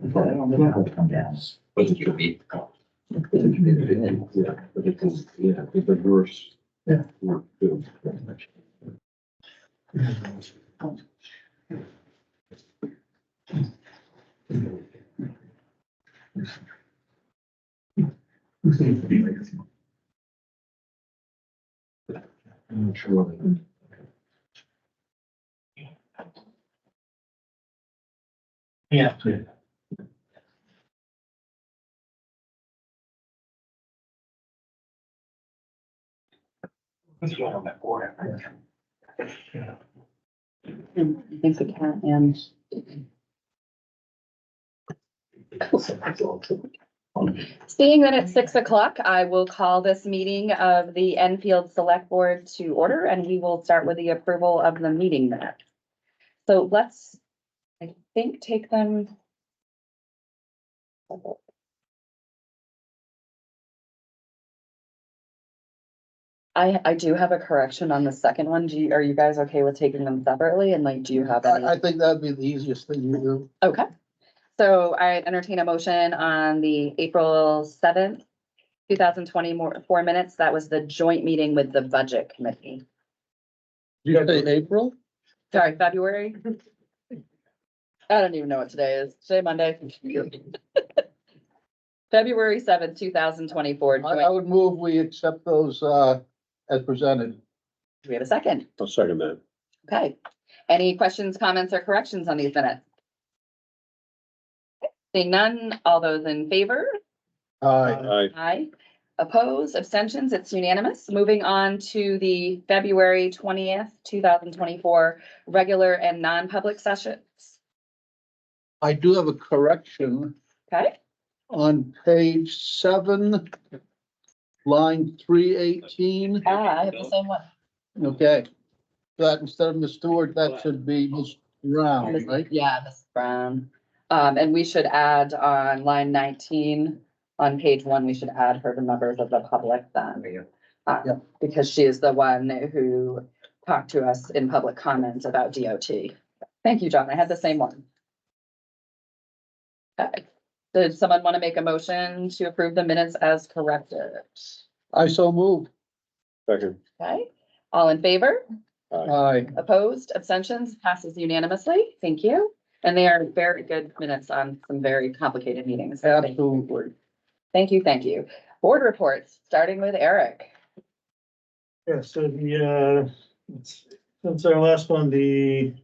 Come down. But it should be. Yeah, but it is, yeah, the worst. Yeah. Work good. Very much. I'm sure. Yeah. I think we can, and seeing that it's 6 o'clock, I will call this meeting of the Enfield Select Board to order, and we will start with the approval of the meeting minutes. So let's, I think, take them. I do have a correction on the second one. Are you guys okay with taking them separately? And like, do you have any? I think that'd be the easiest thing to do. Okay. So I entertain a motion on the April 7th, 2024 minutes. That was the joint meeting with the Budget Committee. You say April? Sorry, February. I don't even know what today is. Today, Monday. February 7th, 2024. I would move we accept those, as presented. Do we have a second? I'll second that. Okay. Any questions, comments, or corrections on these minutes? Seeing none, all those in favor? Aye. Aye. Opposed, abstentions, it's unanimous. Moving on to the February 20th, 2024 regular and non-public sessions. I do have a correction Okay, on page 7, line 318. I have the same one. Okay. That instead of Ms. Stewart, that should be Ms. Brown, right? Yeah, Ms. Brown. And we should add on line 19, on page 1, we should add her to members of the public then. Yeah. Because she is the one who talked to us in public comments about DOT. Thank you, John. I had the same one. Okay. Did someone want to make a motion to approve the minutes as corrected? I so move. Second. Okay, all in favor? Aye. Opposed, abstentions, passes unanimously. Thank you. And they are very good minutes on some very complicated meetings. Absolutely. Thank you, thank you. Board reports, starting with Eric. Yeah, so since our last one, the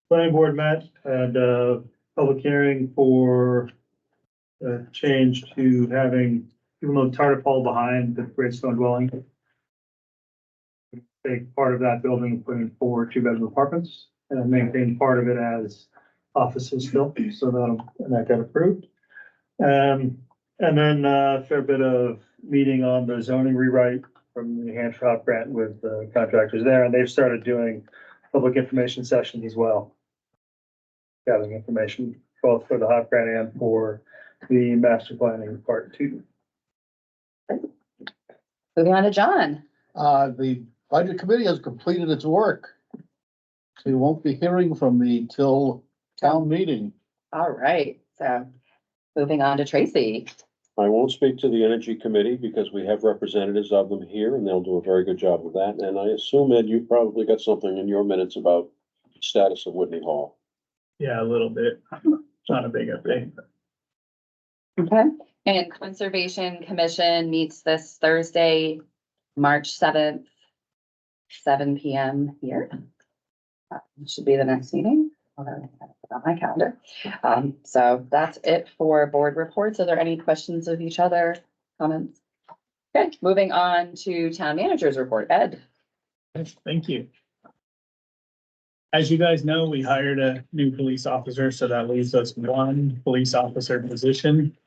planning board met, had a public hearing for a change to having, even though Tarter fall behind the Great Stone Dwelling. Take part of that building and put in 4 2-bedroom apartments and maintain part of it as offices still, so that got approved. And then a fair bit of meeting on the zoning rewrite from the New Hampshire HOP grant with the contractors there, and they've started doing public information sessions as well. Gathering information both for the HOP grant and for the master planning part 2. Moving on to John. The budget committee has completed its work. So you won't be hearing from me till town meeting. All right, so moving on to Tracy. I won't speak to the Energy Committee because we have representatives of them here and they'll do a very good job of that. And I assume, Ed, you probably got something in your minutes about status of Whitney Hall. Yeah, a little bit. It's not a big update. Okay, and Conservation Commission meets this Thursday, March 7th, 7 PM here. Should be the next meeting. Hold on, I gotta put on my calendar. So that's it for board reports. Are there any questions of each other, comments? Okay, moving on to town manager's report. Ed? Thank you. As you guys know, we hired a new police officer, so that leaves us 1 police officer position.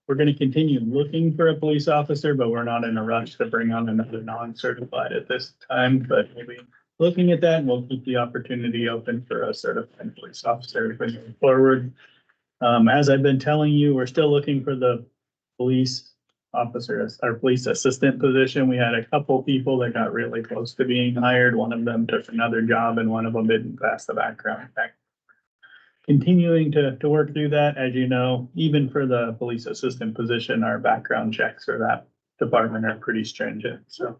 We're gonna continue looking for a police officer, but we're not in a rush to bring on another non-certified at this time, but we'll be looking at that and we'll keep the opportunity open for a certified police officer moving forward. As I've been telling you, we're still looking for the police officer, our police assistant position. We had a couple people that got really close to being hired. One of them took another job and one of them didn't pass the background check. continuing to work through that. As you know, even for the police assistant position, our background checks for that department are pretty stringent, so.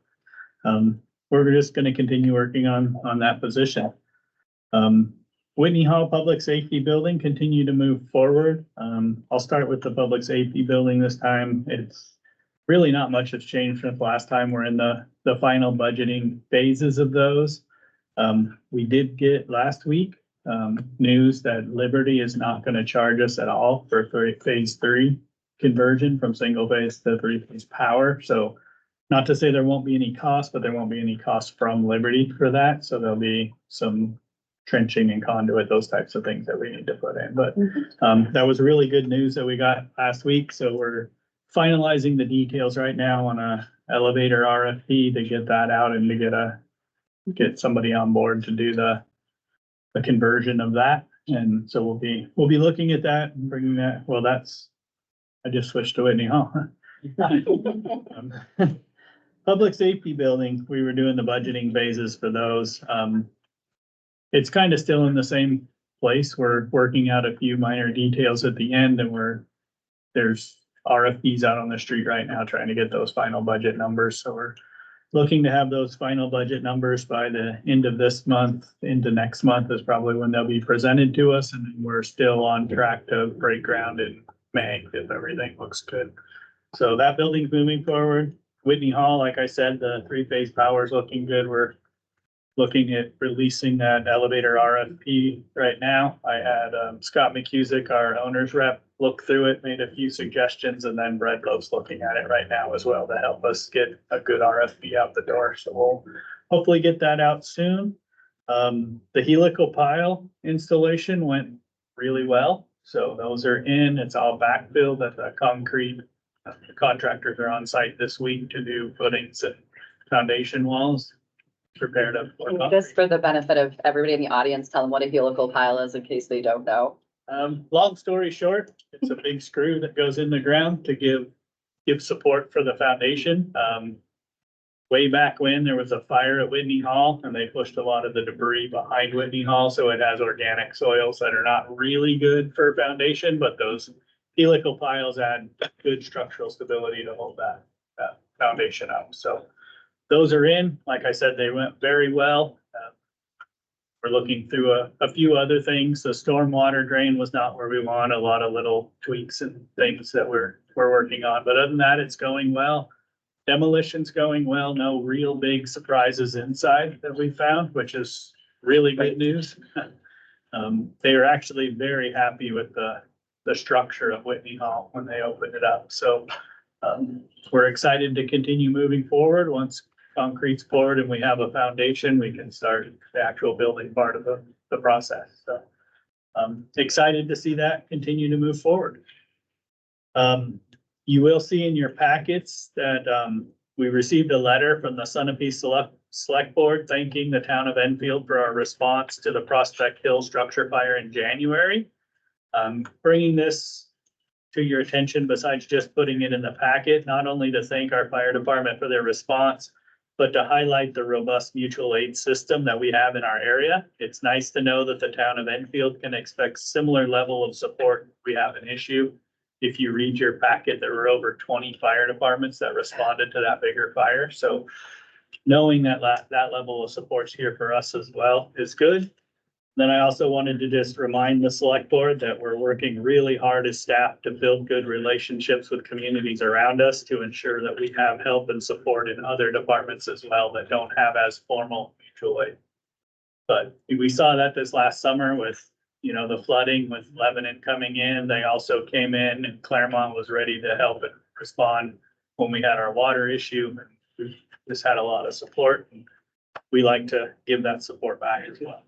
We're just gonna continue working on that position. Whitney Hall Public Safety Building continue to move forward. I'll start with the public safety building this time. It's really not much has changed since last time. We're in the final budgeting phases of those. We did get last week, news that Liberty is not gonna charge us at all for phase 3 conversion from single phase to 3-phase power. So not to say there won't be any cost, but there won't be any cost from Liberty for that. So there'll be some trenching and conduit, those types of things that we need to put in. But that was really good news that we got last week. So we're finalizing the details right now on a elevator RFP to get that out and to get somebody on board to do the conversion of that. And so we'll be looking at that and bringing that. Well, I just switched to Whitney Hall. Public safety building, we were doing the budgeting phases for those. It's kind of still in the same place. We're working out a few minor details at the end, and there's RFPs out on the street right now trying to get those final budget numbers. So we're looking to have those final budget numbers by the end of this month. Into next month is probably when they'll be presented to us, and we're still on track to break ground in May if everything looks good. So that building's moving forward. Whitney Hall, like I said, the 3-phase power is looking good. We're looking at releasing that elevator RFP right now. I had Scott McCusick, our owner's rep, look through it, made a few suggestions, and then Brett Love's looking at it right now as well to help us get a good RFP out the door. So we'll hopefully get that out soon. The helical pile installation went really well. So those are in, it's all backfilled at the concrete. The contractors are on site this week to do footings and foundation walls. Prepare to. Just for the benefit of everybody in the audience, tell them what a helical pile is in case they don't know. Long story short, it's a big screw that goes in the ground to give support for the foundation. Way back when there was a fire at Whitney Hall and they pushed a lot of the debris behind Whitney Hall, so it has organic soils that are not really good for foundation, but those helical piles add good structural stability to hold that foundation up. So those are in. Like I said, they went very well. We're looking through a few other things. The stormwater drain was not where we want. A lot of little tweaks and things that we're working on. But other than that, it's going well. Demolition's going well. No real big surprises inside that we found, which is really good news. They were actually very happy with the structure of Whitney Hall when they opened it up. So we're excited to continue moving forward. Once concrete's poured and we have a foundation, we can start the actual building part of the process. So excited to see that continue to move forward. You will see in your packets that we received a letter from the Sunapee Select Board thanking the town of Enfield for our response to the Prospect Hill structure fire in January. Bringing this to your attention, besides just putting it in the packet, not only to thank our fire department for their response, but to highlight the robust mutual aid system that we have in our area. It's nice to know that the town of Enfield can expect similar level of support if we have an issue. If you read your packet, there were over 20 fire departments that responded to that bigger fire. So knowing that that level of support's here for us as well is good. Then I also wanted to just remind the select board that we're working really hard as staff to build good relationships with communities around us to ensure that we have help and support in other departments as well that don't have as formal mutual aid. But we saw that this last summer with, the flooding with Lebanon coming in. They also came in and Claremont was ready to help and respond when we had our water issue. We just had a lot of support. And we like to give that support back as well.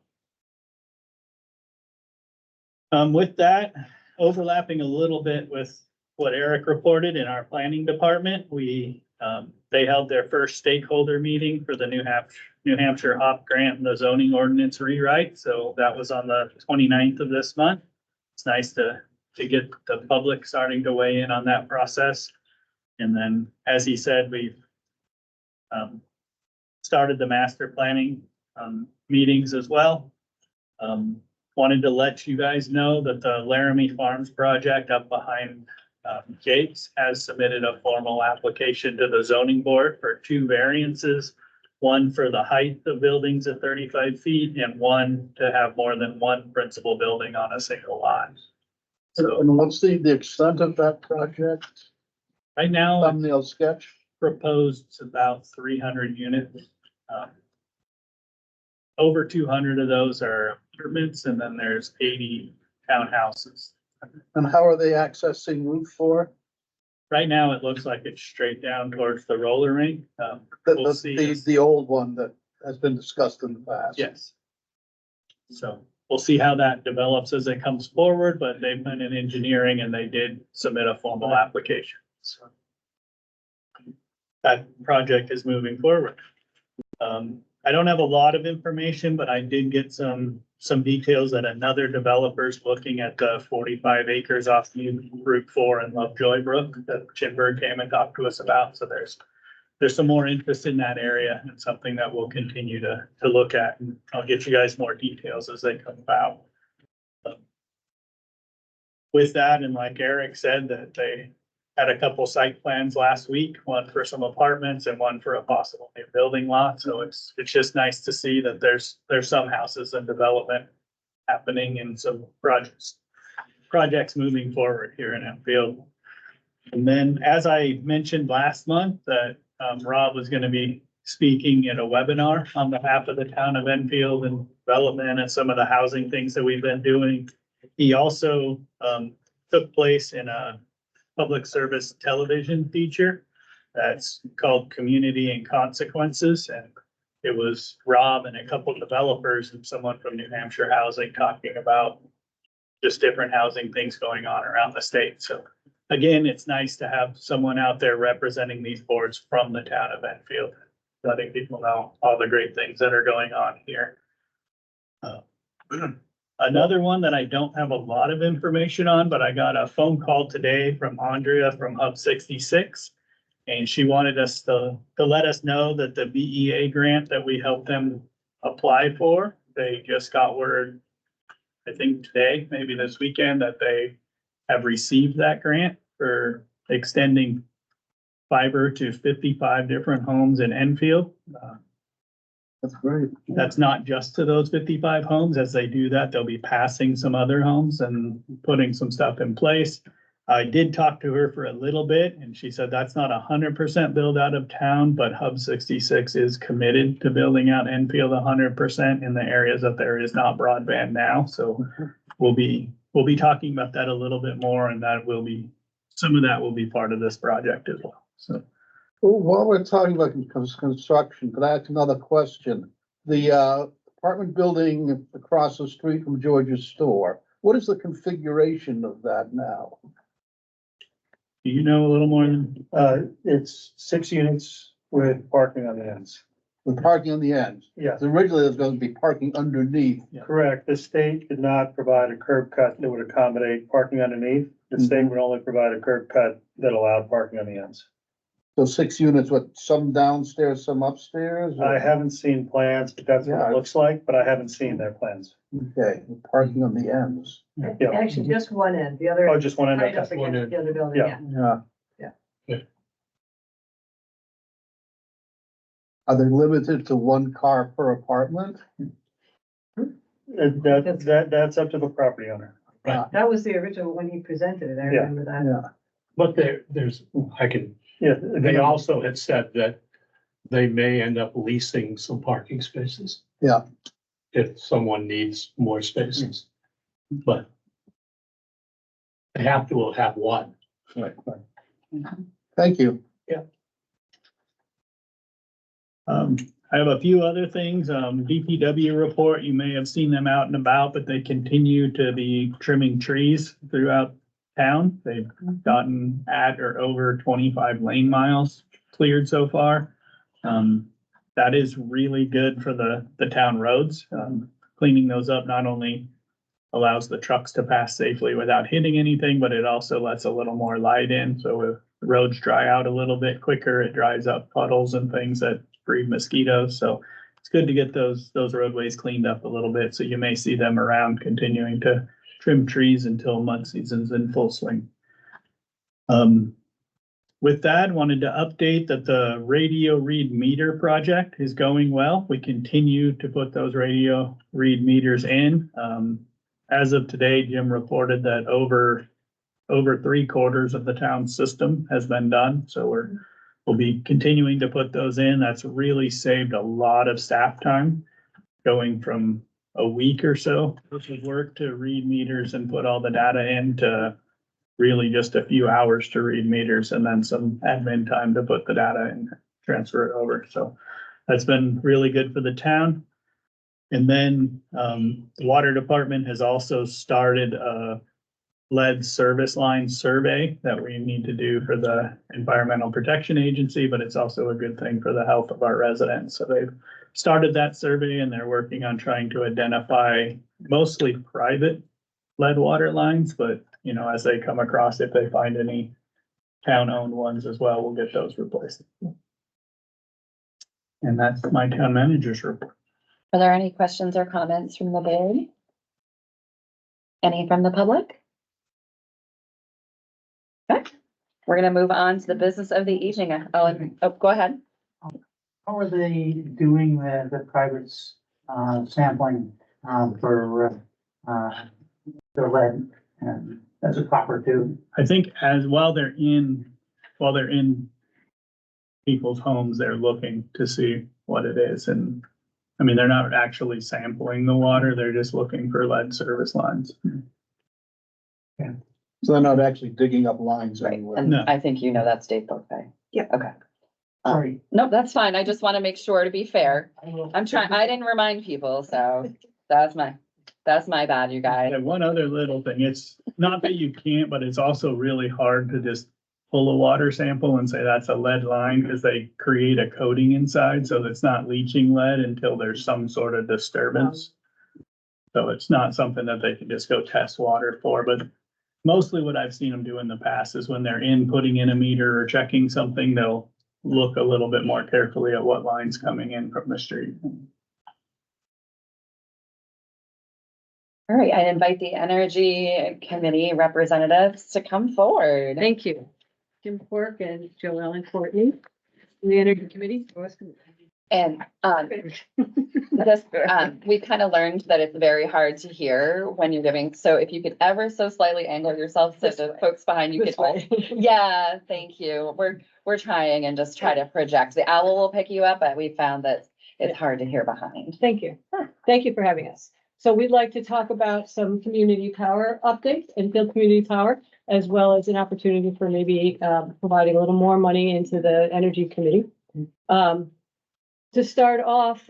With that, overlapping a little bit with what Eric reported in our planning department, they held their first stakeholder meeting for the New Hampshire HOP grant and the zoning ordinance rewrite. So that was on the 29th of this month. It's nice to get the public starting to weigh in on that process. And then, as he said, we've started the master planning meetings as well. wanted to let you guys know that the Laramie Farms project up behind Jake's has submitted a formal application to the zoning board for 2 variances. One for the height of buildings at 35 feet and one to have more than one principal building on a single lot. So And what's the extent of that project? right now, it's Thumbnail sketch? proposed about 300 units. Over 200 of those are apartments, and then there's 80 townhouses. And how are they accessing Route 4? Right now, it looks like it's straight down towards the roller rink. We'll see. The old one that has been discussed in the past. Yes. So we'll see how that develops as it comes forward, but they've been in engineering and they did submit a formal application. So that project is moving forward. I don't have a lot of information, but I did get some details that another developer's looking at the 45 acres off Route 4 in Lovejoy Brook that Chipberg came and talked to us about. So there's some more interest in that area and something that we'll continue to look at. And I'll get you guys more details as they come about. With that, and like Eric said, that they had a couple site plans last week, one for some apartments and one for a possible new building lot. So it's just nice to see that there's some houses and development happening and some projects moving forward here in Enfield. And then, as I mentioned last month, that Rob was going to be speaking at a webinar on behalf of the town of Enfield and development and some of the housing things that we've been doing. He also took place in a public service television feature that's called Community and Consequences. And it was Rob and a couple of developers and someone from New Hampshire Housing talking about just different housing things going on around the state. So again, it's nice to have someone out there representing these boards from the town of Enfield, letting people know all the great things that are going on here. Another one that I don't have a lot of information on, but I got a phone call today from Andrea from Hub 66. And she wanted us to let us know that the BEA grant that we helped them apply for, they just got word, I think today, maybe this weekend, that they have received that grant for extending fiber to 55 different homes in Enfield. That's great. That's not just to those 55 homes. As they do that, they'll be passing some other homes and putting some stuff in place. I did talk to her for a little bit and she said that's not 100% build out of town, but Hub 66 is committed to building out Enfield 100% in the areas that there is not broadband now. So we'll be talking about that a little bit more, and that will be, some of that will be part of this project as well. So. Well, while we're talking about construction, could I ask another question? The apartment building across the street from George's store, what is the configuration of that now? Do you know a little more than? It's 6 units with parking on the ends. With parking on the end? Yes, Originally, there's going to be parking underneath. correct. The state did not provide a curb cut that would accommodate parking underneath. The state would only provide a curb cut that allowed parking on the ends. So 6 units with some downstairs, some upstairs? or- I haven't seen plans, but that's what Yeah. it looks like, but I haven't seen their plans. Okay, with parking on the ends. Yeah. Actually, just one end, the other. Oh, just one end. Right up Okay. against the other building, Yeah. yeah. Yeah. Are they limited to 1 car per apartment? That's up to the property owner. That was the original, when he presented it, I Yeah. remember that. Yeah. But there's, Yeah. they also had said that they may end up leasing some parking spaces. Yeah. If someone needs more spaces, but they have to have one. Right. Thank you. I have a few other things. DPW report, you may have seen them out and about, but they continue to be trimming trees throughout town. They've gotten at or over 25 lane miles cleared so far. That is really good for the town roads. Cleaning those up not only allows the trucks to pass safely without hitting anything, but it also lets a little more light in. So if the roads dry out a little bit quicker, it dries up puddles and things that breed mosquitoes. So it's it's good to get those roadways cleaned up a little bit, so you may see them around continuing to trim trees until mud season's in full swing. With that, wanted to update that the radio read meter project is going well. We continue to put those radio read meters in. As of today, Jim reported that over 3/4 of the town's system has been done, so we'll be continuing to put those in. That's really saved a lot of staff time, going from a week or so of work to read meters and put all the data in to really just a few hours to read meters and then some admin time to put the data and transfer it over. So that's been really good for the town. And then the water department has also started a lead service line survey that we need to do for the Environmental Protection Agency, but it's also a good thing for the health of our residents. So they've started that survey and they're working on trying to identify mostly private lead water lines, but you know, as they come across, if they find any town-owned ones as well, we'll get those replaced. And that's my town manager's report. Are there any questions or comments from the board? Any from the public? Okay, we're gonna move on to the business of the evening. Go ahead. How are they doing the private sampling for the lead and as a copper too? I think while they're in people's homes, they're looking to see what it is. And I mean, they're not actually sampling the water, they're just looking for lead service lines. So they're not actually digging up lines Right, anywhere. and No. I think you know that's Dave Bookbay. Yep. Okay. Sorry. No, that's fine. I just want to make sure to be fair. I didn't remind people, so that's my bad, you guys. And one other little thing, it's not that you can't, but it's also really hard to just pull a water sample and say that's a lead line, because they create a coating inside, so it's not leaching lead until there's some sort of disturbance. So it's not something that they can just go test water for, but mostly what I've seen them do in the past is when they're putting in a meter or checking something, they'll look a little bit more carefully at what line's coming in from the street. All right, I invite the Energy Committee representatives to come forward. Thank you. Kim Quirk and Joellen Courtney, from the Energy Committee. And we kind of learned that it's very hard to hear when you're giving, so if you could ever so slightly angle yourself so the folks behind you This could. way. Yeah, thank you. We're trying and just try to project. The owl will pick you up, but we found that it's hard to hear behind. Thank you. Thank you for having us. So we'd like to talk about some community power updates, Enfield Community Power, as well as an opportunity for maybe providing a little more money into the Energy Committee. To start off,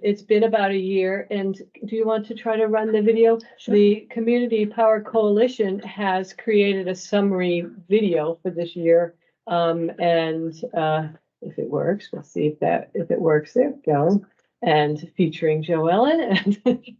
it's been about a year, and do you want to try to run the video? Sure. The Community Power Coalition has created a summary video for this year. If it works, we'll see if it works. There we go. And featuring Joellen and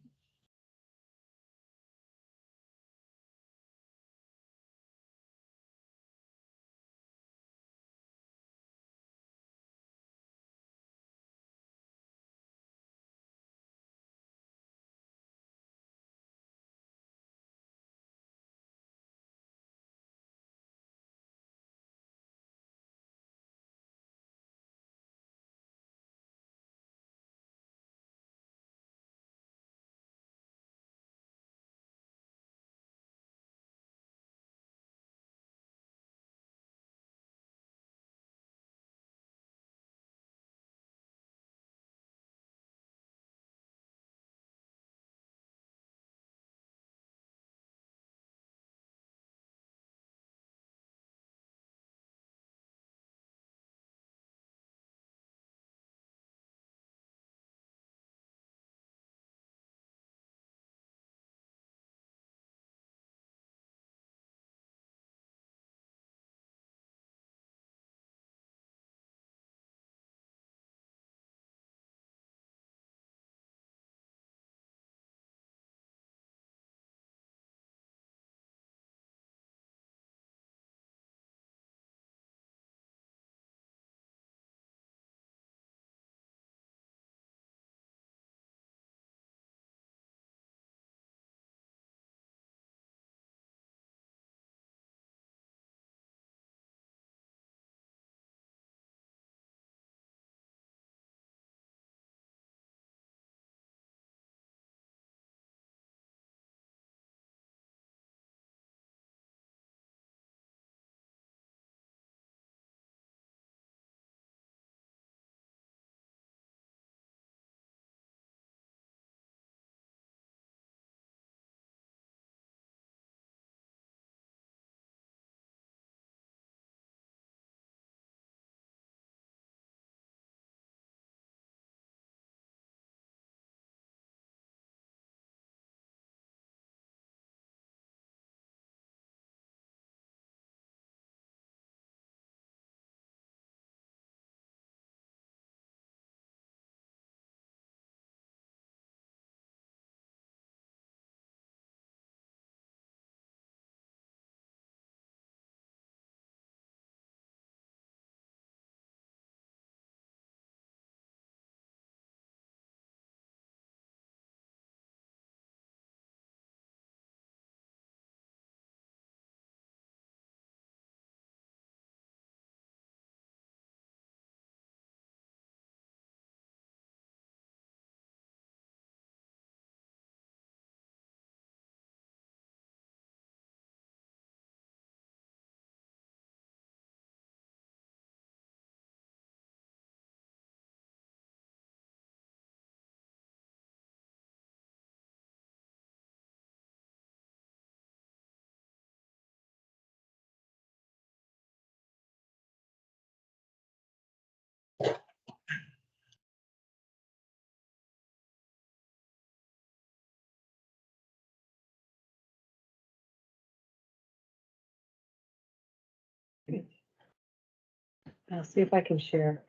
I'll see if I can share.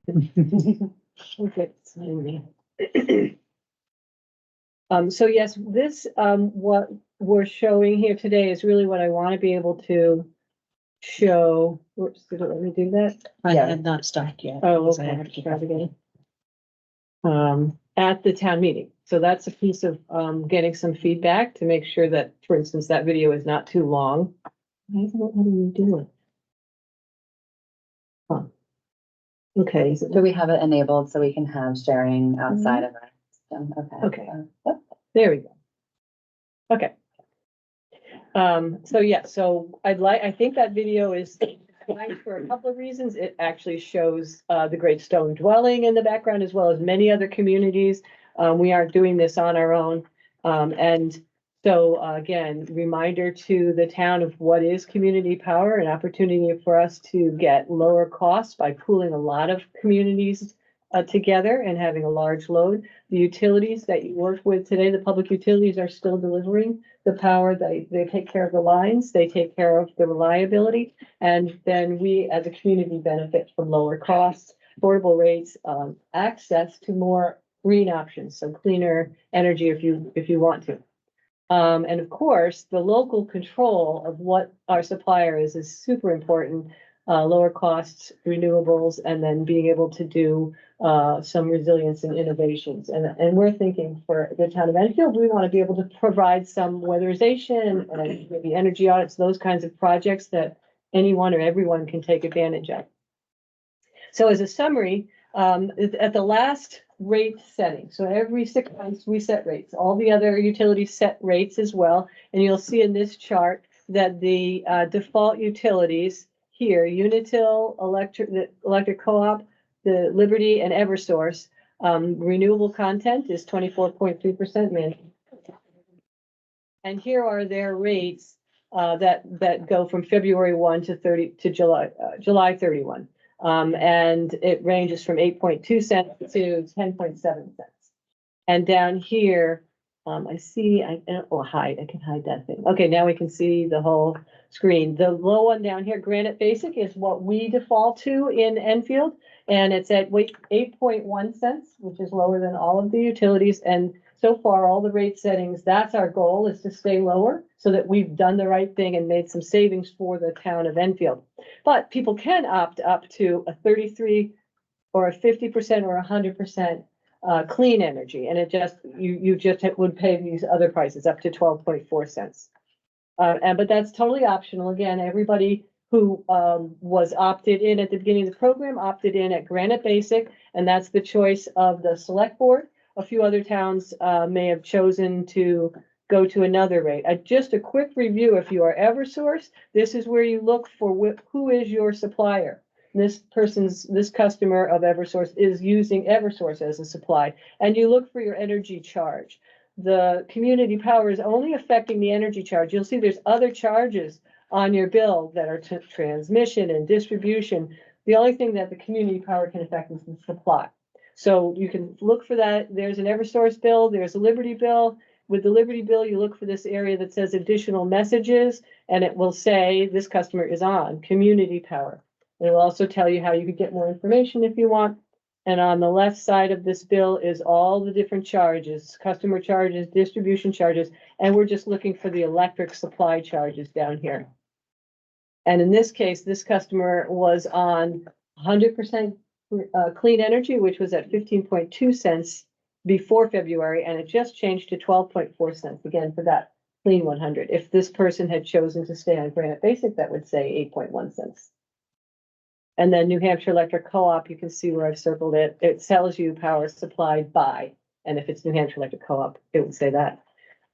Okay, it's in me. So yes, this, what we're showing here today is really what I want to be able to show. Whoops, did it let me do that? I Yeah. had not stopped yet. Oh, because I okay. had to keep Try it again. At the town meeting. So that's a piece of, getting some feedback to make sure that, for instance, that video is not too long. Why isn't it letting me do it? Huh. Okay, So we have it enabled so we can have sharing outside of our system. Okay. Okay. There we go. Okay. So yeah, so I think that video is nice for a couple of reasons. It actually shows, the Great Stone Dwelling in the background as well as many other communities. We aren't doing this on our own. And so again, reminder to the town of what is community power, an opportunity for us to get lower costs by pooling a lot of communities together and having a large load. The utilities that you work with today, the public utilities are still delivering the power. They take care of the lines, they take care of the reliability. And then we as a community benefit from lower costs, affordable rates, access to more green options, so cleaner energy if you want to. And of course, the local control of what our supplier is super important. Lower costs, renewables, and then being able to do some resilience and innovations. And we're thinking for the town of Enfield, we want to be able to provide some weatherization and maybe energy audits, those kinds of projects that anyone or everyone can take advantage of. So as a summary, at the last rate setting, so every 6 months we set rates, all the other utilities set rates as well. And you'll see in this chart that the default utilities here, Unitil, the Electric Co-op, the Liberty and Eversource, renewable content is 24.3%. And here are their rates that go from February 1 to July 31. And it ranges from 8.2 cents to 10.7 cents. And down here, I see, I can hide that thing. Okay, now we can see the whole screen. The low one down here, Granite Basic, is what we default to in Enfield. And it's at 8.1 cents, which is lower than all of the utilities. And so far, all the rate settings, that's our goal, is to stay lower so that we've done the right thing and made some savings for the town of Enfield. But people can opt up to a 33 or a 50% or 100% clean energy. And it just, you just would pay these other prices up to 12.4 cents. But that's totally optional. Again, everybody who was opted in at the beginning of the program opted in at Granite Basic, and that's the choice of the select board. A few other towns may have chosen to go to another rate. Just a quick review, if you are Eversource, this is where you look for who is your supplier. This customer of Eversource is using Eversource as a supply, and you look for your energy charge. The community power is only affecting the energy charge. You'll see there's other charges on your bill that are transmission and distribution. The only thing that the community power can affect is the supply. So you can look for that. There's an Eversource bill, there's a Liberty bill. With the Liberty bill, you look for this area that says additional messages, and it will say this customer is on community power. It will also tell you how you could get more information if you want. And on the left side of this bill is all the different charges, customer charges, distribution charges, and we're just looking for the electric supply charges down here. And in this case, this customer was on 100% clean energy, which was at 15.2 cents before February, and it just changed to 12.4 cents again for that clean 100. If this person had chosen to stay on Granite Basic, that would say 8.1 cents. And then New Hampshire Electric Co-op, you can see where I've circled it. It tells you power supplied by, and if it's New Hampshire Electric Co-op, it would say that.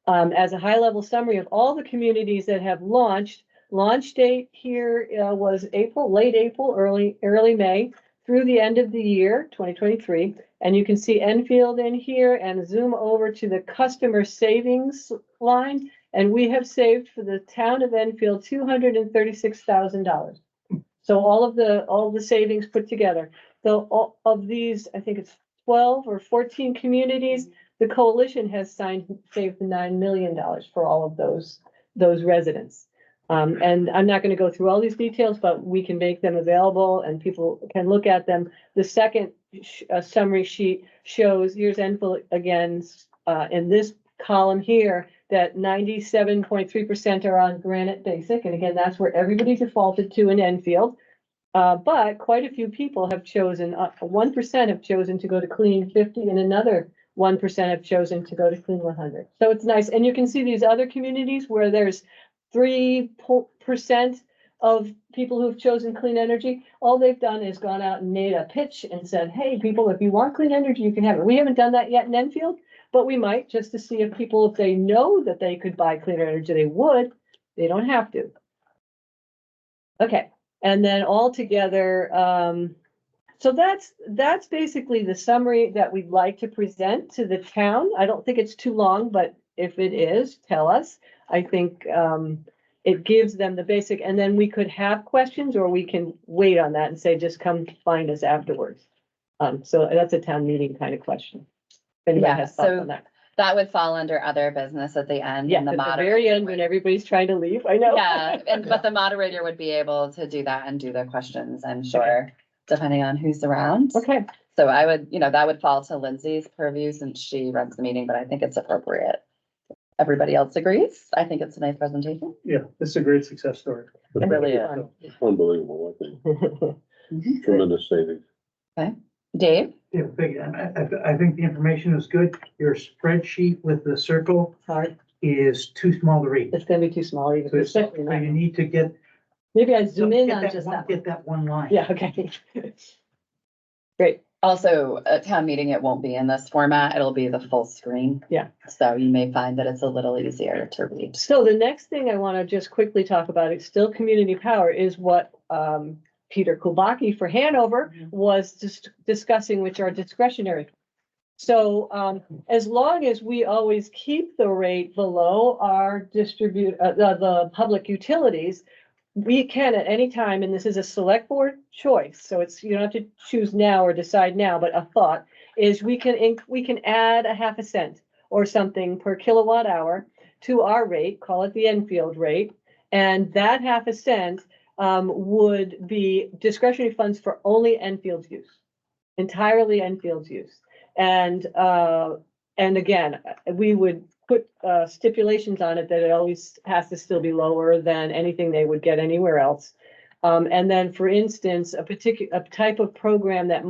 As a high-level summary of all the communities that have launched, launch date here was April, late April, early May, through the end of the year, 2023. And you can see Enfield in here and zoom over to the customer savings line. And we have saved for the town of Enfield $236,000. So all of the savings put together. So of these, I think it's 12 or 14 communities, the coalition has saved $9 million for all of those residents. And I'm not gonna go through all these details, but we can make them available and people can look at them. The second summary sheet shows, here's Enfield again, in this column here, that 97.3% are on Granite Basic, and again, that's where everybody defaulted to in Enfield. But quite a few people have chosen, 1% have chosen to go to Clean 50, and another 1% have chosen to go to Clean 100. So it's nice, and you can see these other communities where there's 3% of people who've chosen clean energy. All they've done is gone out and made a pitch and said, hey, people, if you want clean energy, you can have it. We haven't done that yet in Enfield, but we might, just to see if people, if they know that they could buy cleaner energy, they would. They don't have to. Okay, and then all together, so that's basically the summary that we'd like to present to the town. I don't think it's too long, but if it is, tell us. I think it gives them the basic, and then we could have questions, or we can wait on that and say, just come find us afterwards. So that's a town meeting kind of question. If anybody Yeah, has thoughts so on that. that would fall under other business at the end. Yeah, and at the the very end, when everybody's trying to leave, I know. Yeah, but the moderator would be able to do that and do the questions, I'm sure, depending on who's around. Okay, So I would, that would fall to Lindsay's purview since she runs the meeting, but I think it's appropriate. Everybody else agrees? I think it's a nice presentation. Yeah, it's a great success story. It really is. Unbelievable, I think, tremendous savings. Dave? Yeah, I think the information is good. Your spreadsheet with the circle hard. is too small to read. It's gonna be too small even. So especially you now. need to get. Maybe I zoom in on get just one- that. Get that one line. Yeah, okay. Great. Also, at town meeting, it won't be in this format. It'll be the full screen. Yeah. So you may find that it's a little easier to read. So the next thing I want to just quickly talk about, it's still community power, is what Peter Kulbaki for Hanover was just discussing, which are discretionary. So as long as we always keep the rate below our the public utilities, we can at any time, and this is a select board choice, so it's, you don't have to choose now or decide now, but a thought is we can add a 0.5 cent or something per kilowatt hour to our rate, call it the Enfield rate. And that 0.5 cent would be discretionary funds for only Enfield's use, entirely Enfield's use. And again, we would put stipulations on it that it always has to still be lower than anything they would get anywhere else. And then, for instance, a type of program that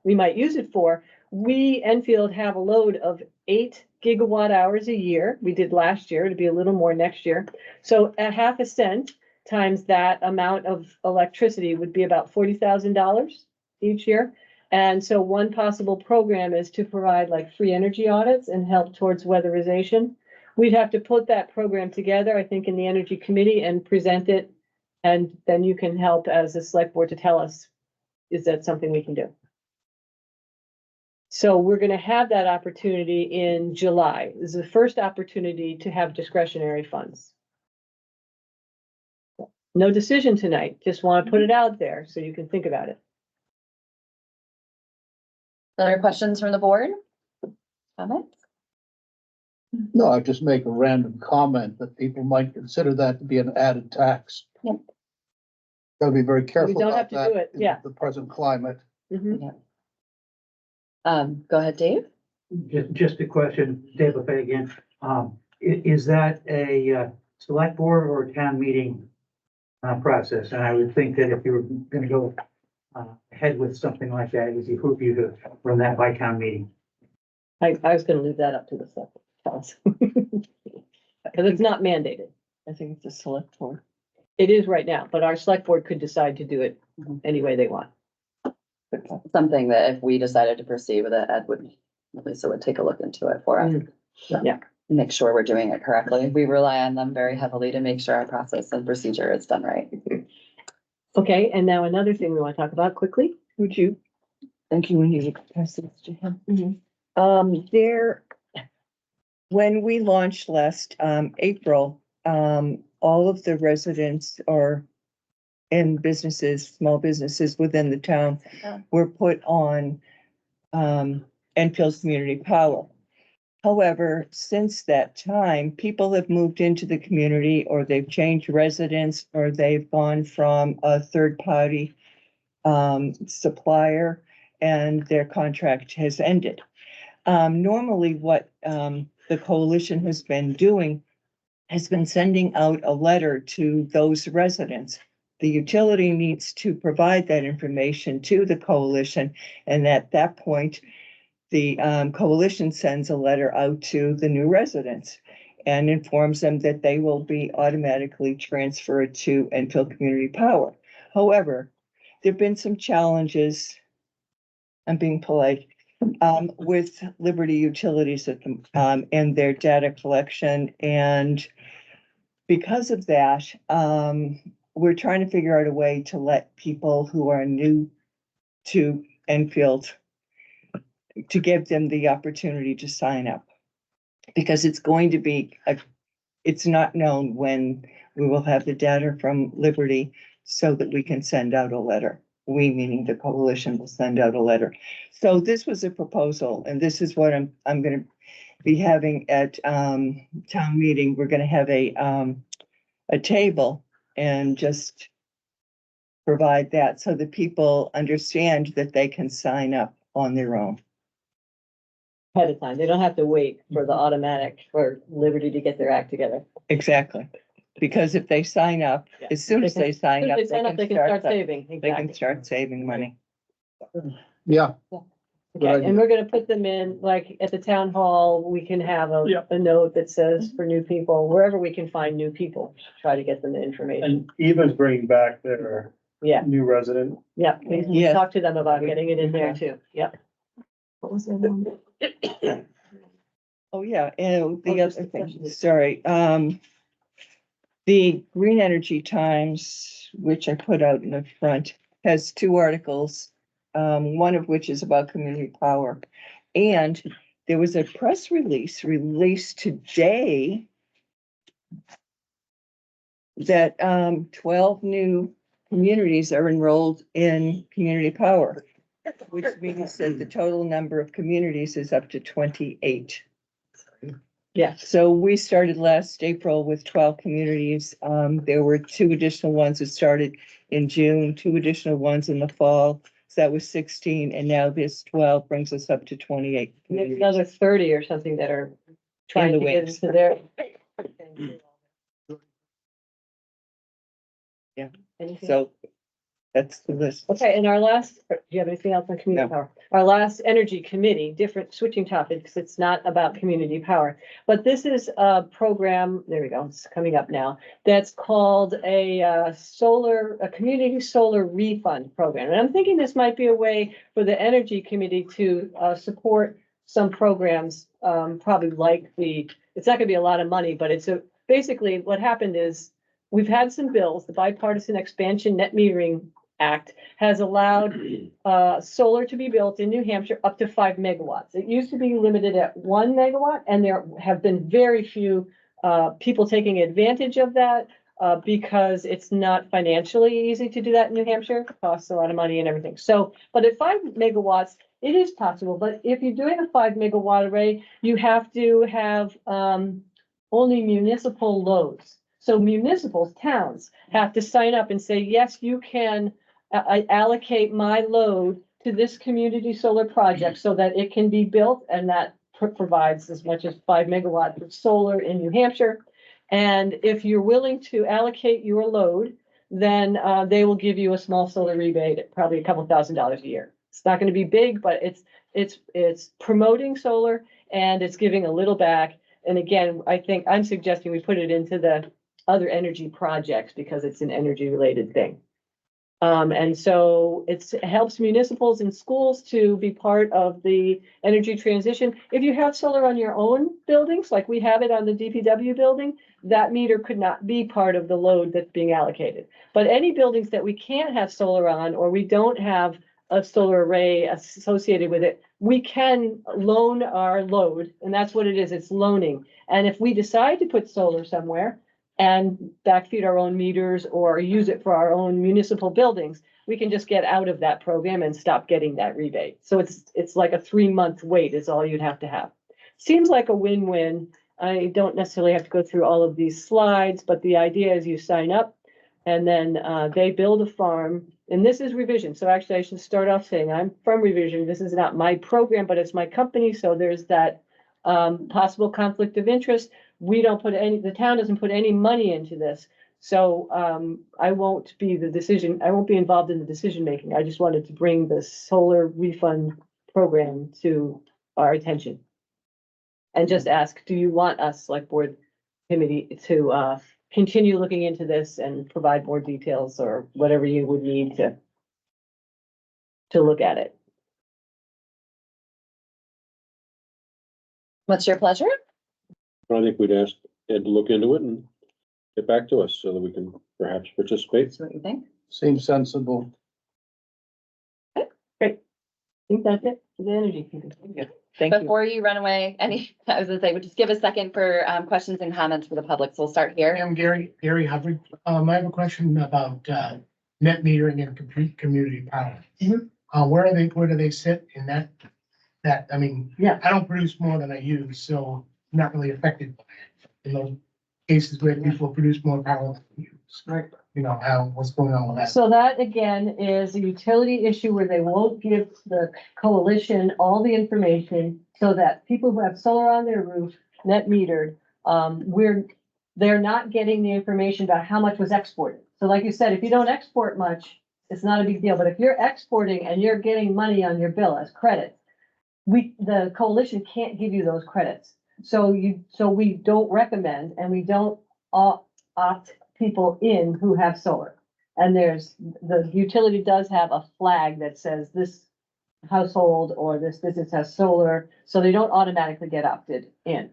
we might use it for, we, Enfield, have a load of 8 gigawatt hours a year. We did last year, to be a little more next year. So at 0.5 cent times that amount of electricity would be about $40,000 each year. And so one possible program is to provide like free energy audits and help towards weatherization. We'd have to put that program together, I think, in the Energy Committee and present it. And then you can help as a select board to tell us, is that something we can do? So we're going to have that opportunity in July. This is the first opportunity to have discretionary funds. No decision tonight, just want to put it out there so you can think about it. Other questions from the board? Comments? No, I just make a random comment that people might consider that to be an added tax. Yep. Gotta be very careful don't have about to that do it, in yeah. the present climate. Mhm. Go ahead, Dave. Just a question, Dave LaFay again. Is that a select board or a town meeting process? And I would think that if you were gonna go ahead with something like that, it would behoove you to run that by town meeting. I was gonna leave that up to the select board. Because it's not mandated. I think it's a select board. It is right now, but our select board could decide to do it any way they want. Something that if we decided to proceed with it, Ed would, Lisa would take a look into it for us. Yeah. Make sure we're doing it correctly. We rely on them very heavily to make sure our process and procedure is done right. Okay, and now another thing we want to talk about quickly. Would you? Thank you, when you pass this to him. Mhm. There, when we launched last April, all of the residents and businesses, small businesses within the town were put on Enfield's Community Power. However, since that time, people have moved into the community, or they've changed residence, or they've gone from a third party supplier, and their contract has ended. Normally what the coalition has been doing has been sending out a letter to those residents. The utility needs to provide that information to the coalition, and at that point, the coalition sends a letter out to the new residents and informs them that they will be automatically transferred to Enfield Community Power. However, there've been some challenges, I'm being polite, with Liberty Utilities at the, and their data collection. And because of that, we're trying to figure out a way to let people who are new to Enfield, to give them the opportunity to sign up. Because it's going to be, it's not known when we will have the data from Liberty so that we can send out a letter. We, meaning the coalition, will send out a letter. So this was a proposal, and this is what I'm gonna be having at town meeting. We're gonna have a table and just provide that so that people understand that they can sign up on their own. Ahead of time. They don't have to wait for the automatic for Liberty to get their act together. Exactly. Because if they sign up, Yeah. as soon as they sign up, They sign up, they can start saving. they can Exactly. start saving money. Yeah, Okay, and we're gonna put them in, like, at the town hall, we can have Yeah. a note that says for new people, wherever we can find new people, try to get them the information. And Eva's bringing back their Yeah, new resident. yeah, we Yes. talk to them about getting it in there too, yep. What was their name? Oh, yeah, and the just other the thing, question. sorry, the Green Energy Times, which I put out in the front, has two articles, one of which is about community power. And there was a press release released today that 12 new communities are enrolled in community power, which means that the total number of communities is up to 28. Yeah, So we started last April with 12 communities. There were 2 additional ones that started in June, 2 additional ones in the fall. So that was 16, and now this 12 brings us up to 28. and there's communities. another 30 or something that are trying the to get wings. into their. Yeah. Anything? So that's the list. Okay, and our last, do you have anything else on community No. power? Our last energy committee, different switching topics, it's not about community power. But this is a program, there we go, it's coming up now, that's called a community solar refund program. And I'm thinking this might be a way for the energy committee to support some programs, probably like it's not gonna be a lot of money, but basically what happened is we've had some bills, the Bipartisan Expansion Net Metering Act has allowed solar to be built in New Hampshire up to 5 megawatts. It used to be limited at 1 megawatt, and there have been very few people taking advantage of that because it's not financially easy to do that in New Hampshire. It costs a lot of money and everything. So, but at 5 megawatts, it is possible. But if you're doing a 5 megawatt array, you have to have only municipal loads. So municipals, towns have to sign up and say, yes, you can allocate my load to this community solar project so that it can be built, and that provides as much as 5 megawatts of solar in New Hampshire. And if you're willing to allocate your load, then they will give you a small solar rebate at probably a couple $1,000s a year. It's not going to be big, but it's promoting solar and it's giving a little back. And again, I think I'm suggesting we put it into the other energy projects because it's an energy related thing. And so it helps municipals and schools to be part of the energy transition. If you have solar on your own buildings, like we have it on the DPW building, that meter could not be part of the load that's being allocated. But any buildings that we can't have solar on, or we don't have a solar array associated with it, we can loan our load, and that's what it is, it's loaning. And if we decide to put solar somewhere, and backfeed our own meters or use it for our own municipal buildings, we can just get out of that program and stop getting that rebate. So it's like a 3-month wait is all you'd have to have. seems like a win-win. I don't necessarily have to go through all of these slides, but the idea is you sign up and then they build a farm. And this is Revision. So actually I should start off saying I'm from Revision. This is not my program, but it's my company. So there's that possible conflict of interest. We don't put any, the town doesn't put any money into this. So I won't be involved in the decision making. I just wanted to bring the solar refund program to our attention. And just ask, do you want us, select board committee, to continue looking into this and provide more details or whatever you would need to look at it? What's your pleasure? I think we'd ask Ed to look into it and get back to us so that we can perhaps participate. See what you think. Seems sensible. I think that's it for the energy committee. Thank you. Before you run away, I was gonna say, just give a second for questions and comments for the public. So we'll start here. I'm Gary Hubbard. I have a question about net metering and community power. Where do they sit in that, I mean, Yeah. I don't produce more than I use, so I'm not really affected by it. In those cases where people produce more power than they use. Right. You know, what's going on with that? So that again is a utility issue where they won't give the coalition all the information so that people who have solar on their roof, net metered, they're not getting the information about how much was exported. So like you said, if you don't export much, it's not a big deal. But if you're exporting and you're getting money on your bill as credits, the coalition can't give you those credits. So we don't recommend and we don't opt people in who have solar. And the utility does have a flag that says this household or this business has solar, so they don't automatically get opted in.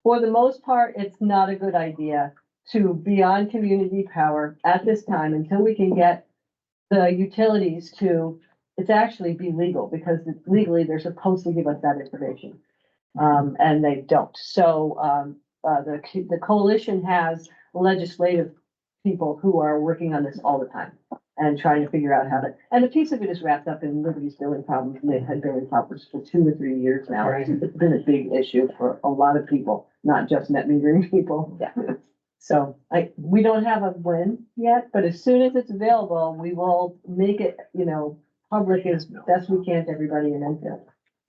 For the most part, it's not a good idea to be on community power at this time until we can get the utilities to, it's actually be legal, because legally they're supposed to give us that information. And they don't. So the coalition has legislative people who are working on this all the time and trying to figure out how to, and a piece of it is wrapped up in Liberty's billing problems. And they've had billing problems for 2 or 3 years now. Right. It's been a big issue for a lot of people, not just net metering people. Yeah. So we don't have a win yet, but as soon as it's available, we will make it, public as best we can to everybody in Enfield.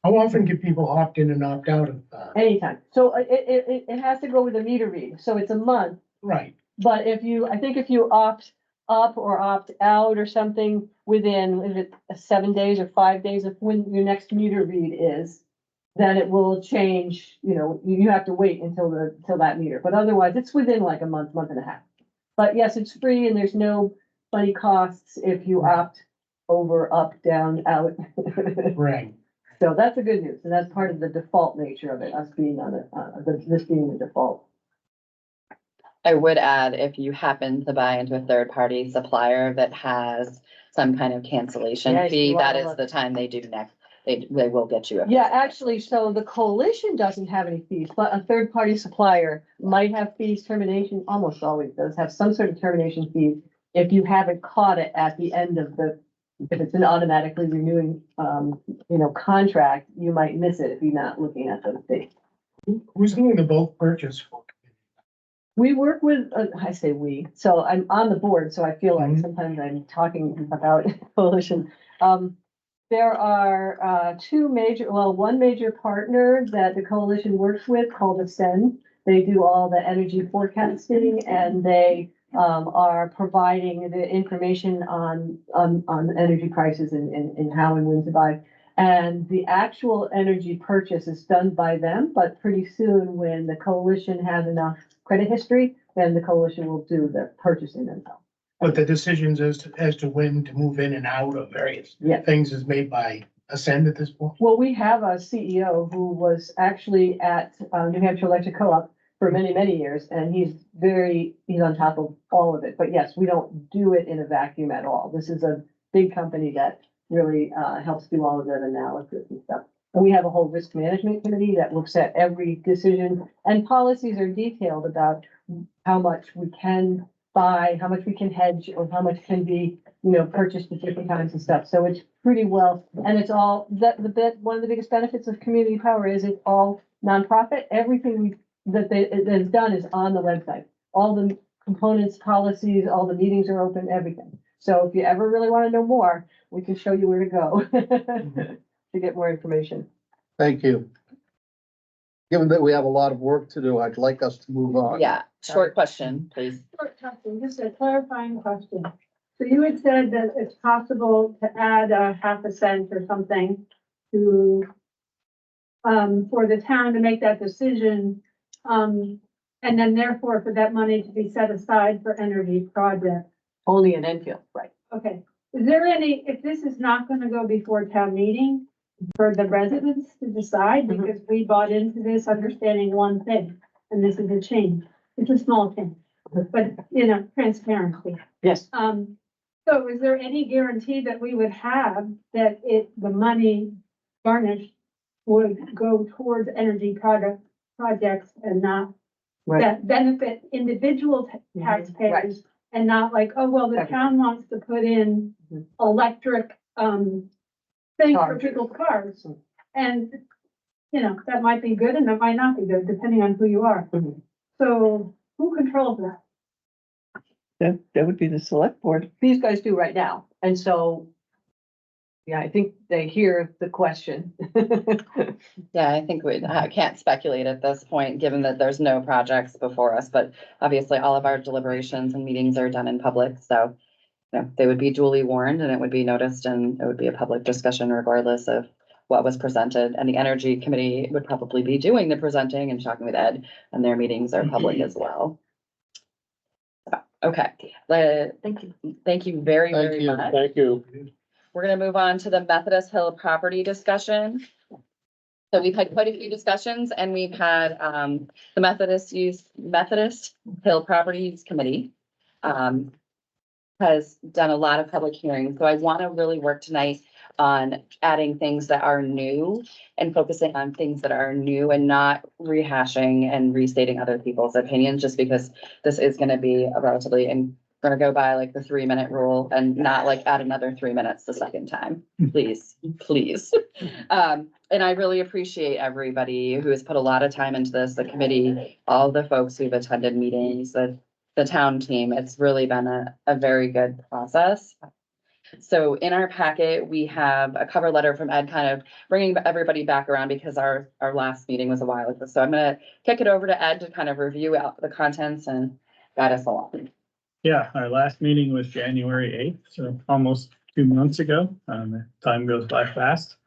How often can people opt in and opt out of, Anytime. So it has to go with a meter read. So it's a month. right? But if you opt up or opt out or something within, is it 7 days or 5 days of when your next meter read is, then it will change, you have to wait until that meter, but otherwise it's within like a month and a half. But yes, it's free and there's no funny costs if you opt over, up, down, out. Right. So that's the good news, and that's part of the default nature of it, us being on this being the default. I would add, if you happen to buy into a third-party supplier that has some kind of cancellation Yes, fee, you that wanna is look. the time they do next. They will get you. Yeah, actually, so the coalition doesn't have any fees, but a third-party supplier might have fees, termination, almost always does have some sort of termination fee. If you haven't caught it at the end of if it's an automatically renewing, contract, you might miss it if you're not looking at the fee. Who's doing the bulk purchase for? We work with, I say we, so I'm on the board, so I feel like Mhm. sometimes I'm talking about coalition. There are one major partner that the coalition works with called Ascend. They do all the energy forecasting and they are providing the information on energy prices and how and when to buy. And the actual energy purchase is done by them, but pretty soon when the coalition has enough credit history, then the coalition will do the purchasing themselves. But the decisions as to when to move in and out of various Yeah. things is made by Ascend at this point? Well, we have a CEO who was actually at New Hampshire Electric Co-op for many, many years, and he's on top of all of it. But yes, we don't do it in a vacuum at all. This is a big company that really helps do all of that analysis and stuff. And we have a whole risk management committee that looks at every decision, and policies are detailed about how much we can buy, how much we can hedge, or how much can be, purchased at different times and stuff. So it's pretty well, and it's all one of the biggest benefits of community power is it all nonprofit, everything that is done is on the website. All the components, policies, all the meetings are open, everything. So if you ever really want to know more, we can show you where to go to get more information. Thank you. Given that we have a lot of work to do, I'd like us to move on. Yeah, short question, please. Just a clarifying question. So you had said that it's possible to add a half a cent or something to, for the town to make that decision. And then therefore for that money to be set aside for energy projects. Only in Enfield, right? Okay. Is there any, if this is not going to go before town meeting for the residents to decide, because we bought into this understanding one thing, and this is a change. It's a small change, but transparency. Yes. So is there any guarantee that we would have that the money garnished would go towards energy projects and not that benefit individual taxpayers and not like, oh, well, the town wants to put in electric, thing for people's cars. And, that might be good and that might not be good, depending on who you are. So who controls that? That would be the select board. These guys do right now. And so, yeah, I think they hear the question. Yeah, I think I can't speculate at this point, given that there's no projects before us, but obviously all of our deliberations and meetings are done in public, so they would be duly warned and it would be noticed and it would be a public discussion regardless of what was presented. And the Energy Committee would probably be doing the presenting and talking with Ed, and their meetings are public as well. So, okay, thank you very, very much. Thank you. We're gonna move on to the Methodist Hill property discussion. So we've had quite a few discussions and we've had the Methodist Hill Property Use Committee has done a lot of public hearings. So I want to really work tonight on adding things that are new and focusing on things that are new and not rehashing and restating other people's opinions, just because this is going to be a relatively, and we're going to go by like the 3-minute rule and not like add another 3 minutes the second time, please. And I really appreciate everybody who has put a lot of time into this, the committee, all the folks who've attended meetings, the town team. It's really been a very good process. So in our packet, we have a cover letter from Ed, kind of bringing everybody back around because our last meeting was a while ago. So I'm going to kick it over to Ed to kind of review out the contents and guide us along. Yeah, our last meeting was January 8th, so almost 2 months ago. Time goes by fast.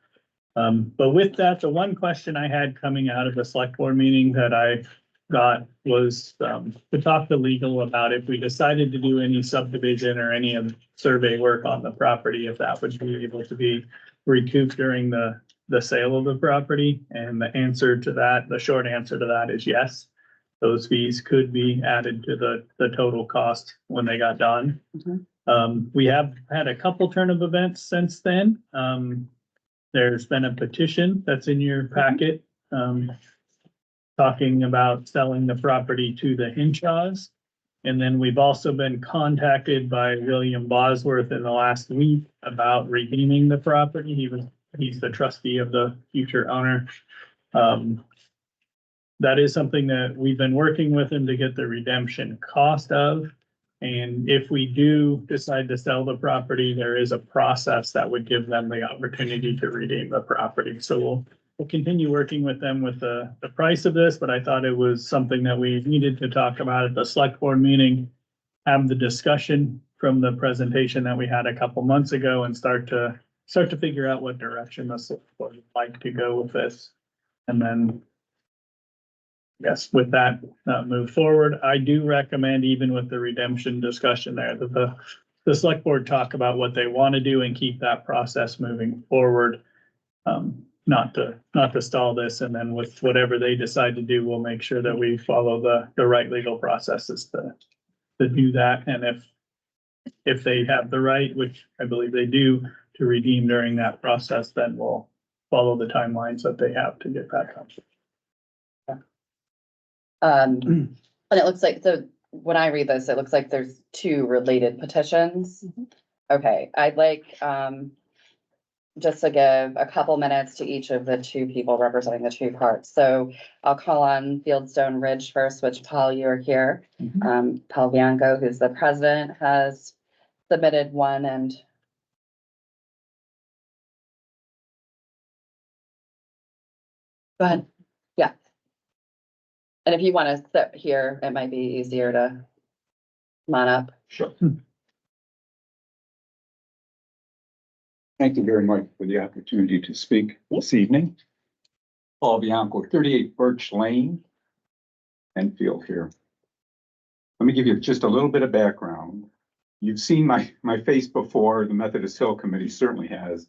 But with that, the one question I had coming out of the select board meeting that I got was to talk to legal about if we decided to do any subdivision or any of survey work on the property, if that would be able to be recouped during the sale of the property. And the answer to that, the short answer to that is yes. Those fees could be added to the total cost when they got done. We have had a couple turn of events since then. There's been a petition that's in your packet, talking about selling the property to the Hinshaws. And then we've also been contacted by William Bosworth in the last week about redeeming the property. He's the trustee of the future owner. That is something that we've been working with him to get the redemption cost of. And if we do decide to sell the property, there is a process that would give them the opportunity to redeem the property. So we'll continue working with them with the price of this, but I thought it was something that we needed to talk about at the select board meeting, have the discussion from the presentation that we had a couple months ago and start to figure out what direction the select board would like to go with this. And then, yes, with that, move forward. I do recommend, even with the redemption discussion there, that the select board talk about what they want to do and keep that process moving forward. Not to stall this, and then with whatever they decide to do, we'll make sure that we follow the right legal processes to do that. And if they have the right, which I believe they do, to redeem during that process, then we'll follow the timelines that they have to get that done. And it looks like, so when I read this, it looks like there's 2 related petitions. Okay, I'd like, just to give a couple minutes to each of the two people representing the two parts. So I'll call on Fieldstone Ridge first, which Paul, you're here. Paul Bianco, who's the president, has submitted one, and go ahead. Yeah. And if you want to sit here, it might be easier to come on up. Sure. Thank you very much for the opportunity to speak this evening. Paul Bianco, 38 Birch Lane, Enfield here. Let me give you just a little bit of background. You've seen my face before. The Methodist Hill Committee certainly has.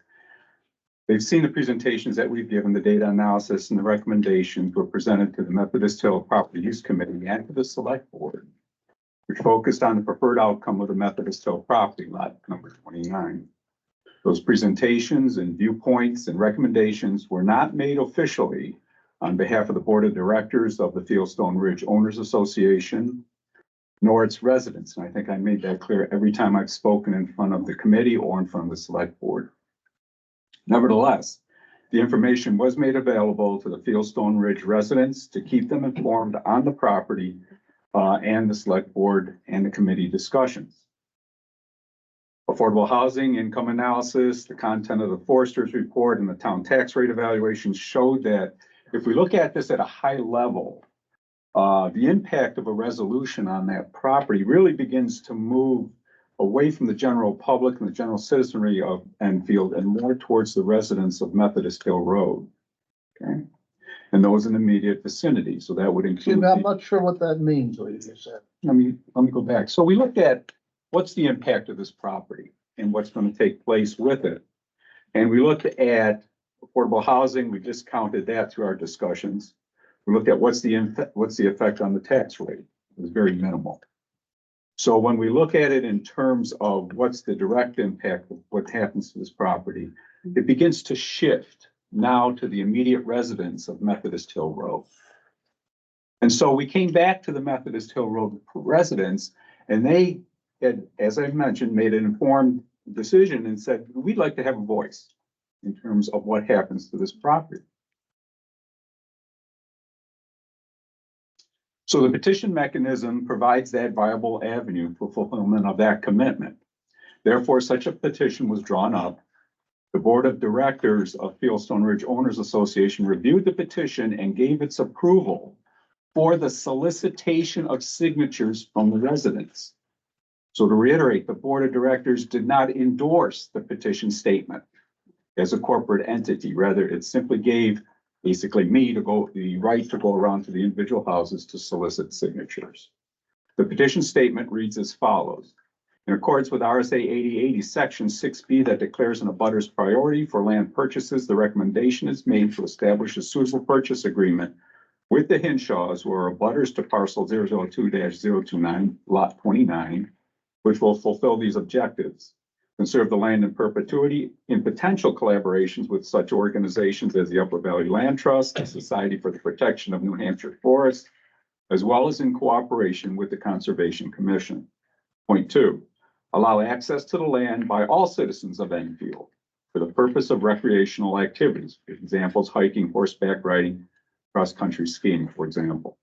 They've seen the presentations that we've given, the data analysis and the recommendations were presented to the Methodist Hill Property Use Committee and to the Select Board, which focused on the preferred outcome of the Methodist Hill property lot number 29. Those presentations and viewpoints and recommendations were not made officially on behalf of the Board of Directors of the Fieldstone Ridge Owners Association, nor its residents. And I think I made that clear every time I've spoken in front of the committee or in front of the Select Board. Nevertheless, the information was made available to the Fieldstone Ridge residents to keep them informed on the property and the Select Board and the committee discussions. Affordable housing income analysis, the content of the Foresters report and the town tax rate evaluation showed that if we look at this at a high level, the impact of a resolution on that property really begins to move away from the general public and the general citizenry of Enfield and more towards the residents of Methodist Hill Road. Okay, and those in the immediate vicinity. So that would include. I'm not sure what that means, what you just said. Let me go back. So we looked at what's the impact of this property and what's going to take place with it. And we looked at affordable housing. We discounted that through our discussions. We looked at what's the effect on the tax rate. It was very minimal. So when we look at it in terms of what's the direct impact of what happens to this property, it begins to shift now to the immediate residents of Methodist Hill Road. And so we came back to the Methodist Hill Road residents, and they had, as I mentioned, made an informed decision and said, we'd like to have a voice in terms of what happens to this property. So the petition mechanism provides that viable avenue for fulfillment of that commitment. Therefore, such a petition was drawn up. The Board of Directors of Fieldstone Ridge Owners Association reviewed the petition and gave its approval for the solicitation of signatures from the residents. So to reiterate, the Board of Directors did not endorse the petition statement as a corporate entity. Rather, it simply gave basically me the right to go around to the individual houses to solicit signatures. The petition statement reads as follows. In accordance with RSA 8080 Section 6B that declares an abutter's priority for land purchases, the recommendation is made to establish a suitable purchase agreement with the Hinshaws, who are abutters to parcel 002-029, lot 29, which will fulfill these objectives. Conserve the land in perpetuity in potential collaborations with such organizations as the Upper Valley Land Trust, the Society for the Protection of New Hampshire Forests, as well as in cooperation with the Conservation Commission. Point 2, allow access to the land by all citizens of Enfield for the purpose of recreational activities. Examples, hiking, horseback riding, cross-country skiing, for example.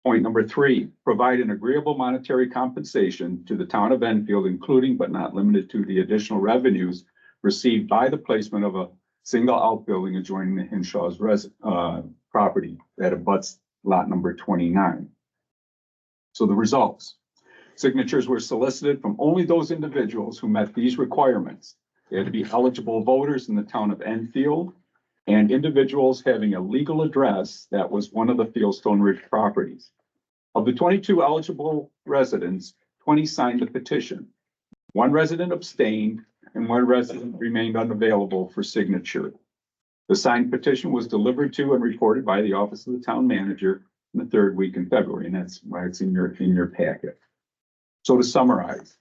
Point number 3, provide an agreeable monetary compensation to the town of Enfield, including but not limited to the additional revenues received by the placement of a single outbuilding adjoining the Hinshaw's property that abuts lot number 29. So the results. Signatures were solicited from only those individuals who met these requirements. They had to be eligible voters in the town of Enfield and individuals having a legal address that was one of the Fieldstone Ridge properties. Of the 22 eligible residents, 20 signed the petition. 1 resident abstained and 1 resident remained unavailable for signature. The signed petition was delivered to and reported by the office of the town manager in the 3rd week in February, and that's why it's in your packet. So to summarize,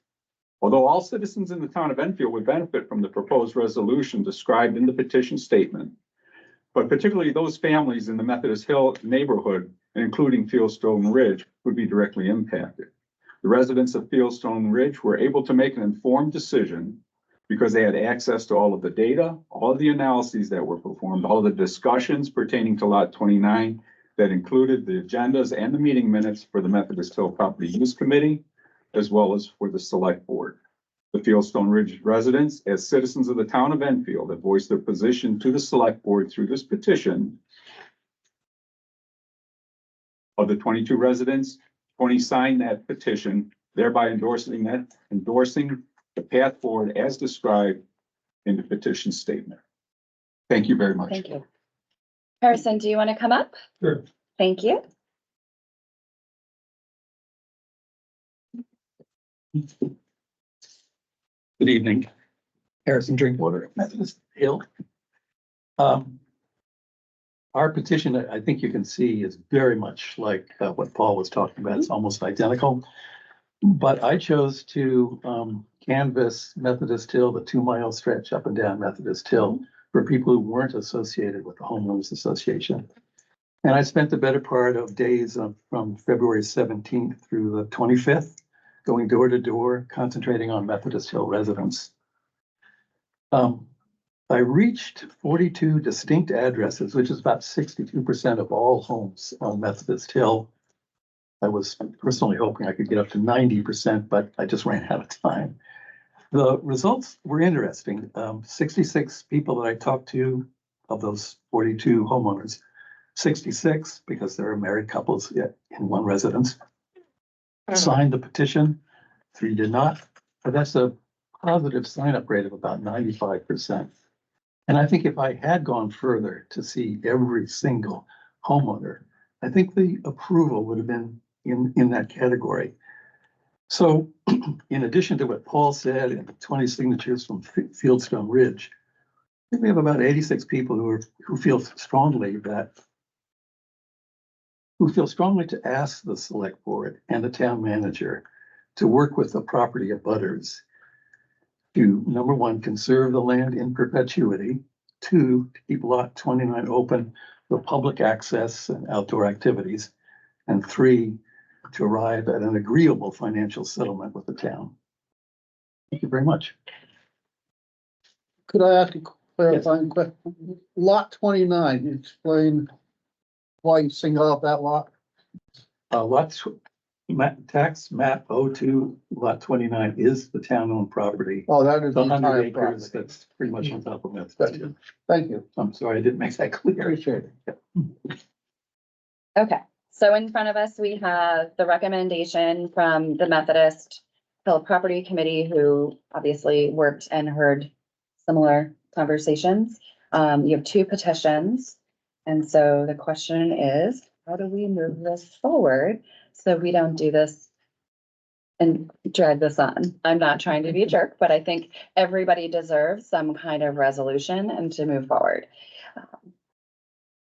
although all citizens in the town of Enfield would benefit from the proposed resolution described in the petition statement, but particularly those families in the Methodist Hill neighborhood, including Fieldstone Ridge, would be directly impacted. The residents of Fieldstone Ridge were able to make an informed decision because they had access to all of the data, all of the analyses that were performed, all the discussions pertaining to Lot 29 that included the agendas and the meeting minutes for the Methodist Hill Property Use Committee, as well as for the Select Board. The Fieldstone Ridge residents, as citizens of the town of Enfield, have voiced their position to the Select Board through this petition. Of the 22 residents, 20 signed that petition, thereby endorsing the path forward as described in the petition statement. Thank you very much. Thank you. Harrison, do you want to come up? Sure. Thank you. Good evening. Harrison Drinkwater, Methodist Hill. Our petition, I think you can see, is very much like what Paul was talking about. It's almost identical. But I chose to canvass Methodist Hill, the 2-mile stretch up and down Methodist Hill, for people who weren't associated with the Homeowners Association. And I spent the better part of days from February 17th through the 25th, going door to door, concentrating on Methodist Hill residents. I reached 42 distinct addresses, which is about 62% of all homes on Methodist Hill. I was personally hoping I could get up to 90%, but I just ran out of time. The results were interesting. 66 people that I talked to of those 42 homeowners, 66, because there are married couples in one residence, signed the petition, 3 did not, but that's a positive sign-up rate of about 95%. And I think if I had gone further to see every single homeowner, I think the approval would have been in that category. So in addition to what Paul said and the 20 signatures from Fieldstone Ridge, I think we have about 86 people who feel strongly to ask the Select Board and the town manager to work with the property abutters to, number 1, conserve the land in perpetuity, 2, to keep Lot 29 open for public access and outdoor activities, and 3, to arrive at an agreeable financial settlement with the town. Thank you very much. Could I ask a clarifying question? Lot 29, explain why you single out that lot? Tax map 02, lot 29 is the town-owned property. Oh, that is The the 100 entire acres property. that's pretty much on top of that. Thank you. I'm sorry, I didn't make that clear. Appreciate it. Okay, so in front of us, we have the recommendation from the Methodist Hill Property Committee, who obviously worked and heard similar conversations. You have 2 petitions. And so the question is, how do we move this forward so we don't do this and drag this on? I'm not trying to be a jerk, but I think everybody deserves some kind of resolution and to move forward.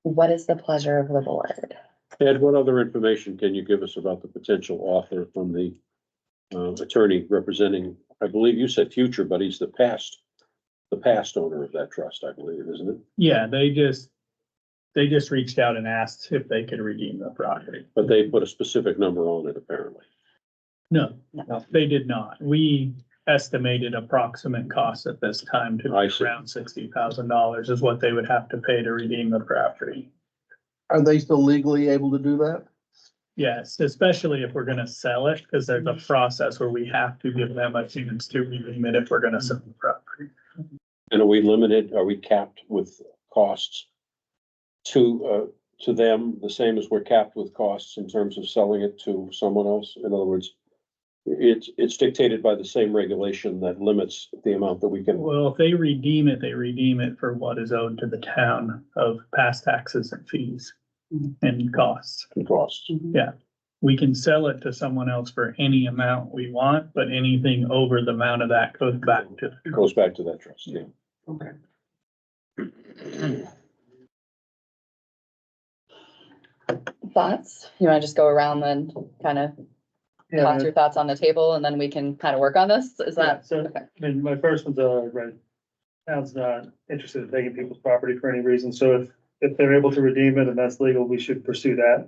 What is the pleasure of the board? Ed, what other information can you give us about the potential author from the attorney representing, I believe you said future, but he's the past owner of that trust, I believe, isn't it? Yeah, they just reached out and asked if they could redeem the property. But they put a specific number on it, apparently. No, they did not. We estimated approximate cost at this time to I be see. around $60,000 is what they would have to pay to redeem the property. Are they still legally able to do that? Yes, especially if we're gonna sell it, because there's a process where we have to give them a chance to redeem it if we're gonna sell the property. And are we capped with costs to them, the same as we're capped with costs in terms of selling it to someone else? In other words, it's dictated by the same regulation that limits the amount that we can. Well, if they redeem it for what is owed to the town of past taxes and fees and costs. Yeah, we can sell it to someone else for any amount we want, but anything over the amount of that goes back to. Goes back to that trust, yeah. Okay. Thoughts? You wanna just go around and kind of toss your thoughts on the table and then we can kind of work on this? Is that? So, Okay. I mean, my first one's, right, town's not interested in taking people's property for any reason, so if they're able to redeem it and that's legal, we should pursue that.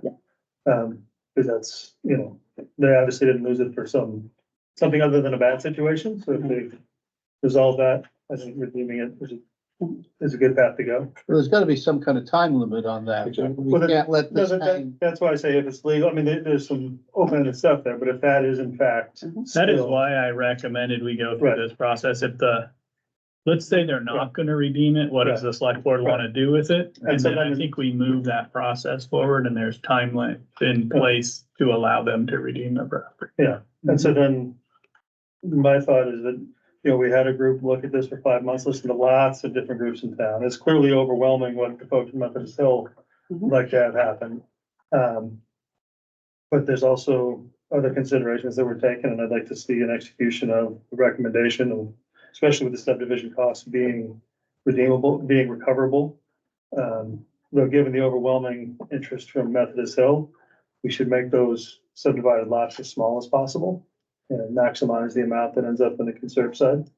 Because that's, they obviously didn't lose it for something other than a bad situation, so if they resolve that, I think redeeming it is a good path to go. There's gotta be some kind of time limit on that. Exactly. We can't let this hang. That's why I say if it's legal, I mean, there's some open-ended stuff there, but if that is in fact. That is still- why I recommended we go through Right. this process. If let's say they're not gonna redeem it, what does the select board wanna do with it? And so then I then- think we move that process forward and there's timeline in place to allow them to redeem the property. Yeah, and so then my thought is that, you know, we had a group look at this for 5 months, listen to lots of different groups in town. It's clearly overwhelming what the folks in Methodist Hill would like to have happen. But there's also other considerations that were taken, and I'd like to see an execution of the recommendation, of especially with the subdivision costs being redeemable, being recoverable. Though given the overwhelming interest from Methodist Hill, we should make those subdivided lots as small as possible and maximize the amount that ends up in the conserve side.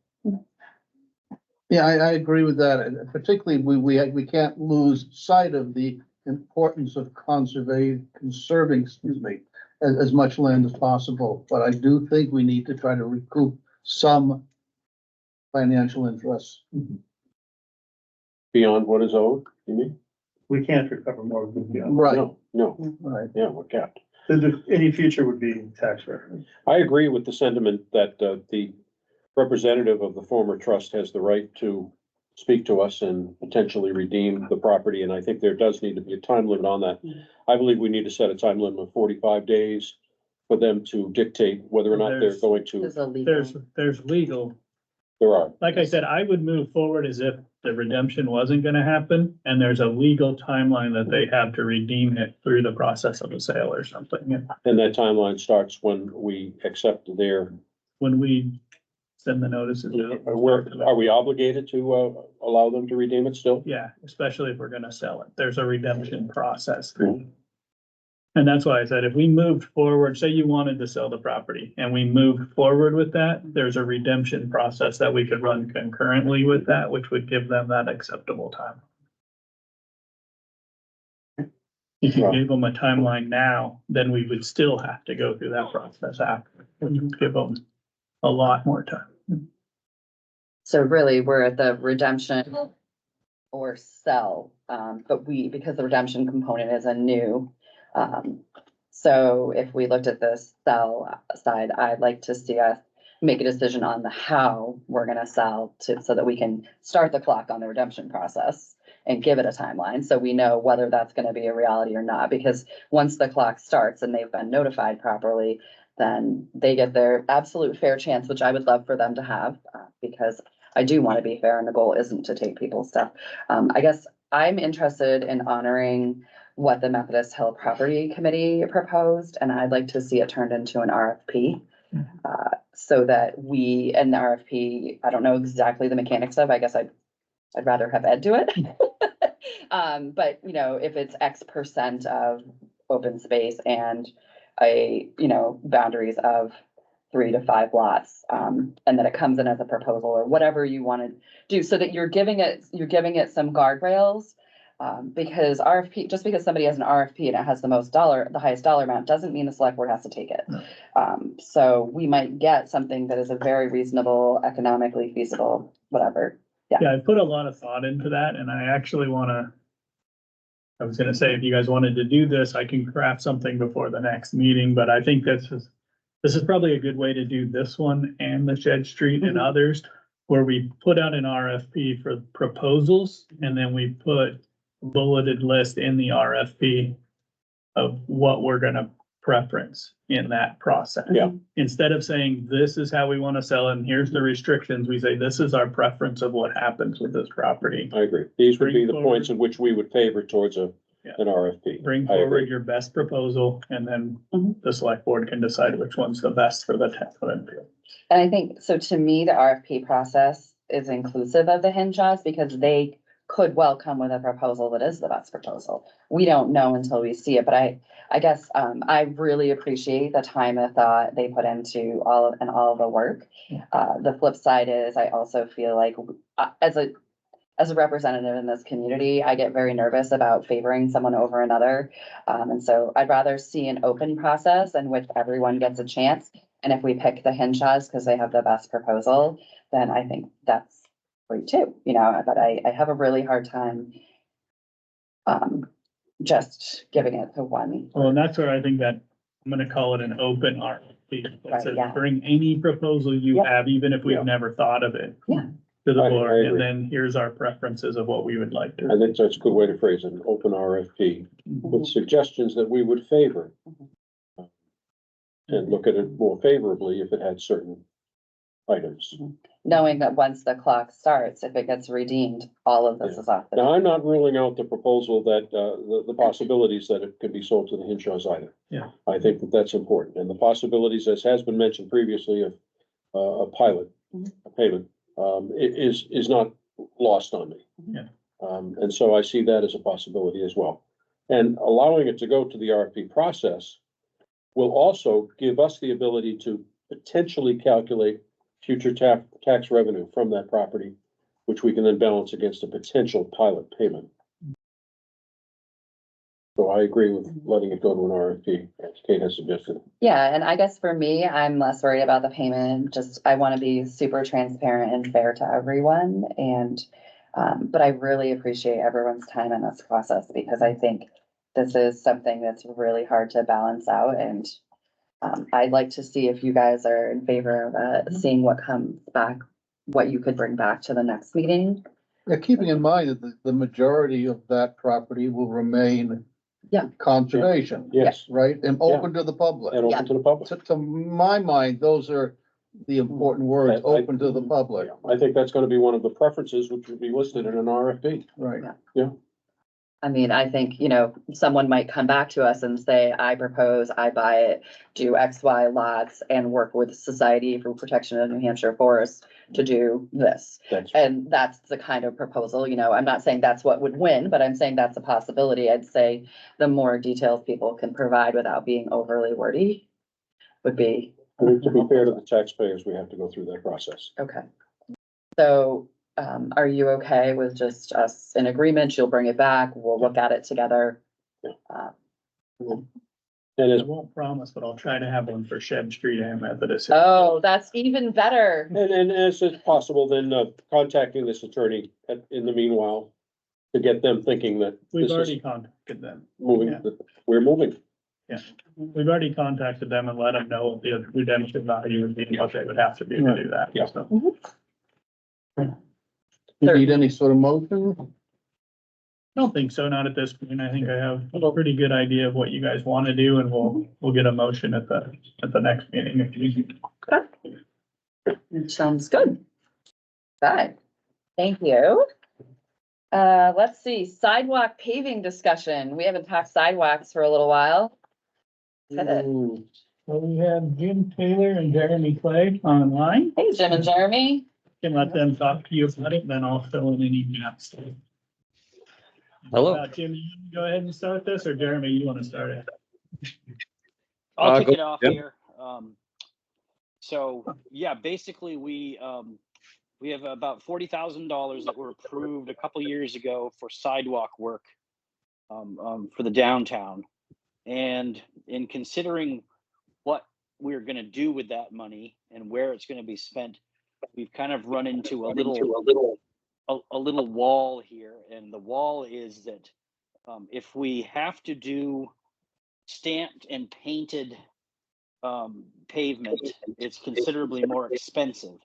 Yeah, I agree with that, and particularly, we can't lose sight of the importance of conserving, as much land as possible, but I do think we need to try to recoup some financial interests. Beyond what is owed, you mean? We can't recover more than beyond. Right, No, right. yeah, we're capped. Any future would be tax revenue. I agree with the sentiment that, the representative of the former trust has the right to speak to us and potentially redeem the property, and I think there does need to be a time limit on that. I believe we need to set a time limit of 45 days for them to dictate whether or not they're There's- going to, There's a legal. There's legal. there are. Like I said, I would move forward as if the redemption wasn't gonna happen, and there's a legal timeline that they have to redeem it through the process of a sale or something. And And that timeline starts when we accept their, when we send the notices out. are we obligated to, allow them to redeem it still? Yeah, especially if we're gonna sell it. There's a redemption process. Mhm. And that's why I said, if we moved forward, say you wanted to sell the property and we moved forward with that, there's a redemption process that we could run concurrently with that, which would give them that acceptable time. If you gave them a timeline now, then we would still have to go through that process after, which would give them a lot more time. So really, we're at the redemption or sell, but because the redemption component is a new. So if we looked at the sell side, I'd like to see us make a decision on the how we're gonna sell so that we can start the clock on the redemption process and give it a timeline, so we know whether that's gonna be a reality or not, because once the clock starts and they've been notified properly, then they get their absolute fair chance, which I would love for them to have, because I do want to be fair and the goal isn't to take people's stuff. I guess I'm interested in honoring what the Methodist Hill Property Committee proposed, and I'd like to see it turned into an RFP. So that and the RFP, I don't know exactly the mechanics of, I guess I'd rather have Ed do it. But you know, if it's X% of open space and boundaries of 3 to 5 lots, and then it comes in as a proposal or whatever you want to do, so that you're giving it some guardrails. Because RFP, just because somebody has an RFP and it has the highest dollar amount, doesn't mean the select board has to take it. So we might get something that is a very reasonable, economically feasible, whatever. Yeah, I put a lot of thought into that, and I actually I was gonna say, if you guys wanted to do this, I can craft something before the next meeting, but I think this is probably a good way to do this one and the Shed Street and others, where we put out an RFP for proposals, and then we put a bulleted list in the RFP of what we're gonna preference in that process. Yeah. Instead of saying, this is how we wanna sell it, and here's the restrictions, we say, this is our preference of what happens with this property. I agree. These would be the Bring points in which we would favor towards an Yeah. RFP. Bring I agree. forward your best proposal, and then the select board can decide which one's the best for the town of Enfield. And I think, so to me, the RFP process is inclusive of the Hinges, because they could well come with a proposal that is the best proposal. We don't know until we see it, but I guess, I really appreciate the time and thought they put into all of the work. The flip side is, I also feel like, as a representative in this community, I get very nervous about favoring someone over another. And so I'd rather see an open process in which everyone gets a chance. And if we pick the Hinshaws because they have the best proposal, then I think that's great too, you know, but I have a really hard time just giving it to one. Well, and that's where I think that I'm gonna call it an open RFP. That Right, says, yeah. bring any proposal you Yep. have, even if we've Yeah. never thought of it. Yeah. To the I board, agree. and then here's our preferences of what we would like I to. think that's a good way to phrase it, an open RFP with suggestions that we would favor. And look at it more favorably if it had certain items. Knowing that once the clock starts, if it gets redeemed, all of this Yeah. is off. the Now, I'm not ruling out the proposal that, the possibilities that it could be sold to the Hinshaws either. Yeah. I think that that's important, and the possibilities, as has been mentioned previously, of, a pilot, a payment, is not lost on me. Yeah. And so I see that as a possibility as well. And allowing it to go to the RFP process will also give us the ability to potentially calculate future tax revenue from that property, which we can then balance against a potential pilot payment. So I agree with letting it go to an RFP, as Kate has suggested. Yeah, and I guess for me, I'm less worried about the payment, just I want to be super transparent and fair to everyone and but I really appreciate everyone's time in this process because I think this is something that's really hard to balance out and I'd like to see if you guys are in favor of seeing what comes back, what you could bring back to the next meeting. Yeah, keeping in mind that the majority of that property will remain Yeah. conservation. Yes, Right, and open to the public. and open to the public. To my mind, those are the important words, I- open to the public, I think that's gonna be one of the preferences which would be listed in an RFP. right? I mean, I think, you know, someone might come back to us and say, I propose, I buy it, do X, Y lots and work with Society for Protection of New Hampshire Forests to do this. That's, And that's the kind of proposal, you know, I'm not saying that's what would win, but I'm saying that's a possibility. I'd say the more details people can provide without being overly wordy would be, I think to be fair to the taxpayers, we have to go through that process. okay. So, are you okay with just us in agreement? You'll bring it back, we'll look at it together. And I as, won't promise, but I'll try to have one for Shed Street and Methodist. Oh, that's even better. and as is possible, then, contacting this attorney in the meanwhile, to get them thinking that We've this is already contacted them. moving, yeah. that we're moving. We've already contacted them and let them know what the redemption value would be and what they would have to do to do that. Yeah. So, You need any sort of motion? I don't think so, not at this point. I think I have a pretty good idea of what you guys want to do and we'll get a motion at the next meeting. if you- Sounds good. Bye. Thank you. Let's see, sidewalk paving discussion. We haven't talked sidewalks for a little while. Hit it. So we have Jim Taylor and Jeremy Clay online. Hey, Jim and Jeremy. Can let them talk to you about it, then I'll fill in any gaps. Hello. Jim, you wanna go ahead and start this, or Jeremy, you want to start it? I'll kick go- it off Jim. here. So yeah, basically we have about $40,000 that were approved a couple years ago for sidewalk work for the downtown. And in considering what we're going to do with that money and where it's going to be spent, we've kind of run into a little wall here. And the wall is that if we have to do stamped and painted pavement, it's considerably more expensive.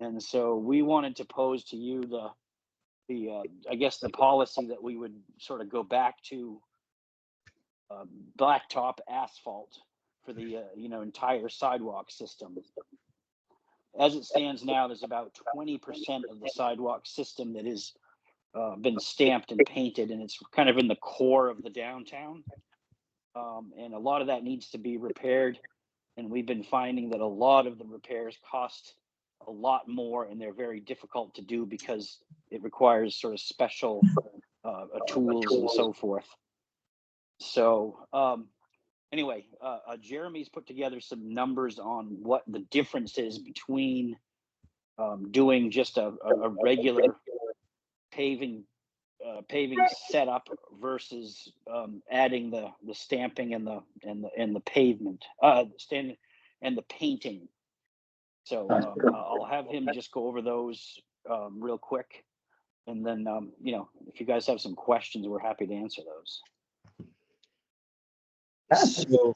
And so we wanted to pose to you the I guess the policy that we would sort of go back to blacktop asphalt for the entire sidewalk system. As it stands now, there's about 20% of the sidewalk system that is been stamped and painted, and it's kind of in the core of the downtown. And a lot of that needs to be repaired. And we've been finding that a lot of the repairs cost a lot more, and they're very difficult to do because it requires sort of special tools and so forth. So anyway, Jeremy's put together some numbers on what the difference is between doing just a regular paving setup versus adding the stamping and the pavement, and the painting. So I'll have him just go over those real quick. And then, you know, if you guys have some questions, we're happy to answer those. So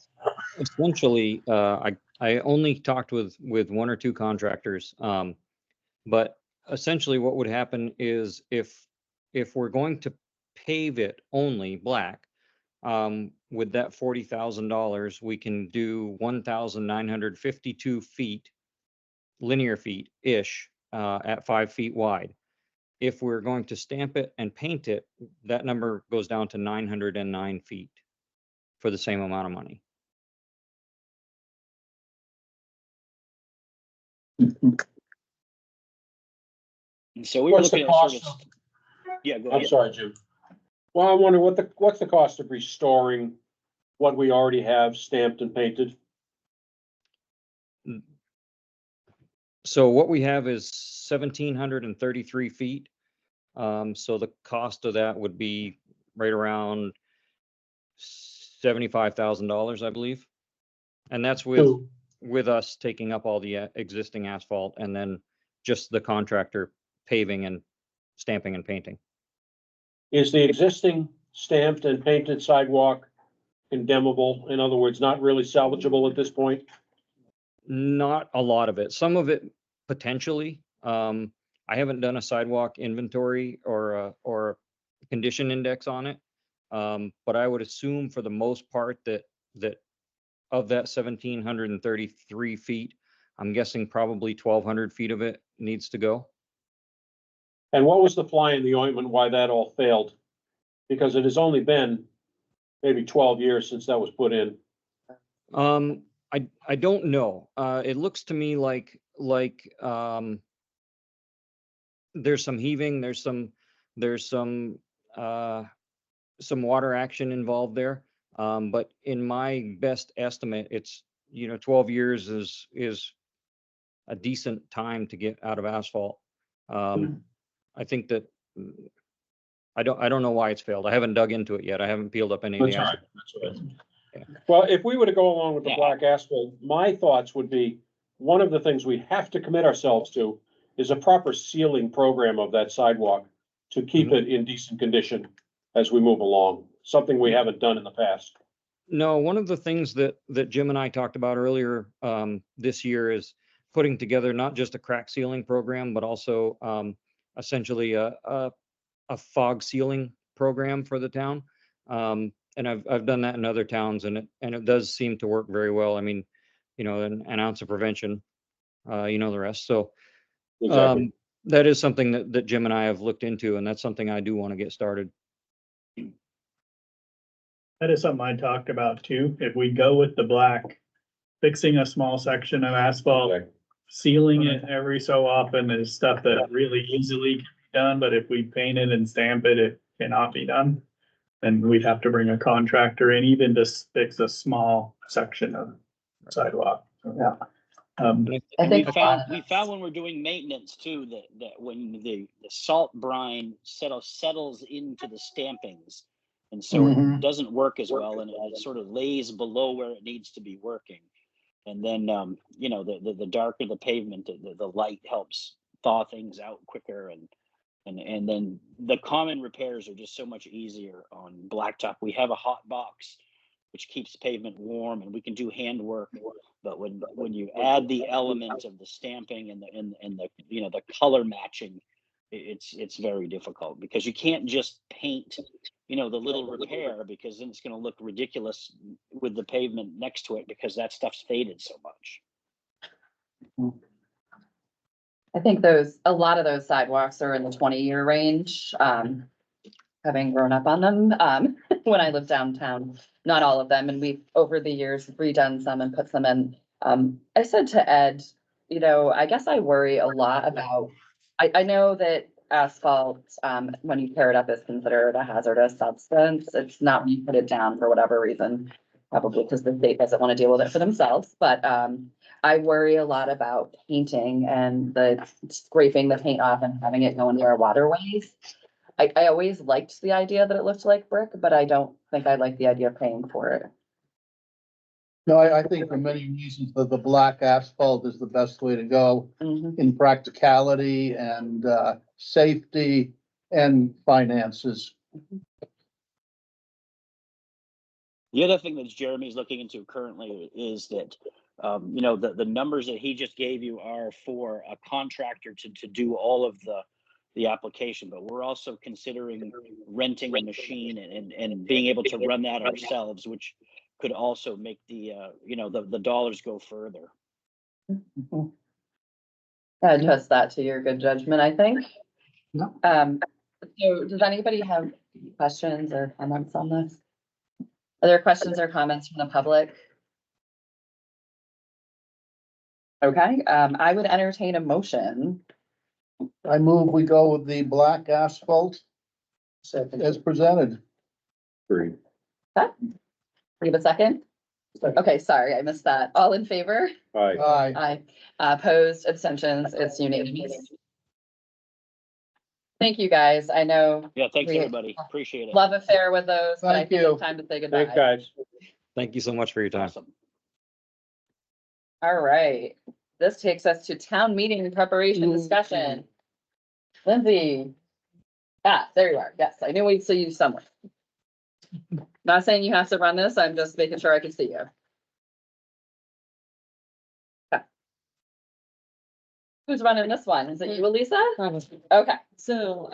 essentially, I only talked with one or two contractors. But essentially what would happen is if we're going to pave it only black, with that $40,000, we can do 1,952 feet, linear feet-ish, at 5 feet wide. If we're going to stamp it and paint it, that number goes down to 909 feet for the same amount of money. And so we were What's the looking at sort cost of, of- yeah, go I'm ahead. sorry, Jim. Well, I'm wondering what's the cost of restoring what we already have stamped and painted? So what we have is 1,733 feet. So the cost of that would be right around $75,000, I believe. And that's with us taking up all the existing asphalt and then just the contractor paving and stamping and painting. Is the existing stamped and painted sidewalk condemnable? In other words, not really salvageable at this point? Not a lot of it. Some of it potentially. I haven't done a sidewalk inventory or a condition index on it. But I would assume for the most part that of that 1,733 feet, I'm guessing probably 1,200 feet of it needs to go. And what was the fly in the ointment, why that all failed? Because it has only been maybe 12 years since that was put in. I don't know. It looks to me like there's some heaving, there's some water action involved there. But in my best estimate, it's, 12 years is a decent time to get out of asphalt. I think that I don't know why it's failed. I haven't dug into it yet. I haven't peeled up any of the That's all right. asphalt. That's all right. Well, if we were to go along with the black asphalt, my thoughts would be, one of the things we have to commit ourselves to is a proper sealing program of that sidewalk to keep it in decent condition as we move along, something we haven't done in the past. No, one of the things that Jim and I talked about earlier this year is putting together not just a crack sealing program, but also essentially a fog sealing program for the town. And I've done that in other towns, and it does seem to work very well. I mean, an ounce of prevention, the rest. So Exactly. that is something that Jim and I have looked into, and that's something I do want to get started. That is something I talked about too. If we go with the black, fixing a small section of asphalt, sealing it every so often is stuff that really easily can be done. But if we paint it and stamp it, it cannot be done. Then we'd have to bring a contractor in, even to fix a small section of sidewalk. Yeah. I think we found when we're doing maintenance too, that when the salt brine settles into the stampings, and so it doesn't work as well, and it sort of lays below where it needs to be working. And then the darker the pavement, the light helps thaw things out quicker, and then the common repairs are just so much easier on blacktop. We have a hot box which keeps pavement warm, and we can do handwork. But when you add the element of the stamping and the color matching, it's very difficult, because you can't just paint the little repair, because then it's going to look ridiculous with the pavement next to it, because that stuff's faded so much. I think a lot of those sidewalks are in the 20-year range, having grown up on them, when I lived downtown, not all of them. And we've, over the years, redone some and put some in. I said to Ed, I guess I worry a lot about, I know that asphalt, when you tear it up, is considered a hazardous substance. It's not when you put it down for whatever reason, probably because the state doesn't want to deal with it for themselves. But I worry a lot about painting and the scraping the paint off and having it go into our waterways. I always liked the idea that it looked like brick, but I don't think I like the idea of paying for it. No, I think for many reasons that the black asphalt is the best way to go Mhm. in practicality and, safety and finances. The other thing that Jeremy's looking into currently is that, you know, the numbers that he just gave you are for a contractor to do all of the application, but we're also considering renting a machine and being able to run that ourselves, which could also make the, you know, the dollars go further. I trust that to your good judgment, I think. No. So does anybody have questions or comments on this? Are there questions or comments from the public? Okay, I would entertain a motion. I move we go with the black asphalt as presented. Agreed. Give a second. Okay, sorry, I missed that. All in favor? Aye. Aye. Aye. Opposed, abstentions, it's unanimous. Thank you, guys. I know. Yeah, thanks, we everybody. Appreciate it. Love affair with those, but I Thank think you. it's time to say goodbye. Thanks, guys. Thank you so much for your time. Awesome. All right, this takes us to town meeting preparation discussion. Lindsay. Ah, there you are. Yes, I knew we'd see you somewhere. Not saying you have to run this, I'm just making sure I can see you. Okay. Who's running this one? Is it you, Elisa? Okay. So,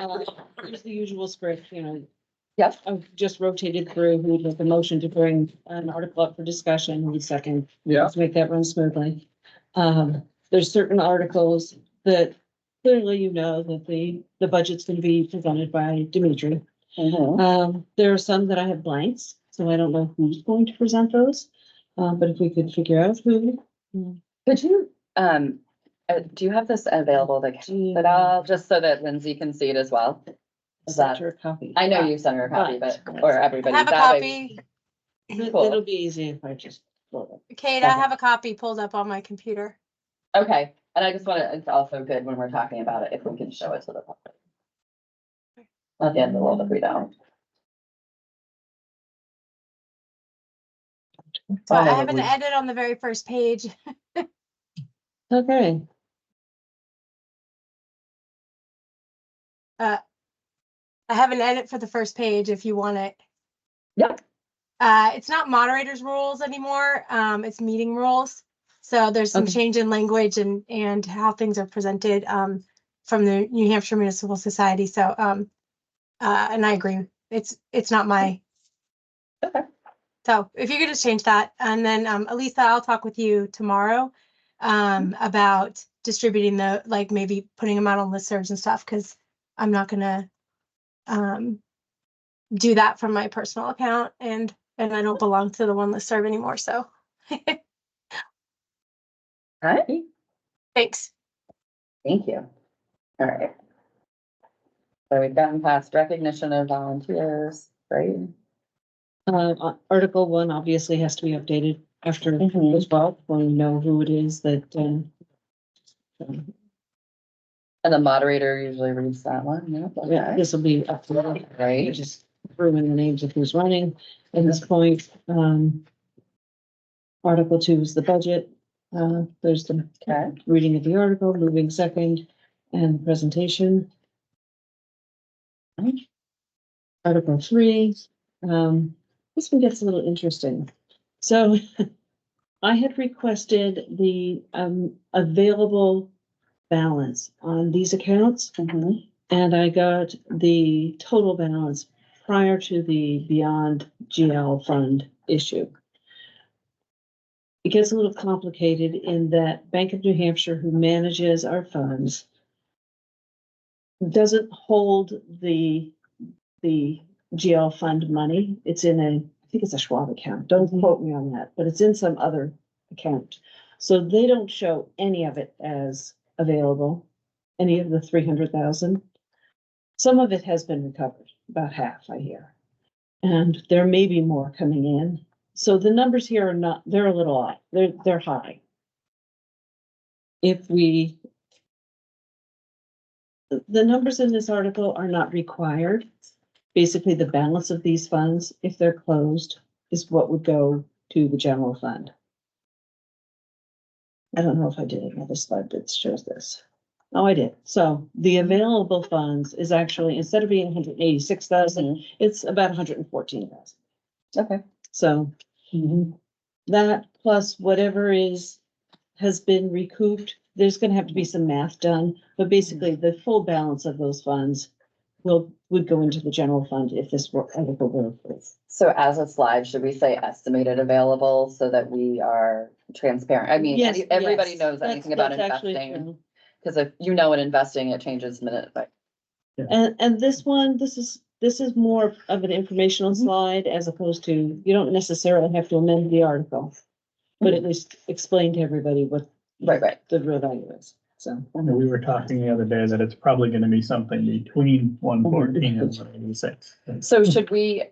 here's the usual script, you know. Yep. I've just rotated through who took the motion to bring an article up for discussion, who's second. Yeah. Let's make that run smoothly. There's certain articles that clearly you know that the budget's gonna be presented by Dimitri. There are some that I have blanks, so I don't know who's going to present those. But if we could figure out who. Could you, do you have this available to keep it all, just so that Lindsay can see it as well? Is Send that, her a copy. I know you sent her a copy, but, or everybody. I have a that way- copy. Cool. It'll be easy if I just. Kate, I have a copy pulled up on my computer. Okay, and I just want to, it's also good when we're talking about it, if we can show it to the public. At the end of the world if we don't. So I have an edit on the very first page. Okay. I have an edit for the first page if you want it. Yep. It's not moderators rules anymore. It's meeting rules. So there's some Okay. change in language and how things are presented, from the New Hampshire Municipal Society. So, and I agree. It's not my. Okay. So if you could just change that, and then, Elisa, I'll talk with you tomorrow, about distributing the, like, maybe putting them out on listservs and stuff, because I'm not gonna, do that from my personal account, and I don't belong to the one listserv anymore, so. All right, Thanks. thank you. All right. So we've gotten past recognition of volunteers, right? Article 1 obviously has to be updated after Mhm. as well, when we know who it is that, And the moderator usually reads that one, yeah. yeah, Okay. this will be updated. I Right, just threw in the names of who's running at this point. Article 2 is the budget. There's the okay, reading of the article, moving second, and presentation. Article 3, this one gets a little interesting. So I had requested the available balance on these accounts, and I got the total balance prior to the Beyond GL fund issue. It gets a little complicated in that Bank of New Hampshire, who manages our funds, doesn't hold the GL fund money. It's in I think it's a Schwab account. Don't quote me on that, but it's in some other account. So they don't show any of it as available, any of the 300,000. Some of it has been recovered, about half, I hear. And there may be more coming in. So the numbers here are not, they're a little off. They're high. The numbers in this article are not required. Basically, the balance of these funds, if they're closed, is what would go to the general fund. I don't know if I did another slide that shows this. Oh, I did. So the available funds is actually, instead of being 186,000, it's about 114,000. Okay. So that plus whatever has been recouped, there's gonna have to be some math done, but basically the full balance of those funds would go into the general fund if this were approved. So as a slide, should we say estimated available so that we are transparent? I mean, Yes, everybody yes. knows anything about That's actually investing. true. Because if you know in investing, it changes minute by. And this one, this is more of an informational slide as opposed to, you don't necessarily have to amend the article. But at least explain to everybody what Right. the real value is, so. We were talking the other day that it's probably gonna be something between 114 and 186. So should we,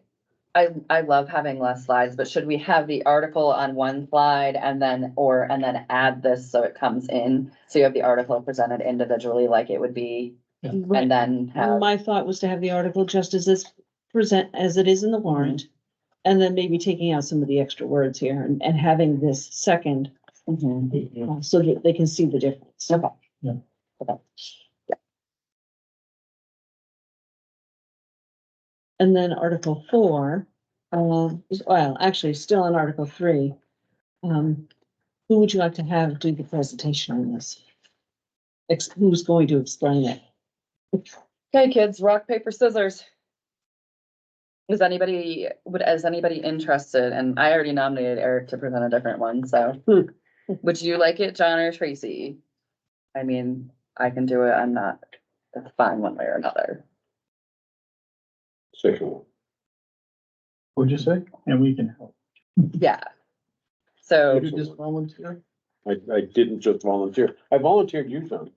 I love having less slides, but should we have the article on one slide and then add this so it comes in? So you have the article presented individually like it would be, and then have. My thought was to have the article just as it is in the warrant. And then maybe taking out some of the extra words here and having this second, so that they can see the difference. Okay. Yeah. Okay. And then Article 4, well, actually, still in Article 3. Who would you like to have do the presentation on this? Who's going to explain it? Okay, kids, rock, paper, scissors. Is anybody interested? And I already nominated Eric to present a different one, so. Would you like it, John or Tracy? I mean, I can do it. I'm not, it's fine one way or another. Second. What'd you say? And we can help. Yeah. So. Did you just volunteer? I didn't just volunteer. I volunteered you, John.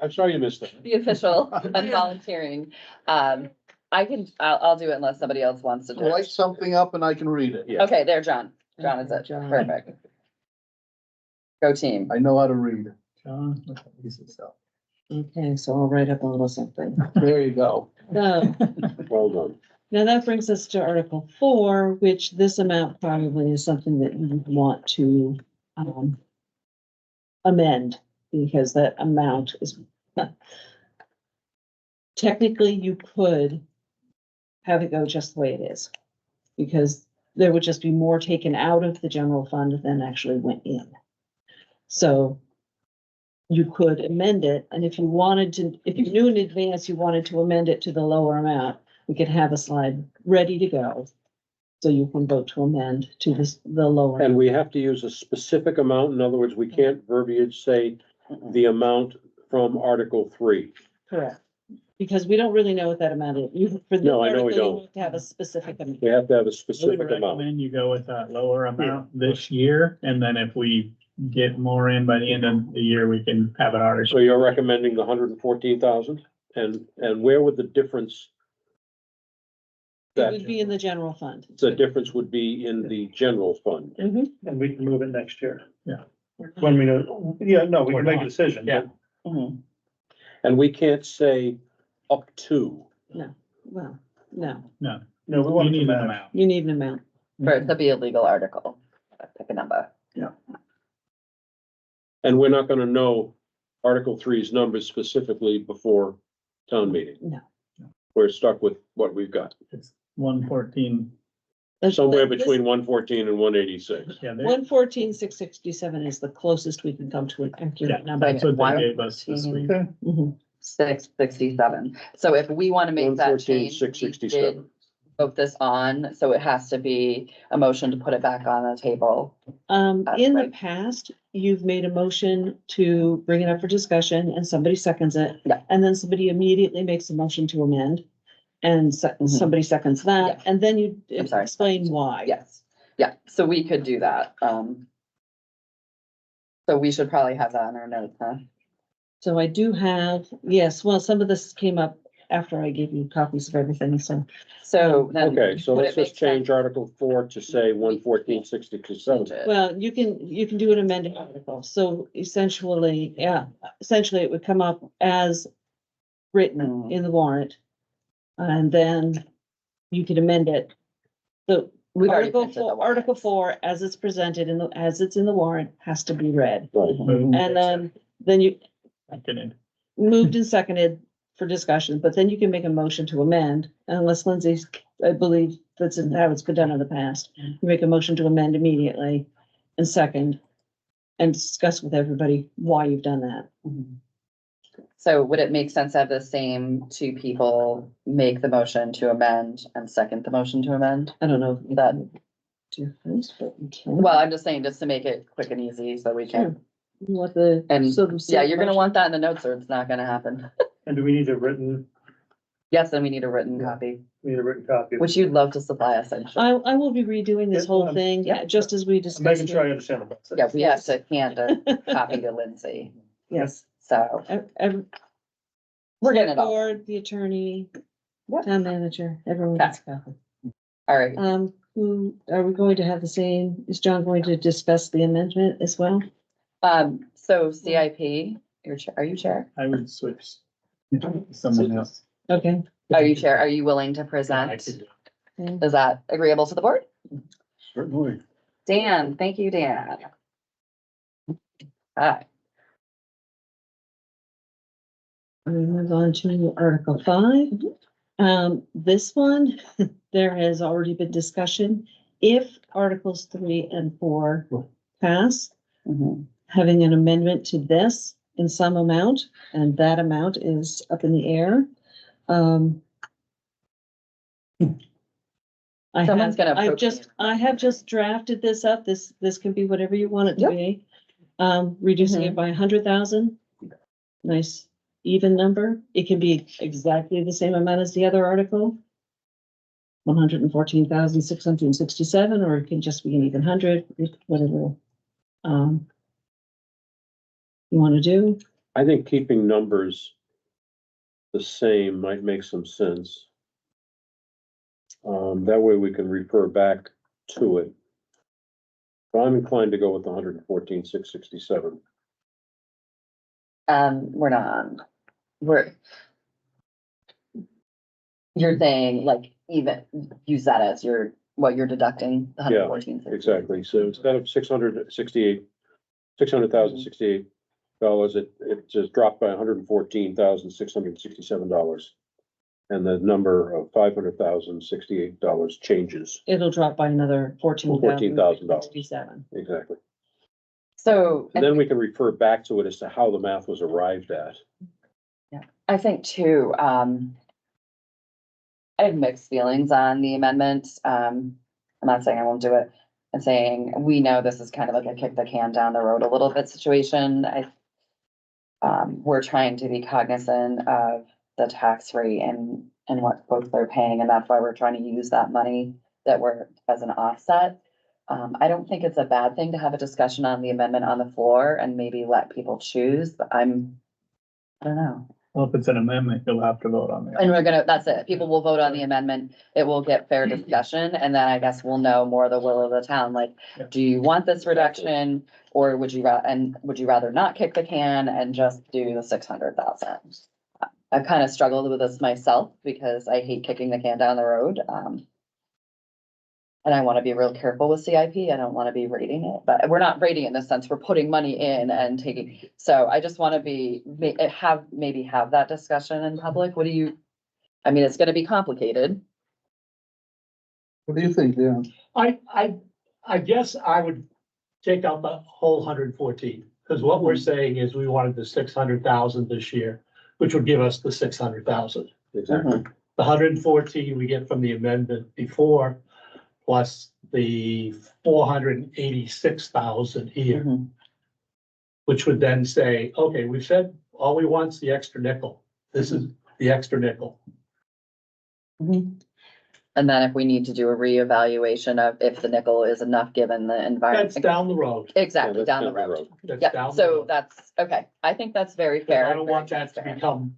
I'm sorry you missed that. The official, I'm volunteering. I'll do it unless somebody else wants to do Write it. something up and I can read it. Yeah. Okay, there, John. John is it. John. Perfect. Go team. I know how to read. John, easy stuff. Okay, so I'll write up a little something. There you go. So, Well done. now that brings us to Article 4, which this amount probably is something that you want to, amend, because that amount is, technically you could have it go just the way it is, because there would just be more taken out of the general fund than actually went in. So you could amend it, and if you wanted to, if you knew in advance you wanted to amend it to the lower amount, we could have a slide ready to go. So you can vote to amend to the lower. And we have to use a specific amount. In other words, we can't verbiage say the amount from Article 3. Correct. Because we don't really know what that amount is. For the No, I know we article, you don't. have to have a specific amount. We have to have a I would specific amount. recommend you go with that lower amount this year, and then if we get more in by the end of the year, we can have an So article. you're recommending the 114,000? And where would the difference? It That would be in the general fund. the difference would be in the general fund. Mhm. And we can move it next year. Yeah. When we know, yeah, no, we Or can make a not. decision. Yeah. And we can't say up to. Well, no, No, No, we want you to need an match. amount. you need an amount. For it to be a legal article. Pick a number. And we're not gonna know Article 3's numbers specifically before town meeting. No. We're stuck with what we've got, It's 114. somewhere between 114 and 186. Yeah, 114,667 is the closest we can come to an accurate number. that's what Why- they gave us this week. Mhm. 667. So if we want to make that 114, change, we 667. did vote this on, so it has to be a motion to put it back on the table. In the right. past, you've made a motion to bring it up for discussion and somebody seconds it. Yeah. And then somebody immediately makes a motion to amend. And somebody seconds that, Yeah. and then you I'm sorry. explain why. Yes, yeah, so we could do that. So we should probably have that on our notes, huh? So I do have, yes, well, some of this came up after I gave you copies of everything, so. So then. Okay, so would let's it just make sense change Article 4 to say 114,667. to change it? Well, you can do an amended article, so essentially, essentially it would come up as written in the warrant. And then you could amend it. So We've already Article printed the four, warrant. Article 4, as it's presented as it's in the warrant, has to be read. Right. And then you Seconded. moved and seconded for discussion, but then you can make a motion to amend, unless Lindsay's, I believe that's how it's been done in the past. You make a motion to amend immediately and second, and discuss with everybody why you've done that. So would it make sense to have the same two people make the motion to amend and second the motion to amend? I don't know. if you That, can do this, but you can. well, I'm just saying, just to make it quick and easy, so we can, What the. and, so the yeah, you're gonna motion- want that in the notes, or it's not gonna happen. And do we need a written Yes, then we need a written copy, copy? which you'd love to supply us, I'm sure. I will be redoing this Yeah, whole thing, yeah. just as we I'm discussed. making sure I it. understand the process. Yeah, we have to hand a copy to Lindsay, Yes. so we're getting it all. Board, the attorney, Yep. town manager, everyone Okay. gets a copy. All right, Who, are we going to have the same, is John going to discuss the amendment as well? so CIP, are you chair? I would switch someone else. Okay. Are you chair? Are you willing to present? Is that agreeable to the board? Certainly. Dan, thank you, Dan. Hi. We move on to Article 5. This one, there has already been discussion. If Articles 3 and 4 pass, having an amendment to this in some amount, and that amount is up in the air. Someone's gonna I have just drafted this up. This can be whatever you want it to Yep. be. Reducing it by 100,000. Nice even number. It can be exactly the same amount as the other article. 114,667, or it can just be an even 100, whatever. You want to do? I think keeping numbers the same might make some sense. That way we can refer back to it. But I'm inclined to go with the 114,667. You're saying like even use that as what you're deducting, the Yeah, 114. exactly. So instead of $600,068, it just dropped by $114,667. And the number of $500,068 changes. It'll drop by another $14,000. $14,067. Exactly. So. And then we can refer back to it as to how the math was arrived at. Yeah, I think too, I have mixed feelings on the amendment. I'm not saying I won't do it. I'm saying we know this is kind of like a kick the can down the road a little bit situation. We're trying to be cognizant of the tax rate and what folks are paying, and that's why we're trying to use that money as an offset. I don't think it's a bad thing to have a discussion on the amendment on the floor and maybe let people choose, but I don't know. Well, if it's an amendment, you'll have to vote on it. And that's it. People will vote on the amendment. It will get fair discussion, and then I guess we'll know more the will of the town, like, do you want this reduction? Or would you rather not kick the can and just do the 600,000? I've kind of struggled with this myself because I hate kicking the can down the road. And I want to be real careful with CIP. I don't want to be rating it, but we're not rating it in the sense we're putting money in and taking. So I just want to maybe have that discussion in public. It's going to be complicated. What do you think, Dan? I guess I would take out the whole 114, because what we're saying is we wanted the 600,000 this year, which would give us the 600,000. Exactly. The 114 we get from the amendment before, plus the 486,000 here. Which would then say, okay, we've said all we want's the extra nickel. This is the extra nickel. And then if we need to do a reevaluation of if the nickel is enough, given the environment. That's down the road. Exactly, down the road. That's Yeah, down the so road. that's, okay, I think that's very fair. I don't want that to become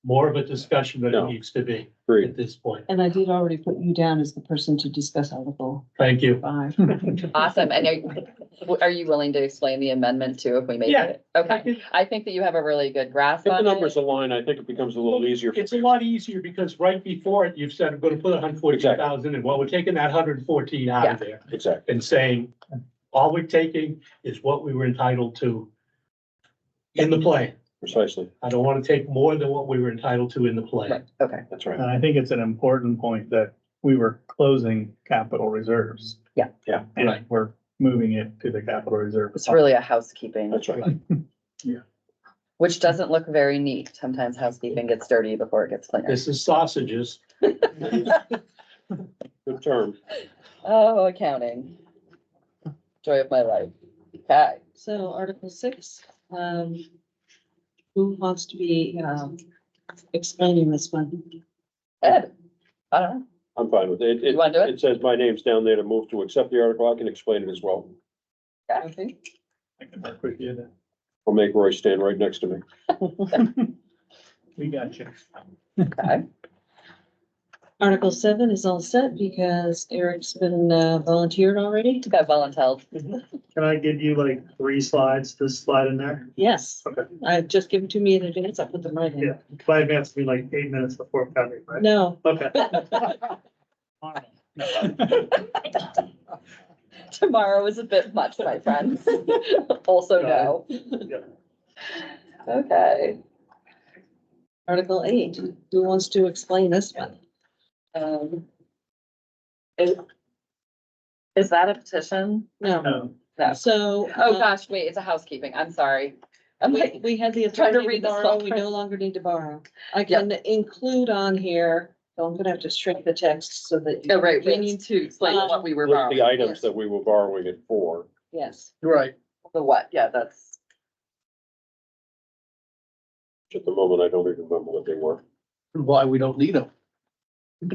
more of a discussion than it No. needs to be Agreed. at this point. And I did already put you down as the person to discuss Article Thank you. 5. Awesome. And are you willing to explain the amendment too, if we make Yeah. it? Okay. I think that you have a really good grasp If the on numbers it. align, I think it becomes a little easier. It's a lot easier because right before it, you've said, I'm gonna put 114,000 and well, we're taking that 114 out of there Exactly. and saying, all we're taking is what we were entitled to in the plan. Precisely. I don't want to take more than what we were entitled to in the plan. Okay. That's right. And I think it's an important point that we were closing capital reserves. Yeah. Yeah. And we're moving it to the capital reserve. It's really a housekeeping. That's right. Which doesn't look very neat. Sometimes housekeeping gets dirty before it gets cleaner. This is sausages. Good term. Oh, accounting. Joy of my life. Okay. So Article 6, who wants to be, explaining this one? Ed, I don't know. I'm fine with it. You wanna do it? It says my name's down there to move to accept the article. I can explain it as well. Okay. I can work with you. I'll make Roy stand right next to me. We got you. Okay. Article 7 is all set because Eric's been, volunteered already. Got volunteered. Can I give you like 3 slides to slide in there? Yes, Okay. I've just given to me in advance. I put them right in. Yeah, by advance, to be like 8 minutes before coming, right? No, Okay. Tomorrow is a bit much, my friends. Also no. Yeah. Okay. Article 8, who wants to explain this one? Is that a petition? No, No. so. Oh, gosh, wait, it's a housekeeping. I'm sorry. I'm like, We had the trying to authority to read this borrow, we fine no longer need to borrow. I can include on here, so I'm gonna have to shrink the text so that. oh, right, we Yes. need to explain what we were List borrowing. the items that we were borrowing it for. Yes, Right. The what? Yeah, that's, At the moment, I don't even remember what they were. Why we don't need them.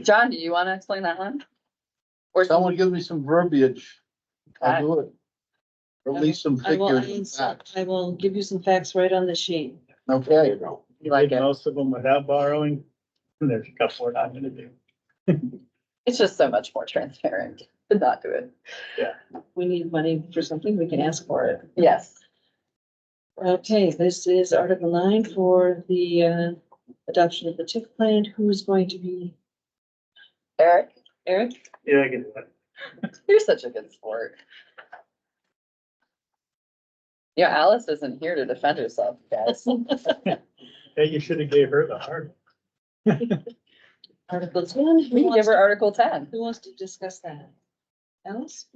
John, do you want to explain that one? Or Someone give me some verbiage. I'll do it. Or at least some I will, figures and facts. I will give you some facts right on the sheet. There Okay. you go. you like Did it? most of them without borrowing. And there's a couple we're not gonna do. It's just so much more transparent to not do it. We need money for something, we can ask for it. Yes. Okay, this is Article 9 for the, adoption of the TIF plan. Who's going to be Eric, Eric? Yeah, I can do that. you're such a good sport. Yeah, Alice isn't here to defend herself, guys. Hey, you should have gave her the hard. Article 10. We can give her Article 10. Who wants to discuss that? Alice?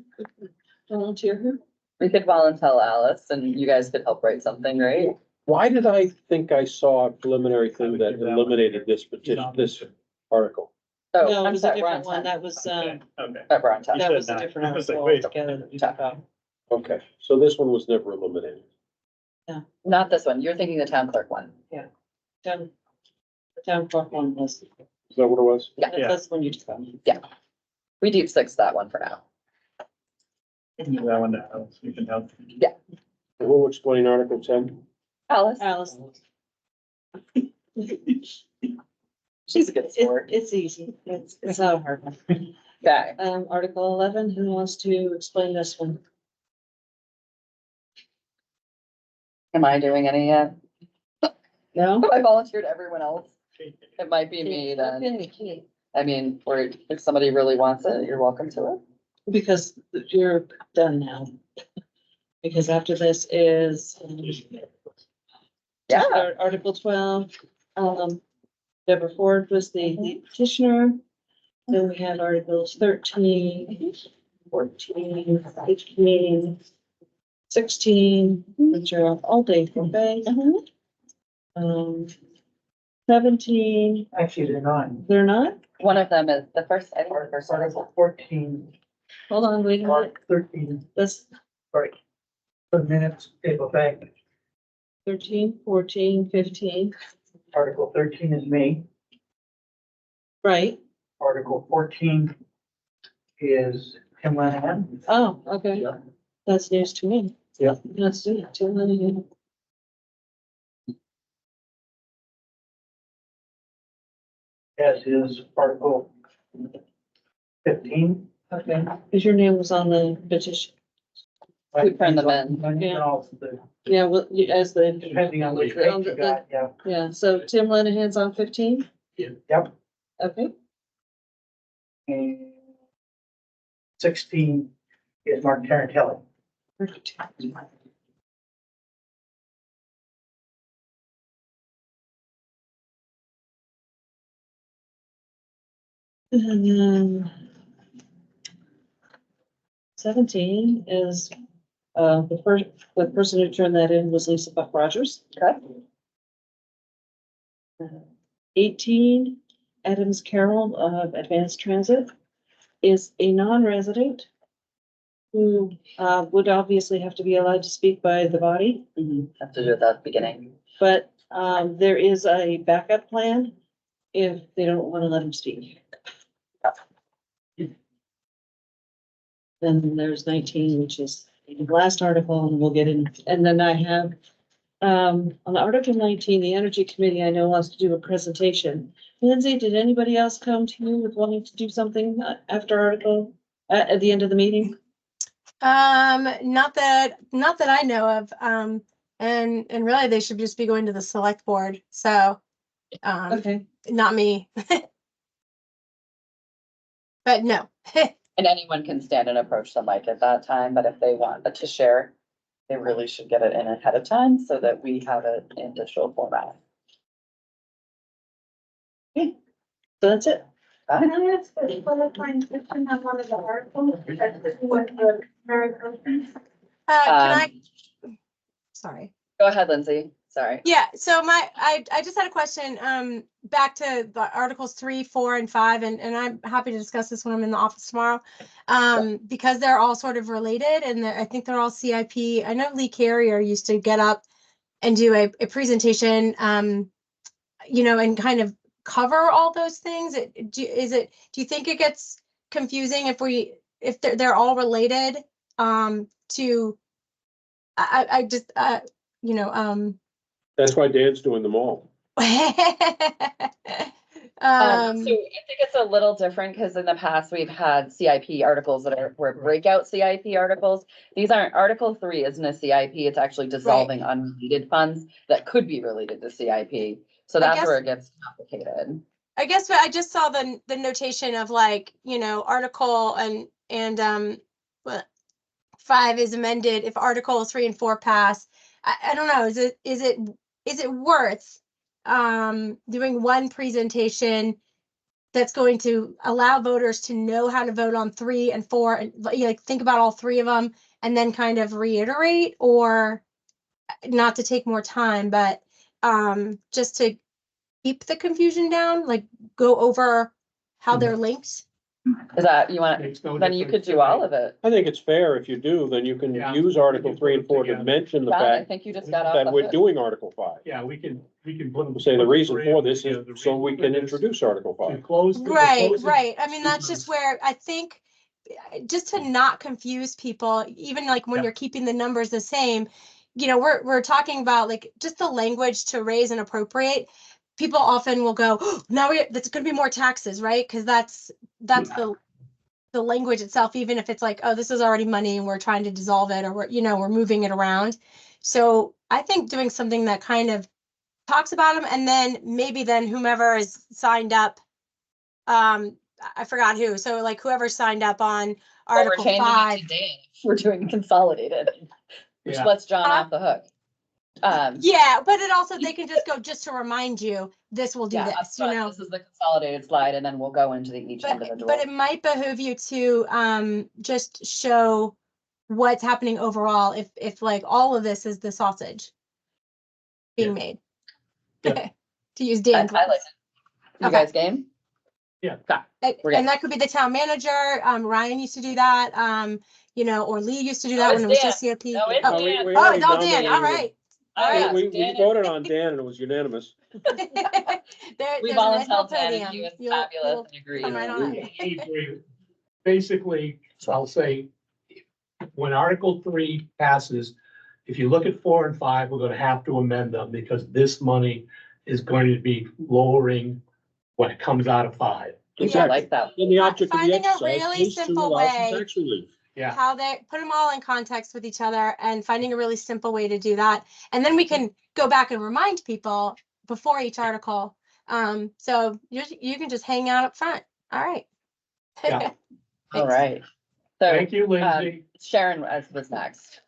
Volunteer her? We could volunteer Alice and you guys could help write something, right? Why did I think I saw a preliminary thing that eliminated this petition, this article? Oh, No, it I'm was a sorry, we're on different one. 10. That was, Okay. We're on 10. You that said was a nine. different I was like, article wait. altogether that we took off. Okay, so this one was never eliminated. Not this one. You're thinking the town clerk one. Town, the town clerk one was, Is that what it was? Yeah. that's the one you took off. We deep six that one for now. Give that one to Alice. We can help. Who will explain Article 10? Alice, Alice. she's a good sport. It's easy. It's not a hard one. Okay. Article 11, who wants to explain this one? Am I doing any yet? No? I volunteered everyone else. It might be me then. Okay, I mean, or if somebody really wants it, you're welcome to it. because you're done now. Because after this is. Yeah. Article 12, Deborah Ford was the lead petitioner. Then we had Articles 13, 14, 15, 16, which are all day for Bay. 17, Actually, they're not. they're not? One of them is the first, I think the first one is. Article 14, Hold on, wait a minute. Article 13, That's sorry. The minutes, table back. 13, 14, 15, Article 13 is me. right? Article 14 is Tim Lanahan. Oh, okay. That's news to me. Yeah. Let's do it. 2 million. as is Article 15. Okay, because your name was on the petition. We turned them in. Yeah, well, as the. Depending on which page you got, yeah. Yeah, so Tim Lenahan's on 15? Yep. Okay. And 16 is Martin Tarantella. And then 17 is, the person who turned that in was Lisa Buck Rogers. Okay. 18, Adams Carroll of Advanced Transit is a non-resident who, would obviously have to be allowed to speak by the body. Have to do it at the beginning. But, there is a backup plan if they don't want to let him speak. Then there's 19, which is the last article, and we'll get in, and then I have, on Article 19, the Energy Committee, I know, wants to do a presentation. Lindsay, did anybody else come to you with wanting to do something after article, at the end of the meeting? Not that I know of. And really they should just be going to the select board. So, Okay. not me. But no. And anyone can stand and approach the mic at that time, but if they want to share, they really should get it in ahead of time so that we have it in digital format. Okay, so that's it. Can I ask a qualifying question on one of the articles? What the Can I? Sorry. Go ahead, Lindsay. Sorry. Yeah, so I just had a question, back to the Articles 3, 4, and 5, and I'm happy to discuss this when I'm in the office tomorrow. Because they're all sort of related, and I think they're all CIP. I know Lee Carrier used to get up and do a presentation, you know, and kind of cover all those things. Do you think it gets confusing if they're all related, to, I just, you know, That's why Dan's doing them all. So I think it's a little different because in the past we've had CIP articles that were breakout CIP articles. These aren't, Article 3 isn't a CIP, it's actually dissolving unrelated funds that could be related to CIP. So that's where it gets complicated. I guess I just saw the notation of, like, you know, article and what 5 is amended if Article 3 and 4 pass. I don't know, is it worth doing one presentation that's going to allow voters to know how to vote on 3 and 4 and, you know, think about all 3 of them and then kind of reiterate, or not to take more time, but just to keep the confusion down, like go over how they're linked? Is that, you want, then you could do all of it. I think it's fair if you do, then you can use Article 3 and 4 to mention the John, I fact think you just got off that the we're hook. doing Article 5. Yeah, we can put. Say the reason for this is so we can introduce Article 5. Right. I mean, that's just where I think, just to not confuse people, even like when you're keeping the numbers the same, you know, we're talking about like just the language to raise and appropriate. People often will go, oh, now that's going to be more taxes, right? Because that's the language itself, even if it's like, oh, this is already money and we're trying to dissolve it, or we're moving it around. So I think doing something that kind of talks about them, and then maybe whomever is signed up, I forgot who. So like whoever signed up on Article 5. We're doing consolidated, which lets John off the hook. Yeah, but it also, they can just go, just to remind you, this will do this, you know. This is the consolidated slide, and then we'll go into each individual. But it might behoove you to just show what's happening overall, if like all of this is the sausage being made. To use Dan's I like words. it. You guys game? Yeah. And that could be the town manager. Ryan used to do that, you know, or Lee used to do that No, when it was Dan. just CIP. No, it's Oh, Dan. We oh, already no, Dan, nominated all him. right. We voted on Dan and it was unanimous. There's We a nice little volunteered Dan, and he podium. was You'll fabulous and agreed. come right on up. Basically, I'll say, when Article 3 passes, if you look at 4 and 5, we're gonna have to amend them because this money is going to be lowering when it comes out of 5. I like that. And the object of the Finding a exercise really is to simple allow some way. tax relief. Yeah. How they put them all in context with each other and finding a really simple way to do that. And then we can go back and remind people before each article. So you can just hang out up front. All right. Yeah. All right. So, Thank you, Lindsay. Sharon was next.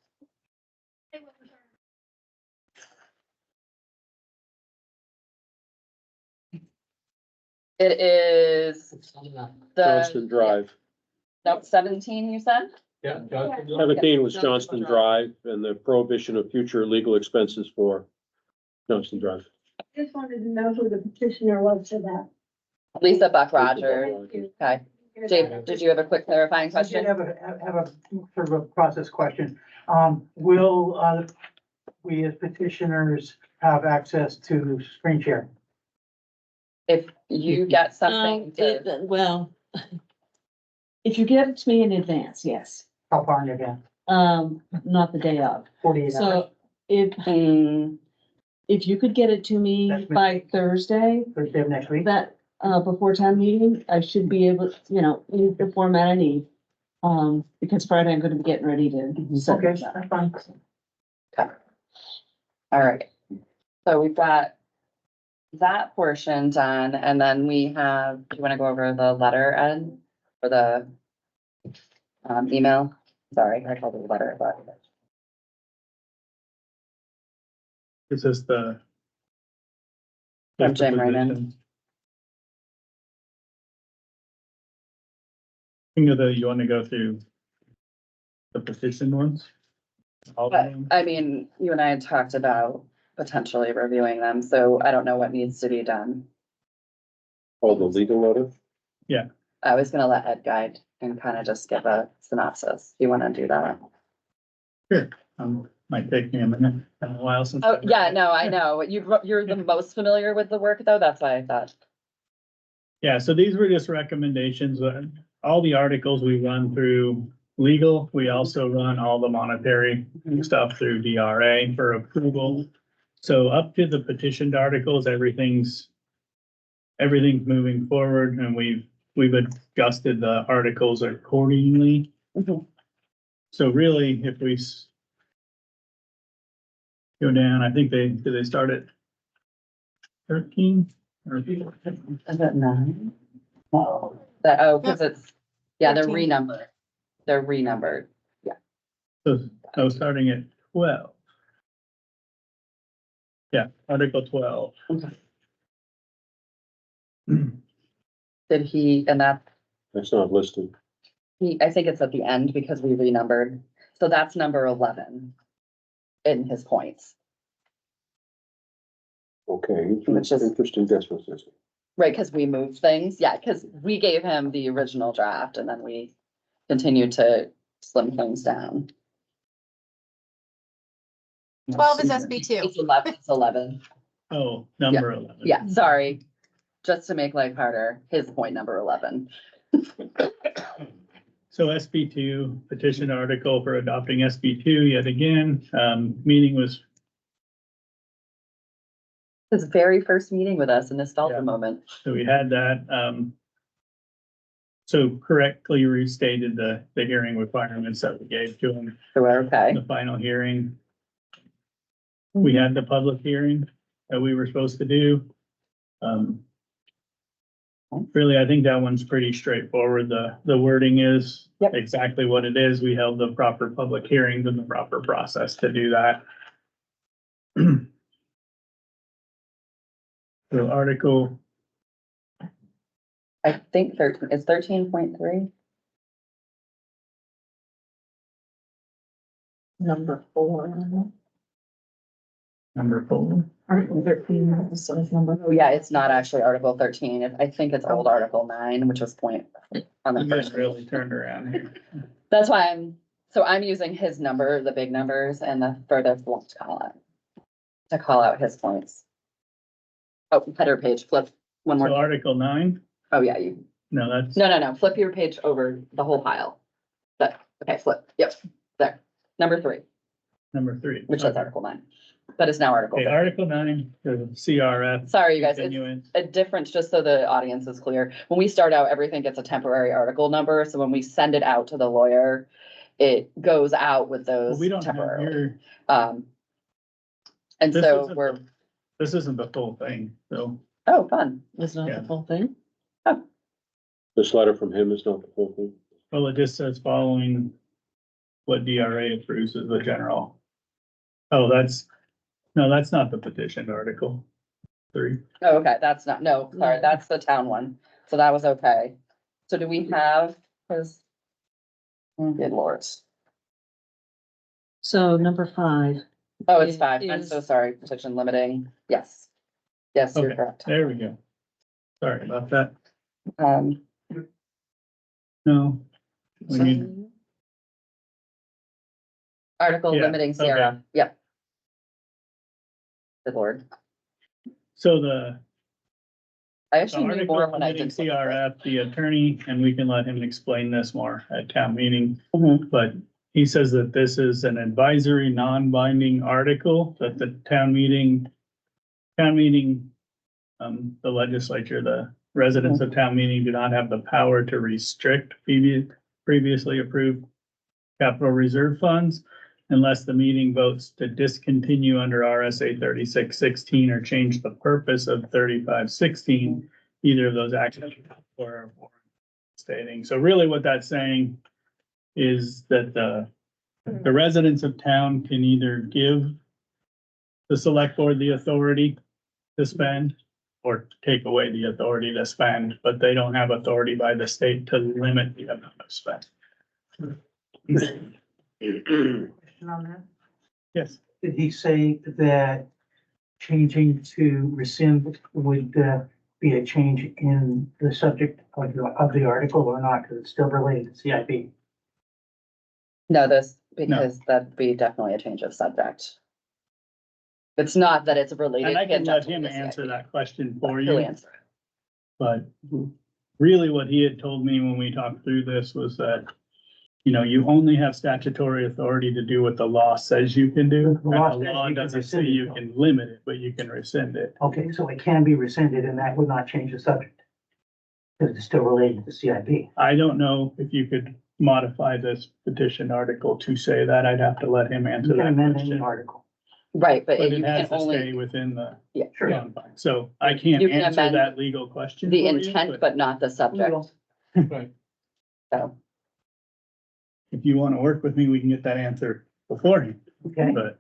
It is Johnston Drive. nope, 17, you said? Yeah. 17 was Johnston Drive and the prohibition of future legal expenses for Johnston Drive. Just wanted to know who the petitioner was for that. Lisa Buck Rogers. Okay. Jake, did you have a quick clarifying I did question? have a sort of a process question. Will we as petitioners have access to screen share? If you get something to, Well, if you get it to me in advance, yes. How far in advance? Not the day of. 48 hours? So if you could get it to me That's me. by Thursday, Thursday of next week? that, before town meeting, I should be able, in the format I need. Because Friday I'm gonna be getting ready to. set Okay, this up. that's fine. all right. So we've got that portion done, and then we have, do you want to go over the letter, Ed? Or the email? Sorry, I called it a letter, but. Is this the? From Jim Raymond. You want to go through the petition ones? All of But, them? I mean, you and I had talked about potentially reviewing them, so I don't know what needs to be done. Oh, the legal letter? I was gonna let Ed guide and kind of just give a synopsis. Do you want to do that? Sure. Might take me a minute, a while since. Oh, yeah, no, I know. You're the most familiar with the work, though. That's why I thought. Yeah, so these were just recommendations. All the articles we run through legal, we also run all the monetary stuff through DRA for approval. So up to the petitioned articles, everything's moving forward, and we've adjusted the articles accordingly. So really, if we go down, I think did they start at 13? Or Is it 9? No. Because it's, they're 13. renumbered. They're renumbered. so I was starting at 12. Yeah, Article 12. Did he, and that, That's not listed. I think it's at the end because we renumbered. So that's number 11 in his points, Okay, Which is- interesting difference. right? Because we moved things. Yeah, because we gave him the original draft and then we continued to slim things down. 12 is SB2. It's 11. Oh, number 11. Yeah, sorry. Just to make life harder, his point number 11. So SB2 petition article for adopting SB2 yet again, meeting was, His very first meeting with us in this felt Yeah. a moment. so we had that, so correctly restated the hearing requirements that we gave to him So we're okay. in the final hearing. We had the public hearing that we were supposed to do. Really, I think that one's pretty straightforward. The wording is Yep. exactly what it is. We held the proper public hearings and the proper process to do that. So article, I think 13, it's 13.3. Number 4. number 4. Article 13, is the number. Oh, yeah, it's not actually Article 13. I think it's old Article 9, which was point on the You guys first. really turned around here. That's why I'm using his number, the big numbers and the furthest left column to call out his points. Oh, header page, flip one So more. Article 9, Oh, yeah, no, that's, no, flip your page over the whole pile. Okay, flip, yep, there, number 3, number 3. which is Article 9. That is now Article Okay, 15. Article 9, the CRF. Sorry, you guys, it's continuance. a difference, just so the audience is clear. When we start out, everything gets a temporary article number, so when we send it out to the lawyer, it goes out with Well, those we don't have temporarily. your, And this so isn't we're, the- this isn't the full thing, so. oh, fun. It's not Yeah. the full thing. This letter from him is not the full thing. Well, it just says following what DRA approves as the general. Oh, no, that's not the petition article 3. Oh, okay, that's not, no, sorry, that's the town one. So that was okay. So do we have, cause, oh, good lord. So number 5. Oh, it's It 5. I'm is- so sorry. Petition limiting. Yes. Yes, you're Okay, correct. there we go. Sorry about that. No. We need, Article Yeah, limiting okay. CRF. Yep. Good lord. so the I the actually knew article more when I limiting did. look at CRF, the attorney, and we can let him explain this more at town meeting. it. Mhm. But he says that this is an advisory, non-binding article that the town meeting, the legislature, the residents of town meeting do not have the power to restrict previously approved capital reserve funds unless the meeting votes to discontinue under RSA 3616 or change the purpose of 3516, either of those actions or stating. So really what that's saying is that the residents of town can either give the select board the authority to spend or take away the authority to spend, but they don't have authority by the state to limit the amount of spend. Question on that? Yes. Did he say that changing to rescind would be a change in the subject of the article or not? Because it's still related to CIP. No, because that'd be definitely a change of subject. It's not that it's related. And I can let tangential him to CIP. answer that question for He'll you, answer it. but really what he had told me when we talked through this was that, you know, you only have statutory authority to do what the law says you can do. The law And the says law you can doesn't say rescind it, you though. can limit it, but you can rescind it. Okay, so it can be rescinded and that would not change the subject. Because it's still related to CIP. I don't know if you could modify this petition article to say that. I'd have to let him You answer can that amend any question. article. Right, but But you it has can to stay only, within the yeah, Sure. confines. So I can't You can answer amend that legal question. the for you, intent, but not the subject. Right. So, If you want to work with me, we can get that answer beforehand, Okay. but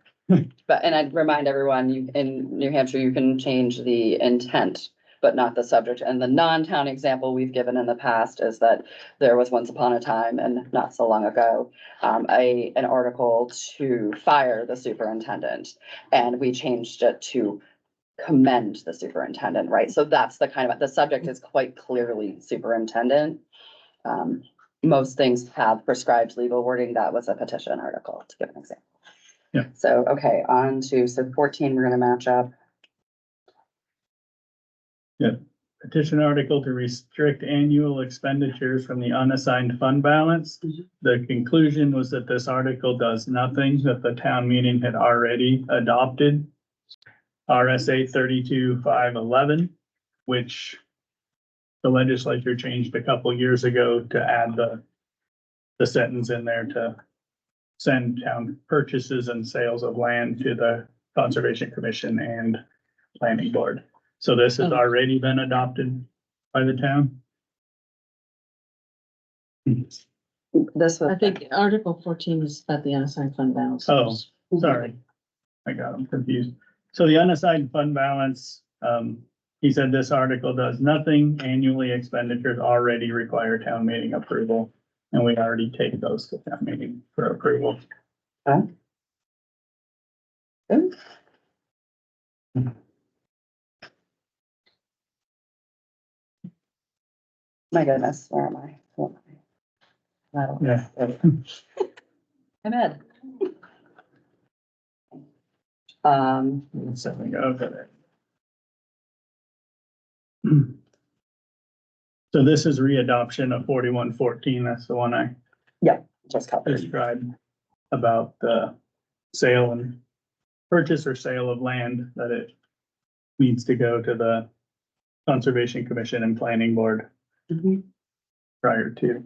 and I'd remind everyone, you, in New Hampshire, you can change the intent, but not the subject. And the non-town example we've given in the past is that there was once upon a time, and not so long ago, an article to fire the superintendent. And we changed it to commend the superintendent, right? So that's the kind of, the subject is quite clearly superintendent. Most things have prescribed legal wording. That was a petition article, to give an example. Yeah. So, okay, on to, so 14, we're gonna match up. petition article to restrict annual expenditures from the unassigned fund balance. The conclusion was that this article does nothing, that the town meeting had already adopted RSA 32-511, which the legislature changed a couple years ago to add the sentence in there to send town purchases and sales of land to the Conservation Commission and Planning Board. So this has already been adopted by the town. This I think Article 14 is about the unassigned fund balance. Oh, sorry. I got them confused. So the unassigned fund balance, he said this article does nothing. Annually expenditures already require town meeting approval. And we already take those to town meeting for approval. Okay. Good. My goodness, where am I? Yeah. I'm Ed. Something over there. So this is readoption of 4114. That's the one I Yeah, just covered. described about the sale and purchase or sale of land, that it needs to go to the Conservation Commission and Planning Board prior to.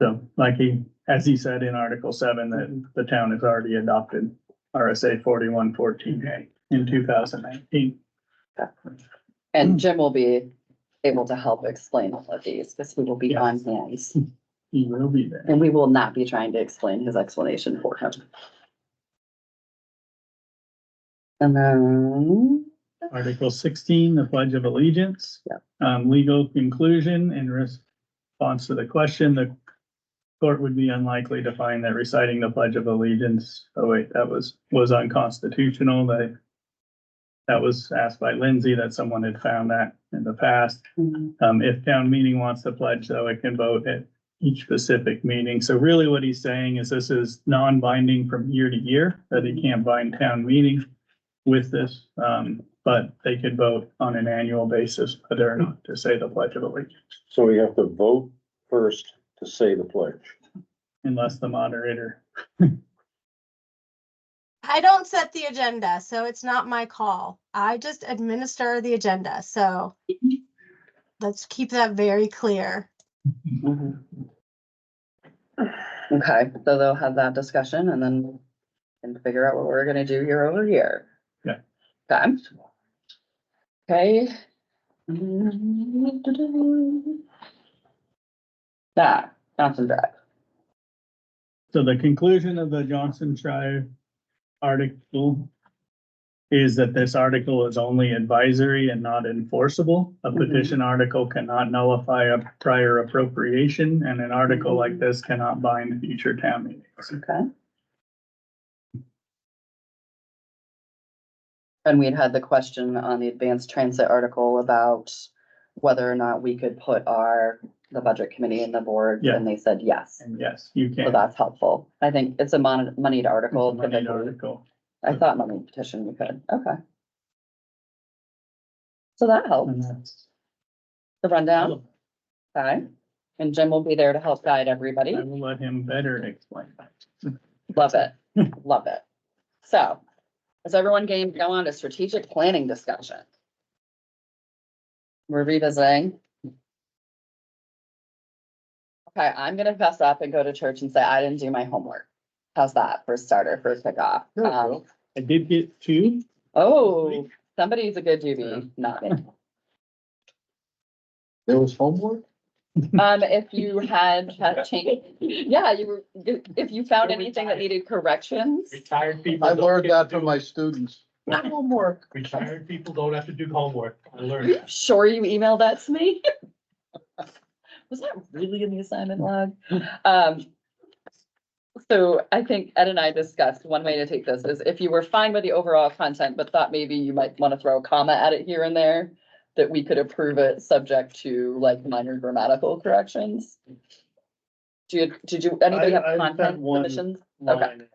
So like as he said in Article 7, that the town has already adopted RSA 4114A in 2019. And Jim will be able to help explain all of these, because he will be on hands. He will be there. And we will not be trying to explain his explanation for him. And then, Article 16, the Pledge of Allegiance. Legal conclusion in response to the question, the court would be unlikely to find that reciting the Pledge of Allegiance, that was unconstitutional. That was asked by Lindsay, that someone had found that in the past. If town meeting wants to pledge, though, it can vote at each specific meeting. So really what he's saying is this is non-binding from year to year, that he can't bind town meeting with this, but they could vote on an annual basis whether or not to say the Pledge of Allegiance. So we have to vote first to say the pledge. Unless the moderator. I don't set the agenda, so it's not my call. I just administer the agenda, so let's keep that very clear. okay, so they'll have that discussion and then and figure out what we're gonna do here over here. Yeah. Okay. Okay. That, Johnson Drive. So the conclusion of the Johnson Drive article is that this article is only advisory and not enforceable. A petition article cannot nullify a prior appropriation, and an article like this cannot bind future town meetings. Okay. And we'd had the question on the advanced transit article about whether or not we could put the budget committee in the board, Yeah. and they said yes. And yes, you So can. that's helpful. I think it's a moneyed article. Moneyed typically. article. I thought money petition we could, okay. So that helps. And that's. The rundown, okay, and Jim will be there to help guide everybody. I will let him better explain. Love it, love it. So, is everyone game to go on to strategic planning discussion? We're revisiting. Okay, I'm gonna fess up and go to church and say I didn't do my homework. How's that for a starter, for a kickoff? I did get 2. Oh, somebody's a good doobie, not me. There was homework? If you had changed, yeah, if you found anything that needed corrections. Retired people. I don't learned get that to from do- my students. Homework. Retired people don't have to do homework. I Are learned you that. sure you emailed that to me? Was that really in the assignment log? So I think Ed and I discussed one way to take this is if you were fine with the overall content, but thought maybe you might want to throw a comma at it here and there, that we could approve it subject to like minor grammatical corrections. Did you, anybody have I content had one submissions? Okay, line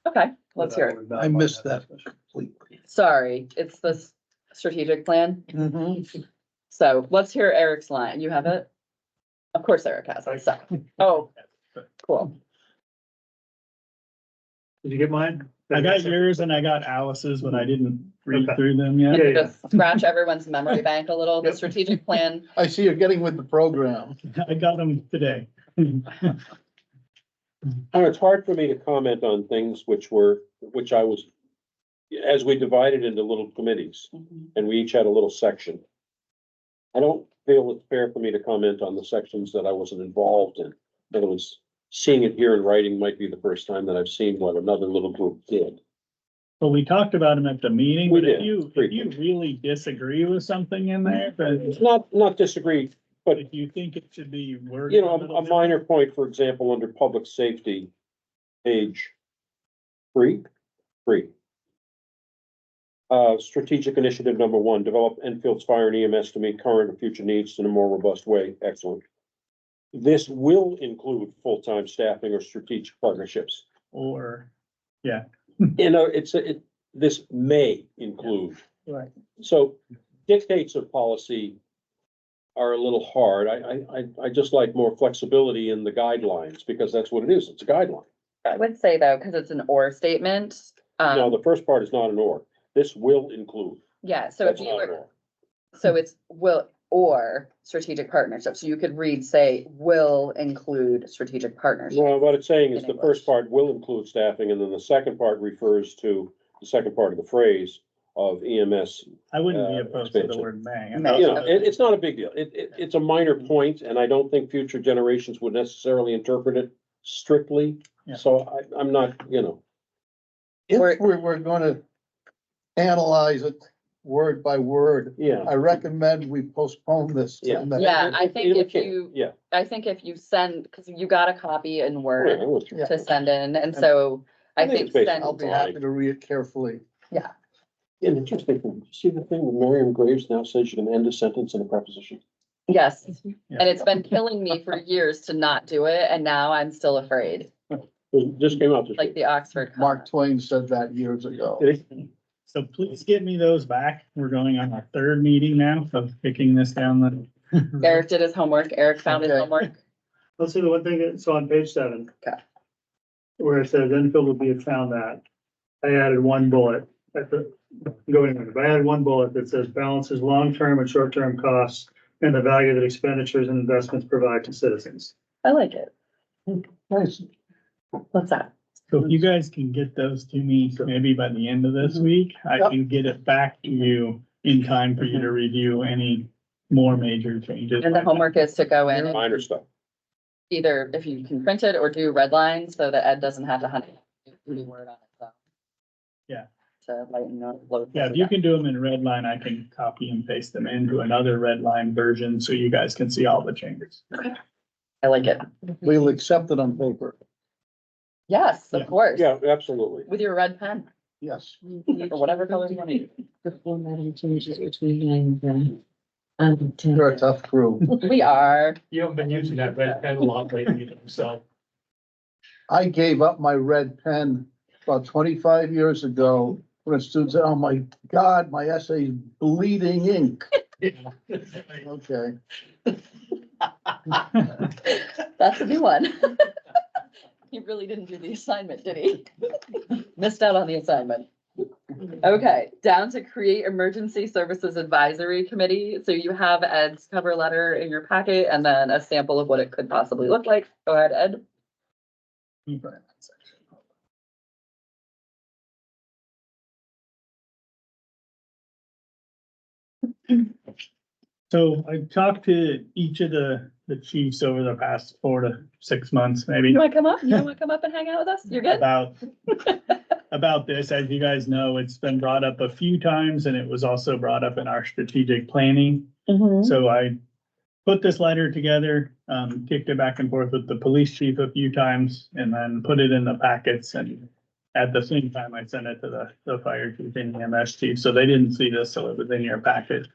okay, let's hear it. I missed that completely. Sorry, it's the strategic plan. So let's hear Eric's line. You have it? Of course Eric has it, so, oh, cool. Did you get mine? I got yours and I got Alice's, but I didn't read Okay. through them yet. Yeah. Just scratch everyone's memory bank a little. The strategic plan, I see you're getting with the program. I got them today. It's hard for me to comment on things which I was, as we divided into little committees and we each had a little section. I don't feel it's fair for me to comment on the sections that I wasn't involved in. In other words, seeing it here in writing might be the first time that I've seen what another little group did. Well, we talked about them at the meeting, We but if did, you briefly. really disagree with something in there, but Not disagree, but if you think it should be worded. you know, little a bit- minor point, for example, under public safety, page 3. Strategic initiative number 1, develop Enfield's fire and EMS to meet current and future needs in a more robust way. Excellent. This will include full-time staffing or strategic partnerships. Or, yeah, You know, this may include. right. So dictates of policy are a little hard. I just like more flexibility in the guidelines, because that's what it is. It's a guideline. I would say though, because it's an or statement, No, the first part is not an or. This will include. yeah, so if That's you not an were, or. so it's will or strategic partnership, so you could read, say, will include strategic partnership. No, what it's saying is In the English. first part will include staffing, and then the second part refers to the second part of the phrase of EMS. I wouldn't be opposed to the expansion. word may. May. You know, it's not a big deal. It's a minor point, and I don't think future generations would necessarily interpret it strictly. Yeah. So I'm not, you know, If We're- we're gonna analyze it word by word, yeah. I recommend we postpone this. till Yeah. next- Yeah, I think if can, you, yeah. I think if you send, because you got a copy in Yeah, Word I went through it. to send in, and so I I think think it's based send, I'll be happy to read it carefully. Yeah, interesting. Did you see the thing that Miriam Graves now says you can end a sentence in a preposition? yes. Yeah. And it's been killing me for years to not do it, and now I'm still afraid, It just came out this like week. the Oxford. Mark Twain said that years ago. Did he? So please get me those back. We're going on our third meeting now of kicking this down the. Eric did his homework. Eric found his Okay. homework. Let's see the one thing, so on page 7. Okay. Where it says Enfield will be found that, I added one bullet at the, going in, but I added one bullet that says balances long-term and short-term costs and the value that expenditures and investments provide to citizens. I like it. Nice. What's that? So if you guys can get those to me, maybe by the end of this week, I Yep. can get it back to you in time for you to review any more major changes. And the homework is to go in and Minor stuff. either if you can print it or do red lines so that Ed doesn't have to hunt any word on it. So. Yeah. To lighten the load. Yeah, if you can do them in red line, I can copy and paste them into another red line version so you guys can see all the changes. I like it. We'll accept it on paper. Yes, Yeah. of course. Yeah, absolutely. With your red pen Yes. or whatever color you want to use. The formatting changes between 9 and 10. You're a tough crew. We are. You haven't been using that red pen a lot lately, so. I gave up my red pen about 25 years ago when a student said, oh my God, my essay is bleeding ink. Okay. That's a new one. He really didn't do the assignment, did he? Missed out on the assignment. Okay, down to create emergency services advisory committee. So you have Ed's cover letter in your packet and then a sample of what it could possibly look like. Go ahead, Ed. So I talked to each of the chiefs over the past 4 to 6 months, maybe. You wanna come up? You wanna come up and hang out with us? You're good? About this, as you guys know, it's been brought up a few times and it was also brought up in our strategic planning. So I put this letter together, kicked it back and forth with the police chief a few times and then put it in the packets. And at the same time, I sent it to the fire chief and EMS chief. So they didn't see this till it was in your packet.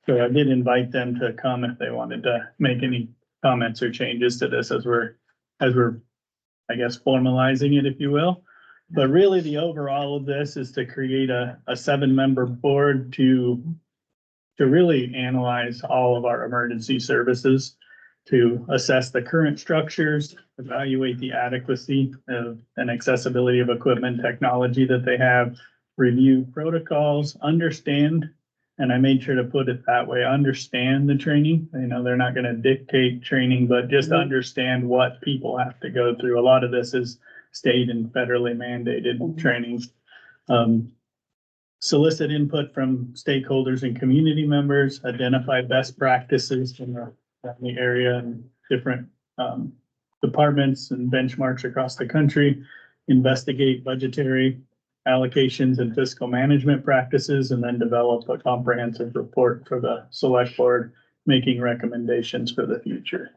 So I did invite them to come if they wanted to make any comments or changes to this as we're, I guess, formalizing it, if you will. But really, the overall of this is to create a 7-member board to really analyze all of our emergency services, to assess the current structures, evaluate the adequacy of and accessibility of equipment, technology that they have, review protocols, understand, and I made sure to put it that way, understand the training. You know, they're not gonna dictate training, but just understand what people have to go through. A lot of this is state and federally mandated trainings. Solicit input from stakeholders and community members, identify best practices in the area and different departments and benchmarks across the country, investigate budgetary allocations and fiscal management practices, and then develop a comprehensive report for the select board, making recommendations for the future.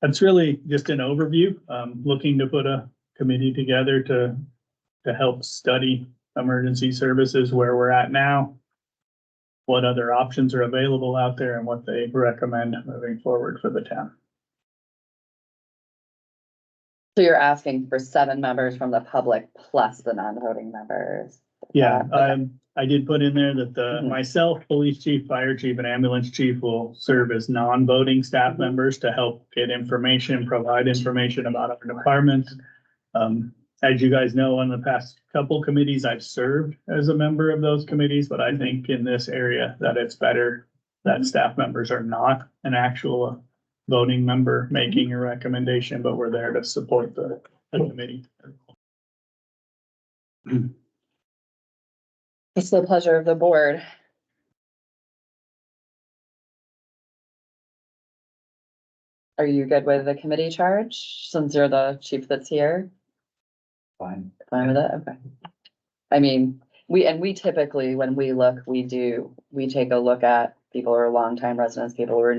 That's really just an overview. Looking to put a committee together to help study emergency services, where we're at now, what other options are available out there, and what they recommend moving forward for the town. So you're asking for 7 members from the public plus the non-voting members. Yeah, I did put in there that the, myself, police chief, fire chief, and ambulance chief will serve as non-voting staff members to help get information, provide information about our departments. As you guys know, on the past couple committees, I've served as a member of those committees, but I think in this area that it's better that staff members are not an actual voting member making a recommendation, but we're there to support the committee. It's the pleasure of the board. Are you good with the committee charge, since you're the chief that's here? Fine. Fine with it, okay. I mean, we typically, when we look, we take a look at people who are longtime residents, people who are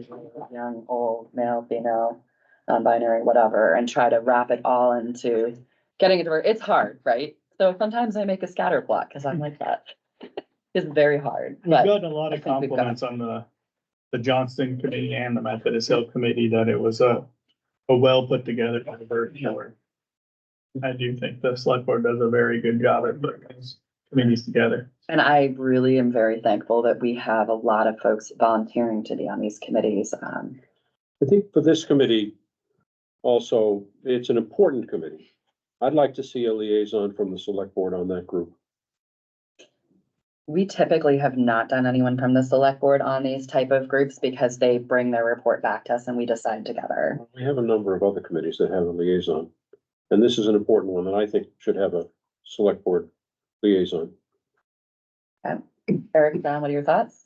young, old, male, female, non-binary, whatever, and try to wrap it all into getting it to where it's hard, right? So sometimes I make a scatter plot, because I'm like that. It's very hard, We've but gotten a lot of I think we've got- compliments on the Johnston Committee and the Methodist Hill Committee that it was a well put together effort. I do think the select board does a very good job at putting these committees together. and I really am very thankful that we have a lot of folks volunteering to be on these committees. I think for this committee, also, it's an important committee. I'd like to see a liaison from the select board on that group. We typically have not done anyone from the select board on these type of groups because they bring their report back to us and we decide together. We have a number of other committees that have a liaison. And this is an important one that I think should have a select board liaison. Eric, John, what are your thoughts?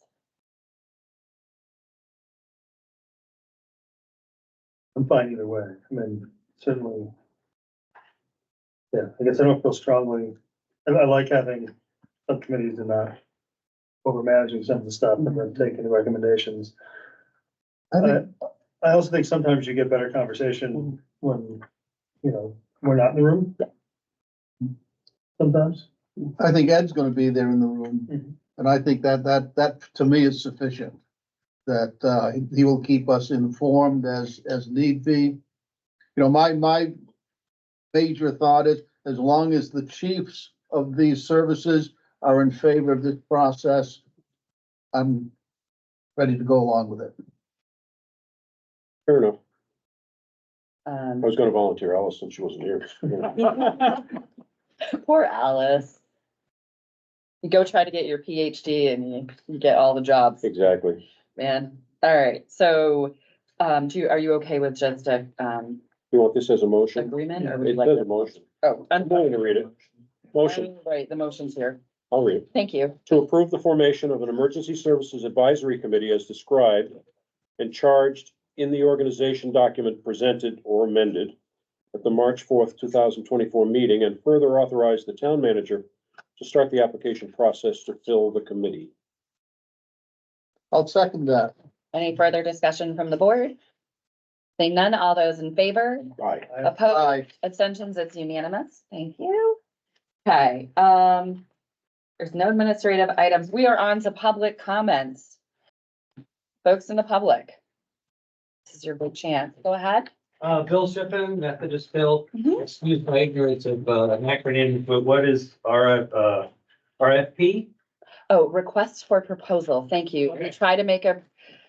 I'm fine either way. I mean, certainly. Yeah, I guess I don't feel strongly, I like having subcommittees and not over managing some of the stuff and then taking the recommendations. I also think sometimes you get better conversation when, we're not in the room. Sometimes. I think Ed's gonna be there in the room, and I think that to me is sufficient. That, he will keep us informed as need be. My major thought is, as long as the chiefs of these services are in favor of this process, I'm ready to go along with it. Fair enough. I was gonna volunteer Alice since she wasn't here. Poor Alice. You go try to get your PhD and you get all the jobs, Exactly. man. All right, so, are you okay with just a, You want this as a motion? agreement or would you It like? says a motion. Oh, I'm going to read it. Motion, right, the motion's here. I'll read it. Thank you. To approve the formation of an emergency services advisory committee as described and charged in the organization document presented or amended at the March 4th, 2024 meeting, and further authorize the town manager to start the application process to fill the committee. I'll second that. Any further discussion from the board? Seeing none, all those in favor? Aye. Opposed, Aye. abstentions, it's unanimous. Thank you. Okay, there's no administrative items. We are on to public comments. Folks in the public. This is your big chance. Go ahead. Bill Shippen, Methodist Hill. Mhm. Excuse my ignorance of an acronym, but what is RFP? Oh, request for proposal. Thank you. We Okay. try to make a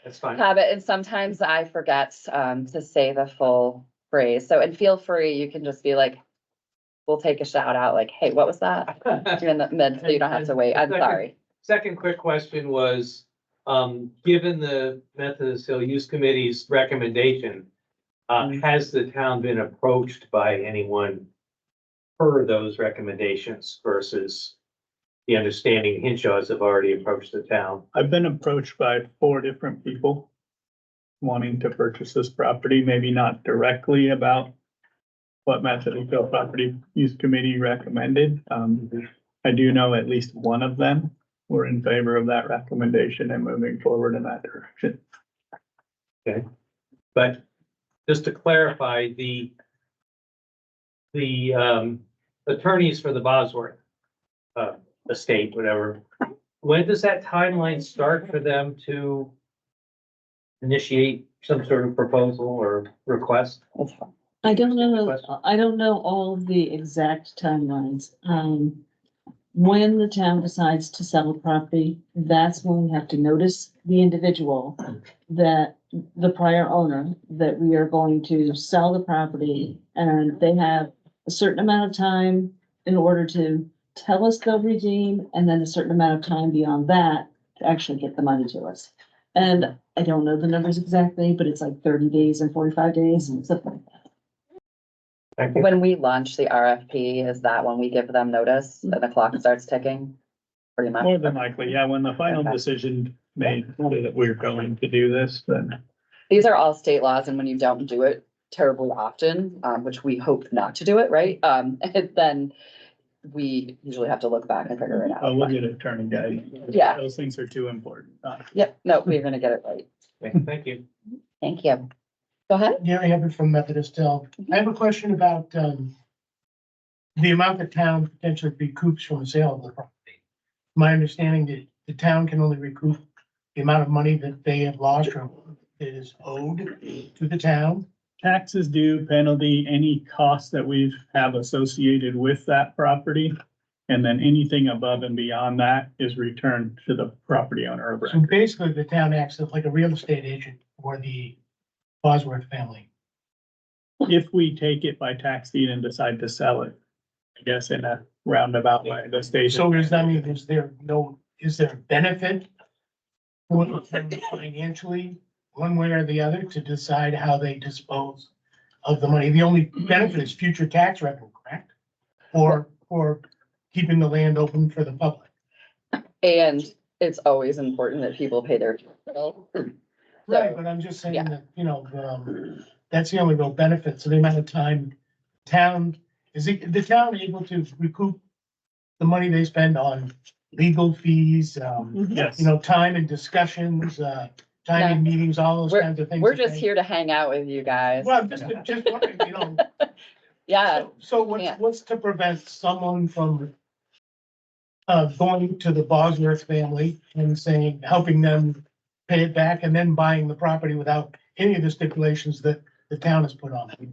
That's fine. habit and sometimes I forget to say the full phrase. So, and feel free, you can just be like, we'll take a shout out like, hey, what was that? You're in the mid, so you don't have to wait. I'm sorry. Second quick question was, given the Methodist Hill Use Committee's recommendation, has the town been approached by anyone per those recommendations versus the understanding Hinshaws have already approached the town? I've been approached by 4 different people wanting to purchase this property, maybe not directly about what Methodist Hill Property Use Committee recommended. I do know at least one of them were in favor of that recommendation and moving forward in that direction. Okay, but just to clarify, the attorneys for the Bosworth estate, whatever, when does that timeline start for them to initiate some sort of proposal or request? I don't know all of the exact timelines. when the town decides to sell a property, that's when we have to notice the individual that the prior owner, that we are going to sell the property, and they have a certain amount of time in order to tell us they'll redeem, and then a certain amount of time beyond that to actually get the money to us. And I don't know the numbers exactly, but it's like 30 days and 45 days and something like that. Thank you. When we launch the RFP, is that when we give them notice and the clock starts ticking? Pretty much. More than likely, yeah, when the final Okay. decision made that we're going to do this, then These are all state laws, and when you don't do it terribly often, which we hope not to do it, right? Then we usually have to look back and figure it I'll out. look at attorney guide. Yeah. Those things are too important. Yep, no, we're gonna get it right. Thank you. Thank you. Go ahead. Gary Hubbard from Methodist Hill. I have a question about, the amount the town potentially recoups from the sale of the property. My understanding that the town can only recoup the amount of money that they have lost or that is owed to the town. Taxes due, penalty, any costs that we have associated with that property. And then anything above and beyond that is returned to the property owner of So record. basically, the town acts like a real estate agent for the Bosworth family. If we take it by tax deed and decide to sell it, I guess in a roundabout way, the station. So does that mean, is there a benefit for them financially, one way or the other, to decide how they dispose of the money? The only benefit is future tax revenue, correct? Or keeping the land open for the public. And it's always important that people pay their bill. Right, but I'm just saying that, that's the only real benefit. So the amount of time the town able to recoup the money they spend on legal fees, Yes. time and discussions, time in meetings, all those kinds of things. We're that just they- here to hang out with you guys. Well, I'm just wondering, Yeah, so what's to prevent someone from going to the Bosworth family and saying, helping them pay it back and then buying the property without any of the stipulations that the town has put on it?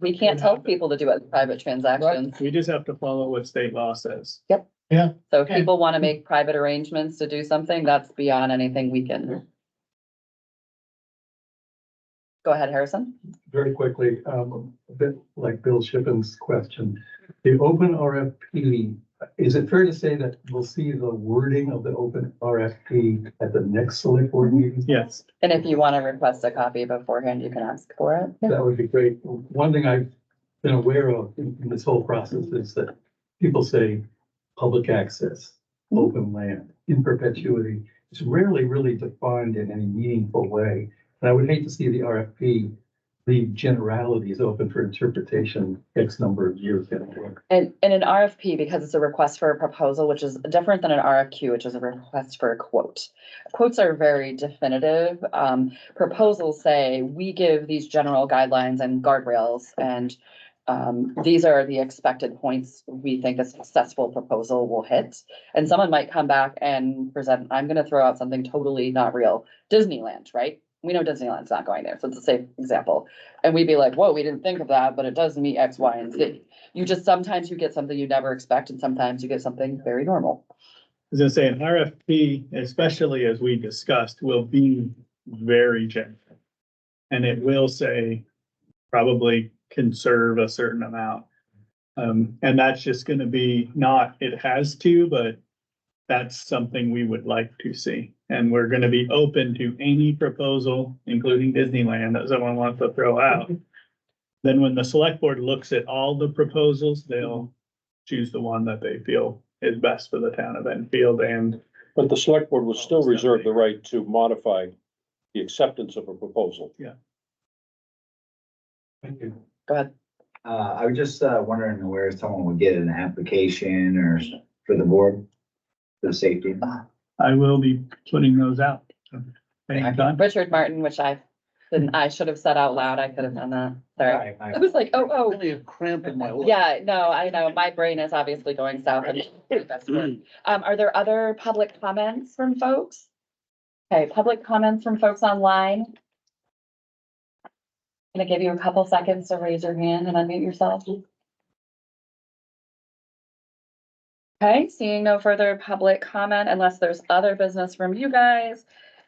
we can't tell people to do it in private transactions. We just have to follow what state law says. Yep. Yeah. So if people want to make private arrangements to do something, that's beyond anything we can. Go ahead, Harrison. Very quickly, a bit like Bill Shippen's question, the open RFP, is it fair to say that we'll see the wording of the open RFP at the next select board meeting? Yes. And if you want to request a copy beforehand, you can ask for it. That would be great. One thing I've been aware of in this whole process is that people say public access, open land, in perpetuity. It's rarely really defined in any meaningful way. And I would hate to see the RFP leave generalities open for interpretation X number of years down the road. And an RFP, because it's a request for a proposal, which is different than an RFQ, which is a request for a quote. Quotes are very definitive. Proposals say, we give these general guidelines and guardrails, and these are the expected points we think a successful proposal will hit. And someone might come back and present, I'm gonna throw out something totally not real, Disneyland, right? We know Disneyland's not going there, so it's a safe example. And we'd be like, whoa, we didn't think of that, but it does meet X, Y, and Z. Sometimes you get something you never expect, and sometimes you get something very normal. I was gonna say, an RFP, especially as we discussed, will be very general. And it will say, probably conserve a certain amount. And that's just gonna be not, it has to, but that's something we would like to see. And we're gonna be open to any proposal, including Disneyland, that someone wants to throw out. Then when the select board looks at all the proposals, they'll choose the one that they feel is best for the town of Enfield and. But the select board will still reserve the right to modify the acceptance of a proposal. Yeah. Thank you. Go ahead. I was just wondering where someone would get an application or for the board, for the safety. I will be putting those out. Anytime. Richard Martin, which I should have said out loud. I could have done that. Sorry. I was like, oh. Only a cramp in my leg. Yeah, no, I know. My brain is obviously going south. Are there other public comments from folks? Okay, public comments from folks online. Gonna give you a couple seconds to raise your hand and unmute yourself. Okay, seeing no further public comment unless there's other business from you guys.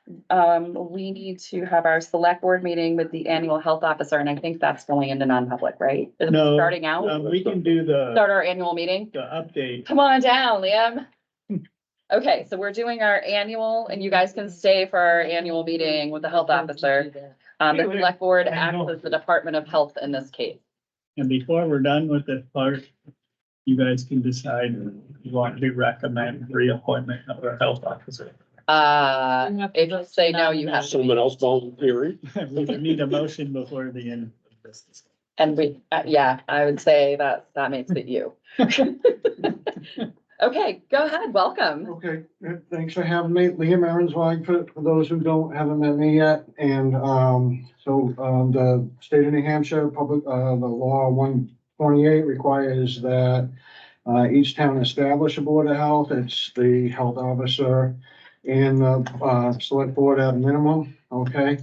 We need to have our select board meeting with the annual health officer, and I think that's going into non-public, right? Is it No, starting out? We can do Start our annual meeting? the update. Come on down, Liam. Okay, so we're doing our annual, and you guys can stay for our annual meeting with the health officer. The select board acts as the Department of Health in this case. And before we're done with this part, you guys can decide if you want to recommend reappointment of our health officer. If you say no, you have to. Someone else volunteering? We would need a motion before the end of this. And we, yeah, I would say that makes it you. Okay, go ahead, welcome. Okay, thanks for having me. Liam Aaronswag, for those who haven't met me yet. And, the state of New Hampshire public, the law 128 requires that each town establish a board of health. It's the health officer and the select board at minimum, okay?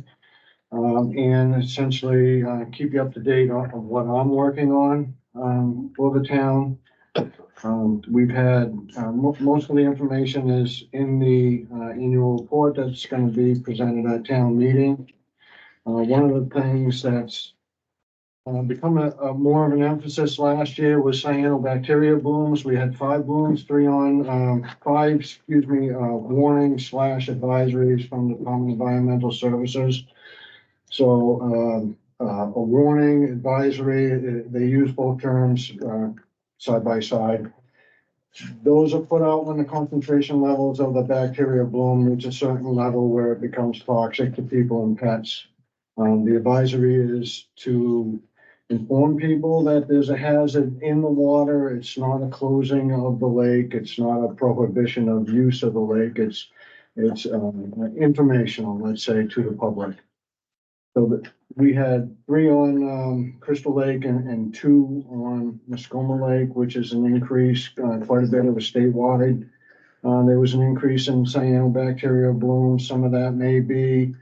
And essentially keep you up to date on what I'm working on for the town. We've had, most of the information is in the annual report that's going to be presented at town meeting. One of the things that's become a more of an emphasis last year was cyanobacteria blooms. We had 5 blooms, 3 on, 5, warnings / advisories from the Department of Environmental Services. So, a warning, advisory, they use both terms, side by side. Those are put out when the concentration levels of the bacteria bloom reach a certain level where it becomes toxic to people and pets. The advisory is to inform people that there's a hazard in the water. It's not a closing of the lake. It's not a prohibition of use of the lake. It's informational, let's say, to the public. So that we had 3 on Crystal Lake and 2 on Muskoma Lake, which is an increase, quite a bit of a statewide. There was an increase in cyanobacteria blooms. Some of that may be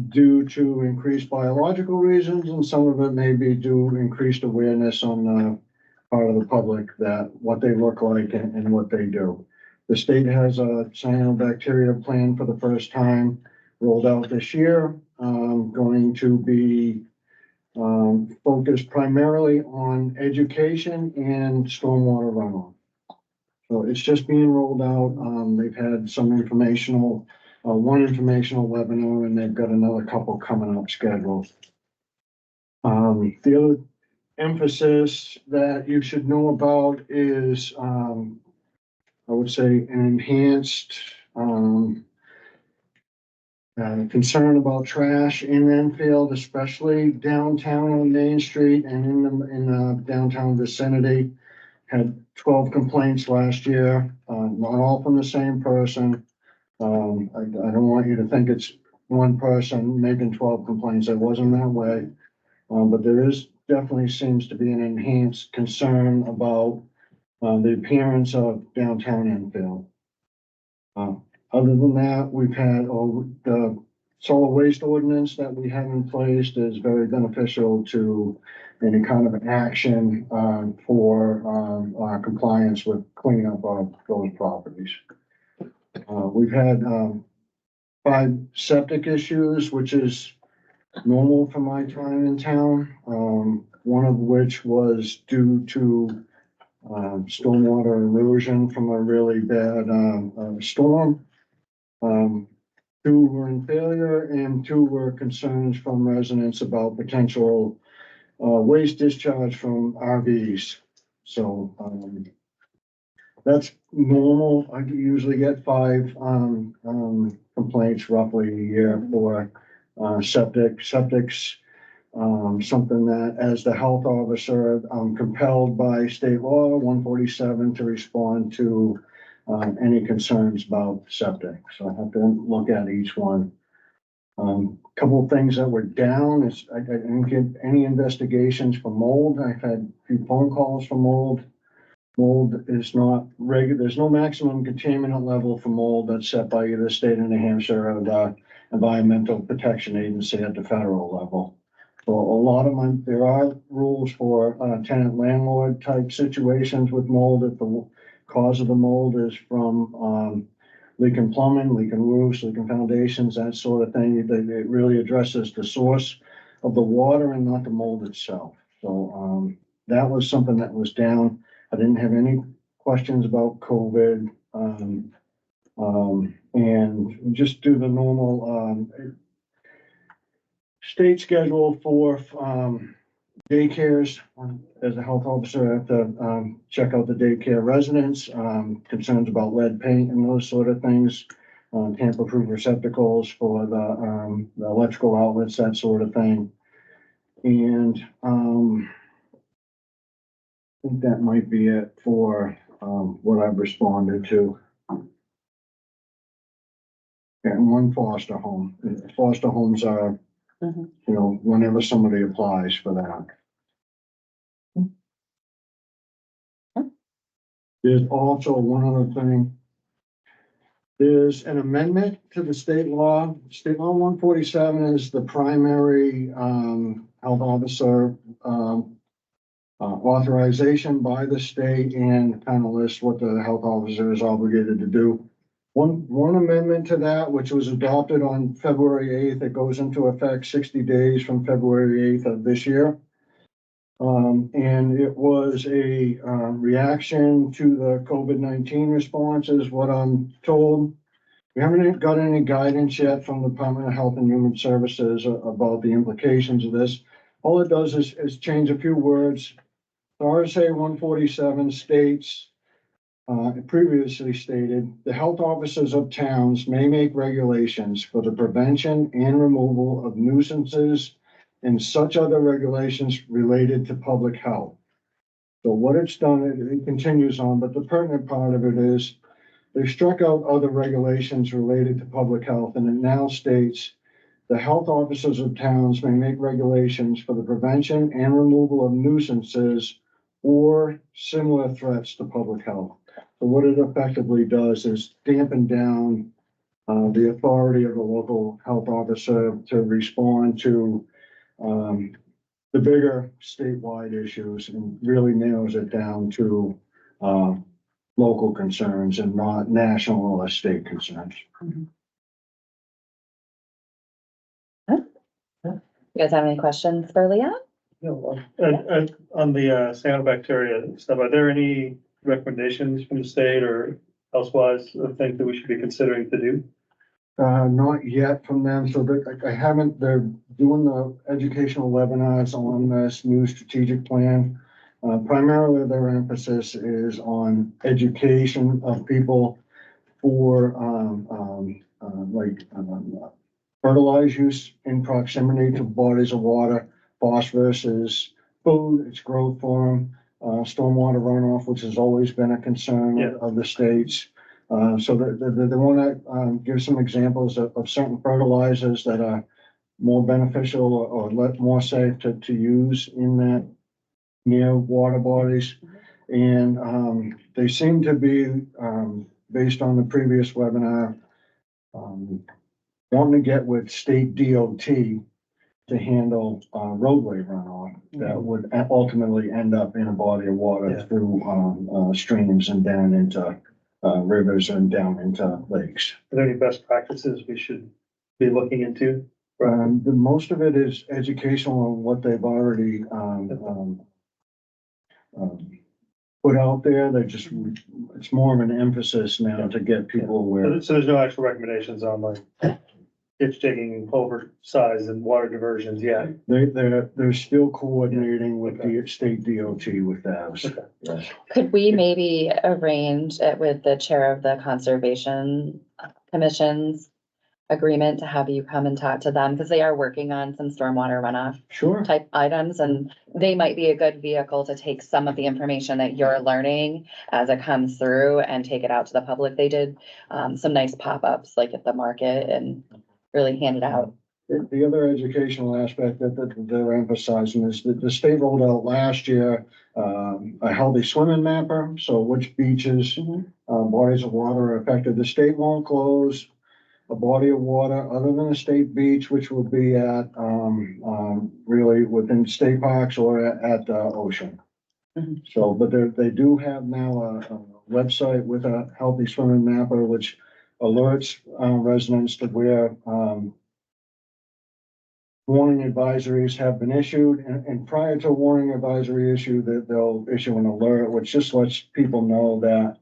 due to increased biological reasons, and some of it may be due to increased awareness on the part of the public that what they look like and what they do. The state has a cyanobacteria plan for the first time rolled out this year. Going to be focused primarily on education and stormwater runoff. So it's just being rolled out. They've had some informational, one informational webinar, and they've got another couple coming up scheduled. The other emphasis that you should know about is, I would say, an enhanced concern about trash in Enfield, especially downtown on Main Street and in the downtown vicinity. Had 12 complaints last year, not all from the same person. I don't want you to think it's one person making 12 complaints. It wasn't that way. But there is definitely seems to be an enhanced concern about the appearance of downtown Enfield. Other than that, we've had the solid waste ordinance that we have in place is very beneficial to any kind of action for our compliance with cleaning up of those properties. We've had 5 septic issues, which is normal for my time in town. One of which was due to stormwater erosion from a really bad storm. 2 were in failure and 2 were concerns from residents about potential waste discharge from RVs. So that's normal. I usually get 5 complaints roughly a year for septics. Something that as the health officer, I'm compelled by state law 147 to respond to any concerns about septic. So I have to look at each one. Couple of things that were down is I didn't get any investigations for mold. I've had a few phone calls for mold. Mold is not regular. There's no maximum contaminant level for mold that's set by either state of New Hampshire or the Environmental Protection Agency at the federal level. So a lot of there are rules for tenant landlord type situations with mold. cause of the mold is from, leaking plumbing, leaking roofs, leaking foundations, that sort of thing. It really addresses the source of the water and not the mold itself. So, that was something that was down. I didn't have any questions about COVID. And just do the normal, state schedule for, daycares. As a health officer, I have to, check out the daycare residents, concerns about lead paint and those sort of things. Tamper-proof receptacles for the electrical outlets, that sort of thing. And, I think that might be it for, what I've responded to. And one foster home. Foster homes are, you know, whenever somebody applies for that. There's also one other thing. There's an amendment to the state law. State law 147 is the primary, health officer, authorization by the state and kind of lists what the health officer is obligated to do. One amendment to that, which was adopted on February 8th, it goes into effect 60 days from February 8th of this year. And it was a reaction to the COVID-19 responses, what I'm told. We haven't got any guidance yet from the Department of Health and Human Services about the implications of this. All it does is change a few words. RSA 147 states, previously stated, the health officers of towns may make regulations for the prevention and removal of nuisances and such other regulations related to public health. So what it's done, it continues on, but the pertinent part of it is they struck out other regulations related to public health, and it now states the health officers of towns may make regulations for the prevention and removal of nuisances or similar threats to public health. So what it effectively does is dampen down the authority of the local health officer to respond to the bigger statewide issues and really narrows it down to local concerns and not national or state concerns. You guys have any questions for Leah? And on the cyanobacteria stuff, are there any recommendations from the state or elsewise of things that we should be considering to do? Not yet from them, so I haven't, they're doing the educational webinars on this new strategic plan. Primarily their emphasis is on education of people for, fertilizer use in proximity to bodies of water. Phosphorus is food, it's growth for them. Stormwater runoff, which has always been a concern of the states. So they want to give some examples of certain fertilizers that are more beneficial or more safe to use in that near water bodies. And they seem to be, based on the previous webinar, wanting to get with state DOT to handle roadway runoff that would ultimately end up in a body of water through streams and down into rivers and down into lakes. Are there any best practices we should be looking into? The most of it is educational on what they've already put out there. They're just, it's more of an emphasis now to get people aware. So there's no actual recommendations on like ditch digging, oversize and water diversions yet? They're still coordinating with the state DOT with those. Yes. Could we maybe arrange it with the chair of the Conservation Commission's agreement to have you come and talk to them? Because they are working on some stormwater runoff type items, and they might be a good vehicle to take some of the information that you're learning as it comes through and take it out to the public. They did some nice pop-ups like at the market and really hand it out. The other educational aspect that they're emphasizing is that the state rolled out last year a healthy swimming mapper. So which beaches, bodies of water are affected. The state won't close a body of water other than a state beach, which will be at really within state parks or at the ocean. So, but they do have now a website with a healthy swimming mapper, which alerts residents to where warning advisories have been issued, and prior to warning advisory issue, that they'll issue an alert, which just lets people know that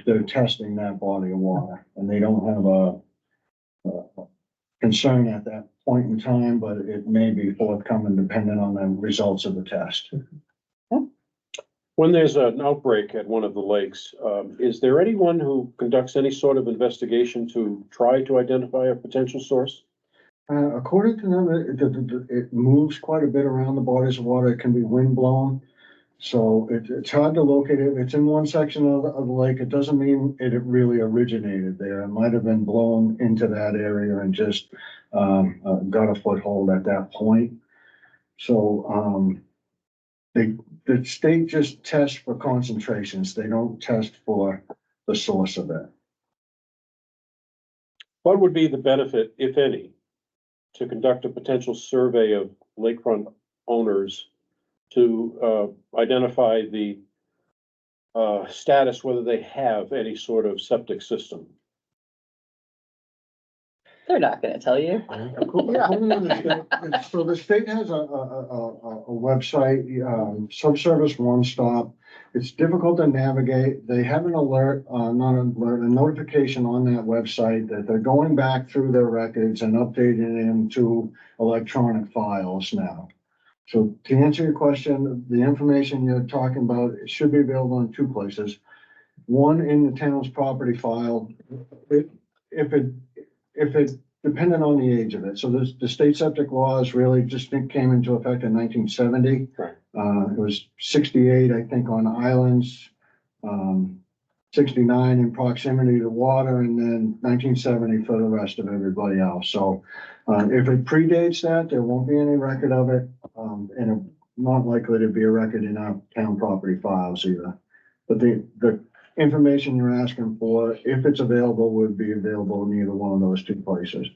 they're testing that body of water, and they don't have a concern at that point in time, but it may be forthcoming depending on the results of the test. When there's an outbreak at one of the lakes, is there anyone who conducts any sort of investigation to try to identify a potential source? According to them, it moves quite a bit around the bodies of water. It can be wind blown. So it's hard to locate it. If it's in one section of the lake, it doesn't mean it really originated there. It might have been blown into that area and just got a foothold at that point. So the state just tests for concentrations. They don't test for the source of it. What would be the benefit, if any, to conduct a potential survey of lakefront owners to identify the status, whether they have any sort of septic system? They're not gonna tell you. So the state has a website, Subservice One Stop. It's difficult to navigate. They have an alert, not an alert, a notification on that website that they're going back through their records and updating them to electronic files now. So to answer your question, the information you're talking about, it should be available in two places. One, in the town's property file, if it depending on the age of it. So the state septic laws really just came into effect in 1970. Right. It was 68, I think, on islands, 69 in proximity to water, and then 1970 for the rest of everybody else. So if it predates that, there won't be any record of it, and it's not likely to be a record in our town property files either. But the information you're asking for, if it's available, would be available in either one of those two places.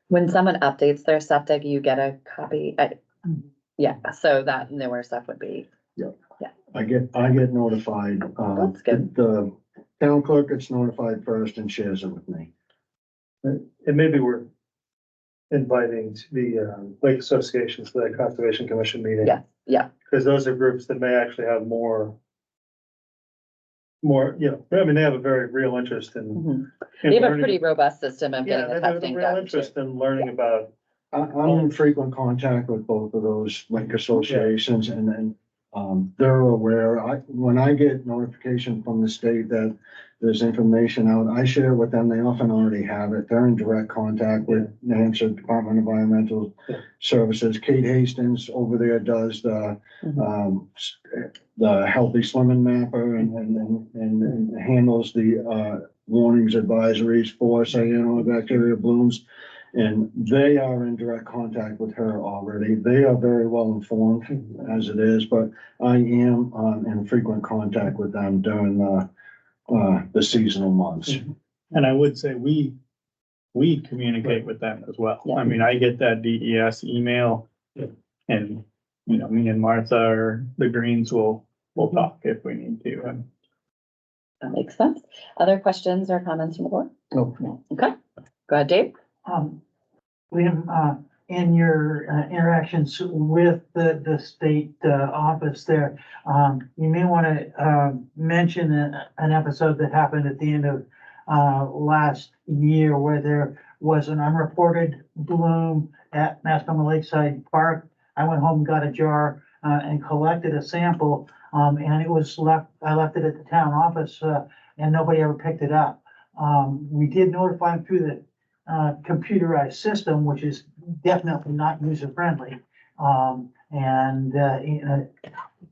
When someone updates their septic, you get a copy. Yeah, so that newer stuff would be. I get notified. That's good. The town clerk gets notified first and shares it with me. And maybe we're inviting to the lake associations to that conservation commission meeting. Yeah. Because those are groups that may actually have more, I mean, they have a very real interest in. They have a pretty robust system of getting Yeah, the they have a testing real done. interest in learning about. I'm in frequent contact with both of those lake associations, and then they're aware. When I get notification from the state that there's information out, I share it with them. They often already have it. They're in direct contact with New Hampshire Department of Environmental Services. Kate Hastings over there does the healthy swimming mapper and handles the warnings advisories for cyanobacteria blooms. And they are in direct contact with her already. They are very well informed as it is, but I am in frequent contact with them during the seasonal months. And I would say we communicate with them as well. I mean, I get that DES email and, me and Martha or the Greens will talk if we need to. And That makes sense. Other questions or comments from the board? No. Okay, go ahead, Dave. Liam, in your interactions with the state office there, you may want to mention an episode that happened at the end of last year where there was an unreported bloom at Mascoma Lakeside Park. I went home, got a jar, and collected a sample, and it was I left it at the town office, and nobody ever picked it up. We did notify them through the computerized system, which is definitely not user friendly.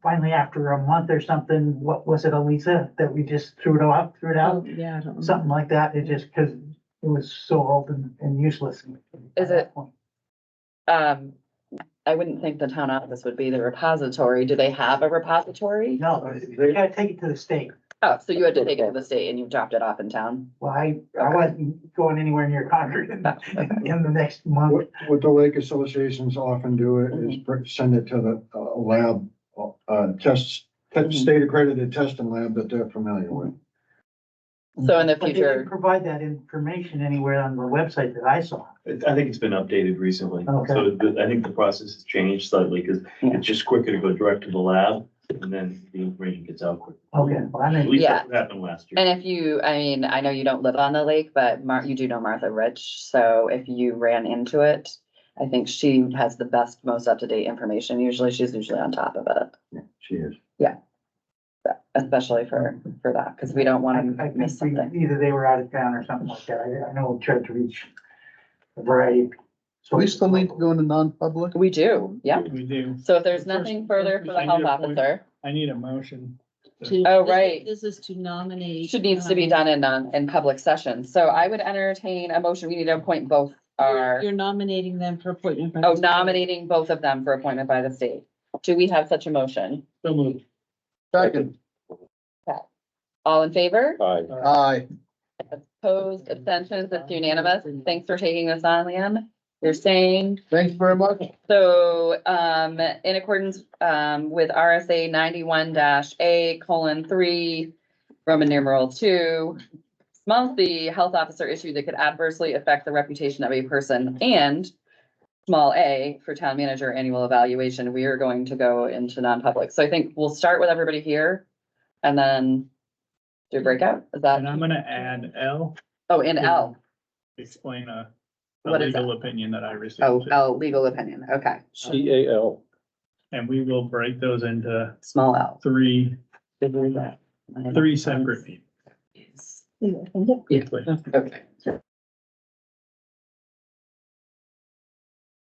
Finally, after a month or something, what was it, Elisa, that we just threw it out? Oh, yeah, I don't remember. Something like that. It just, because it was so old and useless. Is it? I wouldn't think the town office would be the repository. Do they have a repository? No, they gotta take it to the state. Oh, so you had to take it to the state and you dropped it off in town? Well, I wasn't going anywhere near Concord in the next month. What the lake associations often do is send it to the lab, test state accredited testing lab that they're familiar with. So in the But they future, didn't provide that information anywhere on the website that I saw. I think it's been updated recently. Okay. So I think the process has changed slightly because it's just quicker to go direct to the lab and then the information gets out quicker. Okay, well, I At mean, least Yeah. that's what happened last year. and if you, I mean, I know you don't live on the lake, but you do know Martha Rich, so if you ran into it, I think she has the best, most up-to-date information. She's usually on top of it. She is. Especially for that, because we don't I want to think miss something. either they were out of town or something like that. I know we tried to reach a variety. So we still need to go into non-public? We do, yeah. We do. So if there's nothing further for the health officer, I need a motion. Oh, right. This is to nominate. should needs to be done in public session. So I would entertain a motion. We need to appoint both our, You're nominating them for appointment. by oh, the state. nominating both of them for appointment by the state. Do we have such a motion? So moved. Second, All in favor? Aye. aye. Opposed, abstentions, it's unanimous. Thanks for taking this on, Leanne. You're saying, Thanks very much. so, in accordance, with RSA 91-A:3, Roman numeral 2, small c, health officer issue that could adversely affect the reputation of a person, and small a, for town manager annual evaluation, we are going to go into non-public. So I think we'll start with everybody here and then do a breakout. Is that, And I'm gonna add L, oh, in L. explain a What is legal opinion that I received. Oh, L, legal opinion. Okay. CAL. And we will break those into Small L. three Figure that. separate. Yeah. Okay.